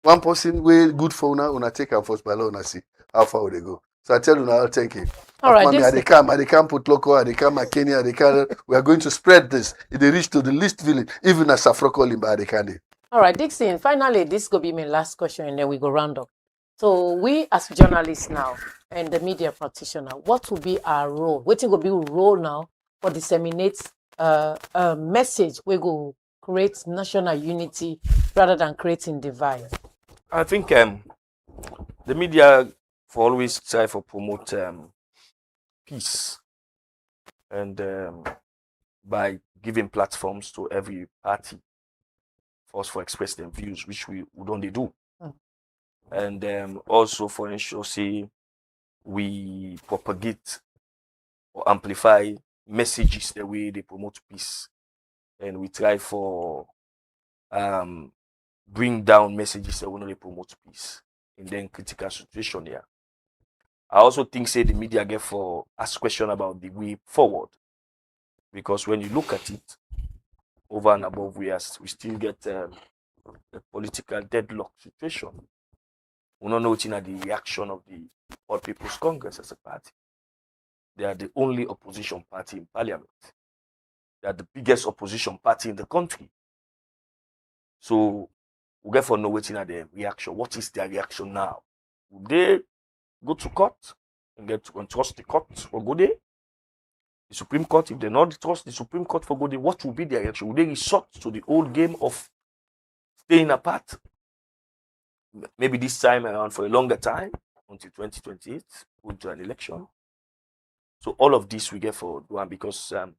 S13: one person way good for una take him first by law, una see how far would they go. So I tell you now, I'll take it.
S3: All right,
S13: Mommy, they can't put local, they can't Kenya, they can't. We are going to spread this. If they reach to the least village, even as Safroko Limba, they can.
S3: All right, Dixon, finally, this will be my last question and then we go round up. So we as journalists now and the media practitioner, what will be our role? What will be our role now for disseminate a message we go create national unity rather than creating divide?
S12: I think the media for always try to promote peace and by giving platforms to every party for us for express their views, which we don't they do. And also for ensure say we propagate or amplify messages the way they promote peace, and we try for bring down messages that will not promote peace in then critical situation here. I also think say the media get for ask question about the way forward, because when you look at it over and above, we still get a political deadlock situation. We don't know what's in the reaction of the All People's Congress as a party. They are the only opposition party in parliament. They are the biggest opposition party in the country. So we get for know what's in the reaction. What is their reaction now? Would they go to court and get to trust the court for good day? The Supreme Court, if they not trust the Supreme Court for good day, what will be their reaction? Would they resort to the old game of staying apart? Maybe this time around for a longer time until 2028, go to an election. So all of this we get for one because and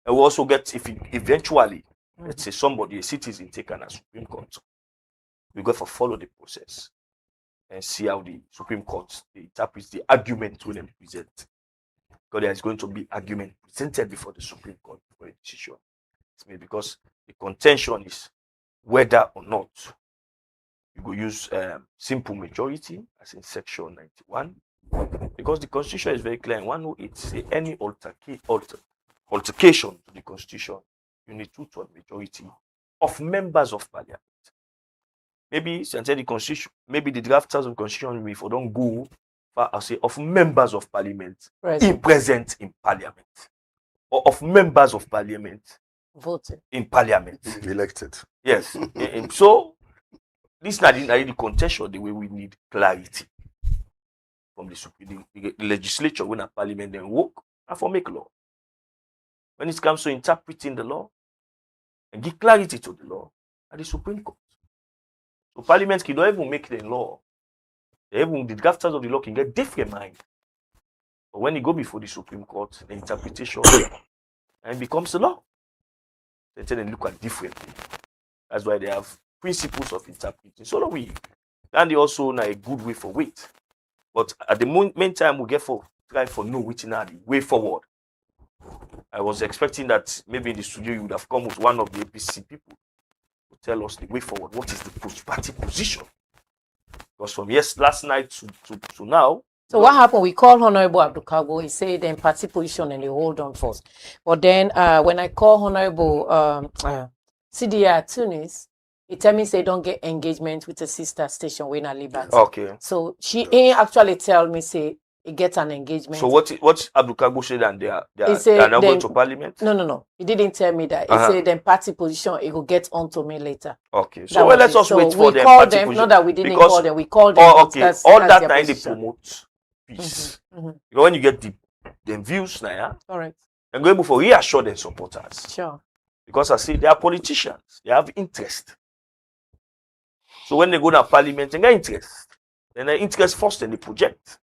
S12: we also get if eventually let's say somebody, a citizen, taken a Supreme Court, we go for follow the process and see how the Supreme Court interprets the argument when they present. Because there is going to be argument presented before the Supreme Court for a decision. It's made because the contention is whether or not you go use simple majority as in section 91, because the Constitution is very clear in 108 say any altercation to the Constitution, you need 2/3 majority of members of Parliament. Maybe since the Constitution, maybe the drafters of the Constitution, if we don't go far as say of members of Parliament present in Parliament, or of members of Parliament
S3: voting
S12: in Parliament
S13: elected.
S12: Yes. And so this is not the contention the way we need clarity from the Supreme the legislature when a Parliament then work and for make law. When it comes to interpreting the law and give clarity to the law at the Supreme Court. So Parliament can don't even make the law. Even the drafters of the law can get different mind. But when you go before the Supreme Court, the interpretation and it becomes a law. They tend to look at differently. That's why they have principles of interpreting. So and they also know a good way for wait. But at the meantime, we get for try for know which now the way forward. I was expecting that maybe in the studio you would have come with one of the APC people to tell us the way forward. What is the party position? Because from last night to now.
S3: So what happened? We called Honorable Abdul Kago. He said then party position and they hold on first. But then when I call Honorable CDR Tunis, he tell me say don't get engagement with a sister station when I Liberty.
S12: Okay.
S3: So she ain't actually tell me say he gets an engagement.
S12: So what Abdul Kago said and they are now going to Parliament?
S3: No. He didn't tell me that. He said then party position it will get on to me later.
S12: Okay. So well, let's just wait for them.
S3: We called them, not that we didn't call them. We called them.
S12: Oh, okay. All that time they promote peace. Because when you get the views now, yeah,
S3: Correct.
S12: and go able to reassure their supporters.
S3: Sure.
S12: Because I see they are politicians, they have interest. So when they go to parliament and get interest, then the interest first in the project.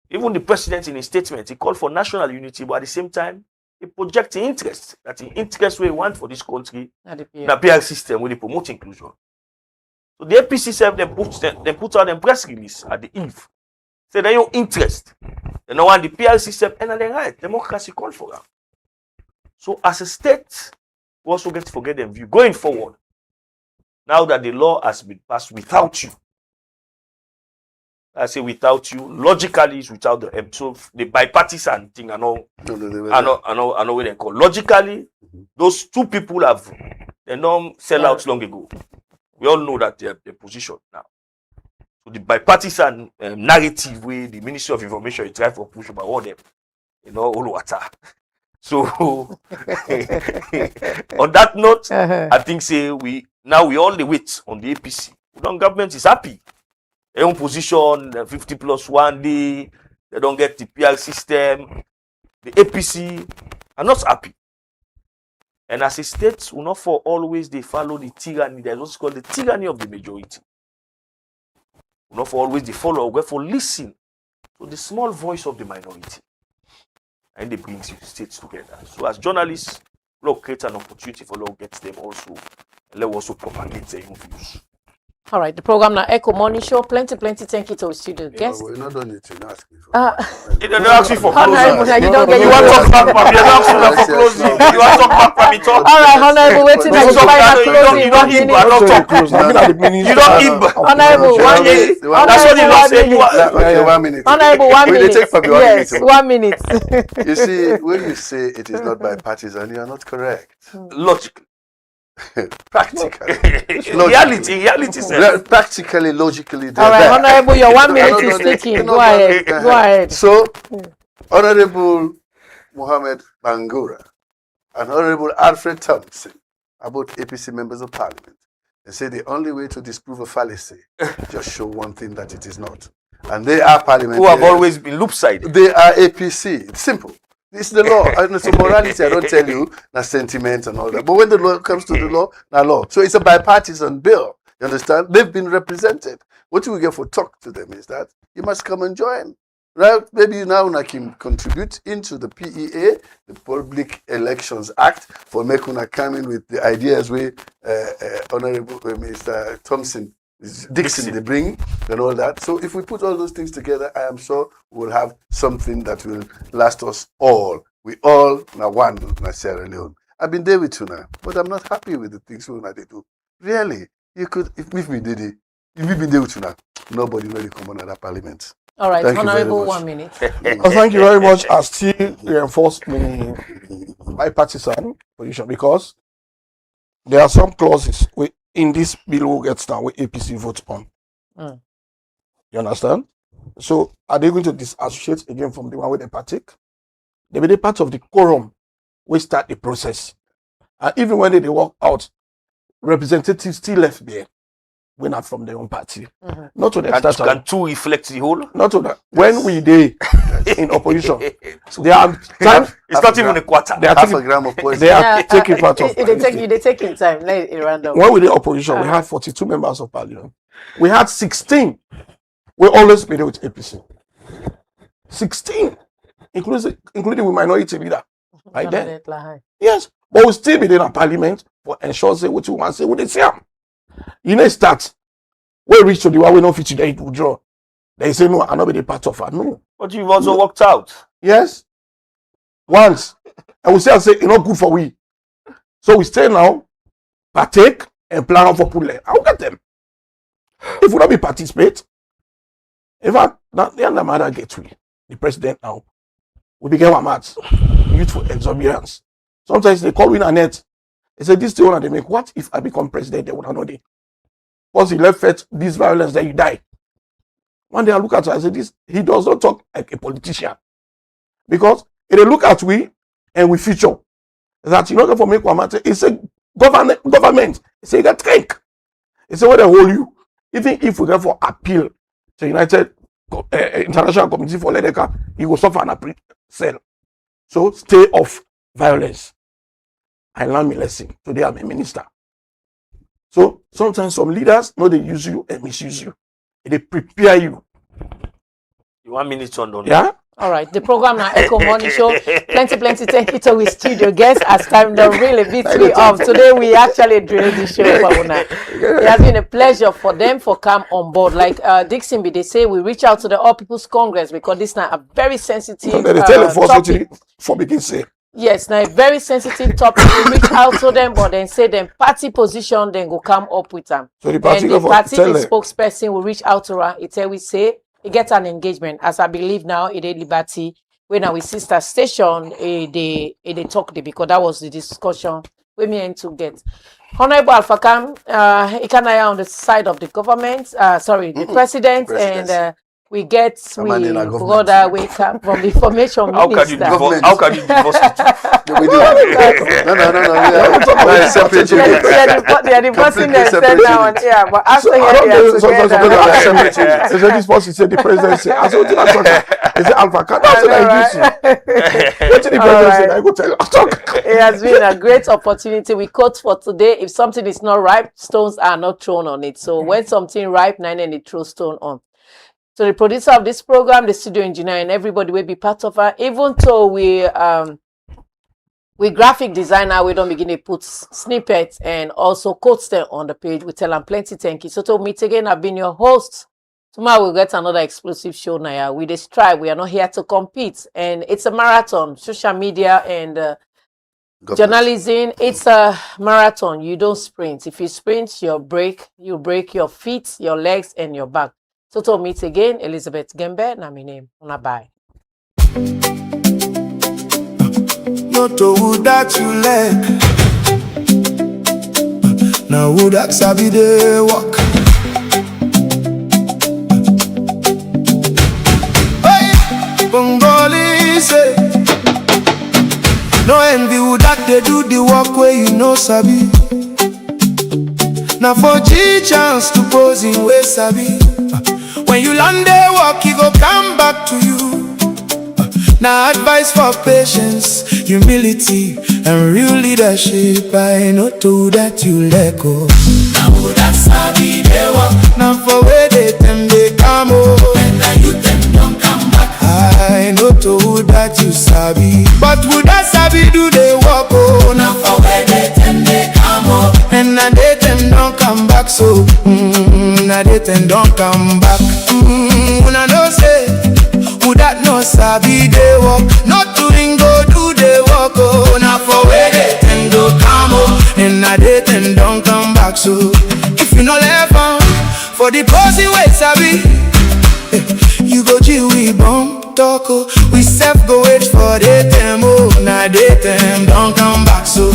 S12: Even the president in his statement, he called for national unity, but at the same time, he projects interest. That the interest we want for this country, the PR system, where they promote inclusion. So the APC self, they put out a press release at the eve. Say that your interest. They don't want the PR system, and then right, democracy call for that. So as a state, we also get to forget them view going forward. Now that the law has been passed without you, I say without you, logically it's without the so the bipartisan thing I know what they call. Logically, those two people have they don't sell out long ago. We all know that their position now. So the bipartisan narrative way the Ministry of Information is trying to push about all them, all water. So on that note, I think say we all the wait on the APC. The government is happy. Their own position, 50+1 day, they don't get the PR system. The APC are not happy. And as a state, will not for always they follow the tyranny. There's what's called the tyranny of the majority. Will not for always they follow, wherefore listen to the small voice of the minority. And they bring the states together. So as journalists, we'll create an opportunity for us to get them also. And let us also propagate their own views.
S3: All right, the program now Ecko Morning Show. Plenty thank you to our studio guests.
S13: We're not done it. You're not asking for
S12: You don't ask me for
S3: Honorable,
S12: closing.
S3: you don't get
S12: You want to talk back from me? You don't ask me for closing. You want to talk back from me? Talk.
S3: All right, Honorable, waiting
S12: You
S3: on
S12: talk
S3: final
S12: that,
S3: closing.
S12: you don't eat, but I don't talk. You don't eat, but
S3: Honorable, 1 minute.
S12: that's what the law say.
S13: Okay, 1 minute.
S3: Honorable, 1
S13: Will they
S3: minute.
S13: take from you 1 minute?
S3: Yes, 1 minute.
S13: You see, when you say it is not bipartisan, you are not correct.
S12: Logically.
S13: Practically.
S12: Reality, sir.
S13: Practically, logically, they're
S3: All right,
S13: there.
S3: Honorable, your 1 minute is ticking. Go ahead. Go ahead.
S13: So, Honorable Mohammed Bangura and Honorable Alfred Thompson are both APC members of parliament. They say the only way to disprove a fallacy just show one thing that it is not. And they are parliamentarians.
S12: Who have always been loop-sided.
S13: They are APC. It's simple. It's the law. And so morality, I don't tell you, that's sentiment and all that. But when the law comes to the law, not law. So it's a bipartisan bill. You understand? They've been represented. What you get for talk to them is that you must come and join. Right? Maybe you now can contribute into the PEA, the Public Elections Act, for making a come in with the ideas where Honorable Mr. Thompson Dixon they bring and all that. So if we put all those things together, I am sure we'll have something that will last us all. We all now one na Sierra Leone. I've been there with you now, but I'm not happy with the things we they do. Really, you could if we did it, if we've been there with you now, nobody really come on at that parliament.
S3: All right,
S13: Thank
S3: Honorable,
S13: you very much.
S3: 1 minute.
S11: Thank you very much. I still reinforce my bipartisan position because there are some clauses in this bill will get down where APC votes on. You understand? So are they going to disassociate again from the one with the partake? They be the part of the quorum we start the process. And even when they walk out, representatives still left there. We're not from their own party. Not to the extent
S12: can two reflect the whole?
S11: not to that. When we they in opposition, they are time.
S12: It's not even a quarter.
S11: They are
S13: Half
S11: taking,
S13: a gram of poison.
S11: they are taking part of.
S3: They taking time. Let it random.
S11: When we did opposition, we had 42 members of parliament. We had 16. We always been there with APC. 16, including with minority leader. Right then. Yes, but we still be there in parliament for ensure say what you want say what they say. You know, start. We reach to the one we don't fit today to withdraw. They say no, I'm not be the part of it. No.
S12: But you've also worked out.
S11: Yes. Once. And we say it's not good for we. So we stay now, partake, and plan for Pule. I'll get them. If we don't be participate, in fact, the other matter gets we. The president now. We begin our maths. Youthful exuberance. Sometimes they call in a net. They say this thing they make. What if I become president? They would not know it. Once he left it, this violence, then you die. One day I look at her, I say this, he does not talk like a politician. Because if they look at we and we feature that you know for make one matter, it's a government. It's a get drink. It's a way they hold you. Even if we go for appeal to United international committee for Ledeka, he will suffer an cell. So stay off violence. I learned my lesson. Today I'm a minister. So sometimes some leaders know they use you and misuse you. They prepare you.
S12: You want me to on?
S11: Yeah?
S3: All right, the program now Ecko Morning Show. Plenty. Thank you to our studio guests. As time don't really beat me up. Today we actually drilled the show for una. It has been a pleasure for them for come on board. Like Dixon B, they say we reach out to the All People's Congress because this now a very sensitive topic.
S11: For begin say.
S3: Yes, now a very sensitive topic. We reach out to them, but then say them party position, then go come up with them.
S11: So the party,
S3: and the party spokesperson will reach out to her. It's we say it gets an engagement. As I believe now, it is Liberty. When our sister station, they talk because that was the discussion we meant to get. Honorable Alfakam, Ikanaya on the side of the government, the president, and we get brother wake up from the information minister.
S12: How can you divorce it?
S13: No. Separate.
S3: They are divorcing themselves now on air, but after here they are together.
S11: So this person said the president said, I said, is it Alfakam? That's what I do. What did the president say? I go tell you.
S3: It has been a great opportunity. We quote for today. If something is not ripe, stones are not thrown on it. So when something ripe, then it throws stone on. So the producer of this program, the studio engineer, and everybody will be part of her. Even though we graphic designer, we don't begin to put snippets and also quotes them on the page. We tell them plenty thank you. So to meet again, I've been your host. Tomorrow we'll get another explosive show now. We just strive. We are not here to compete. And it's a marathon. Social media and journalism, it's a marathon. You don't sprint. If you sprint, you break your feet, your legs, and your back. So to meet again, Elizabeth Gembe, na my name. Una bye.
S1: Not to who that you like. Now who that sabi dey walk. Hey, Bengali say, no envy who that they do the work where you know sabi. Now for G chance to pose in way sabi. When you land there walk, he go come back to you. Now advice for patience, humility, and real leadership. I know to that you let go.
S2: Now that's how they walk.
S1: Now for where they them they come over.
S2: And now you them don't come back.
S1: I know to that you sabi, but would that sabi do they walk? Oh,
S2: Now for where they them they come over.
S1: and now they them don't come back. So now they them don't come back. When I know say, would that no sabi they walk? Not doing go do they walk? Oh, now for where they them go come oh, and now they them don't come back. So if you no left on for the posy way sabi, you go chill we bump talk oh. We self go wait for they them oh, now they them don't come back. So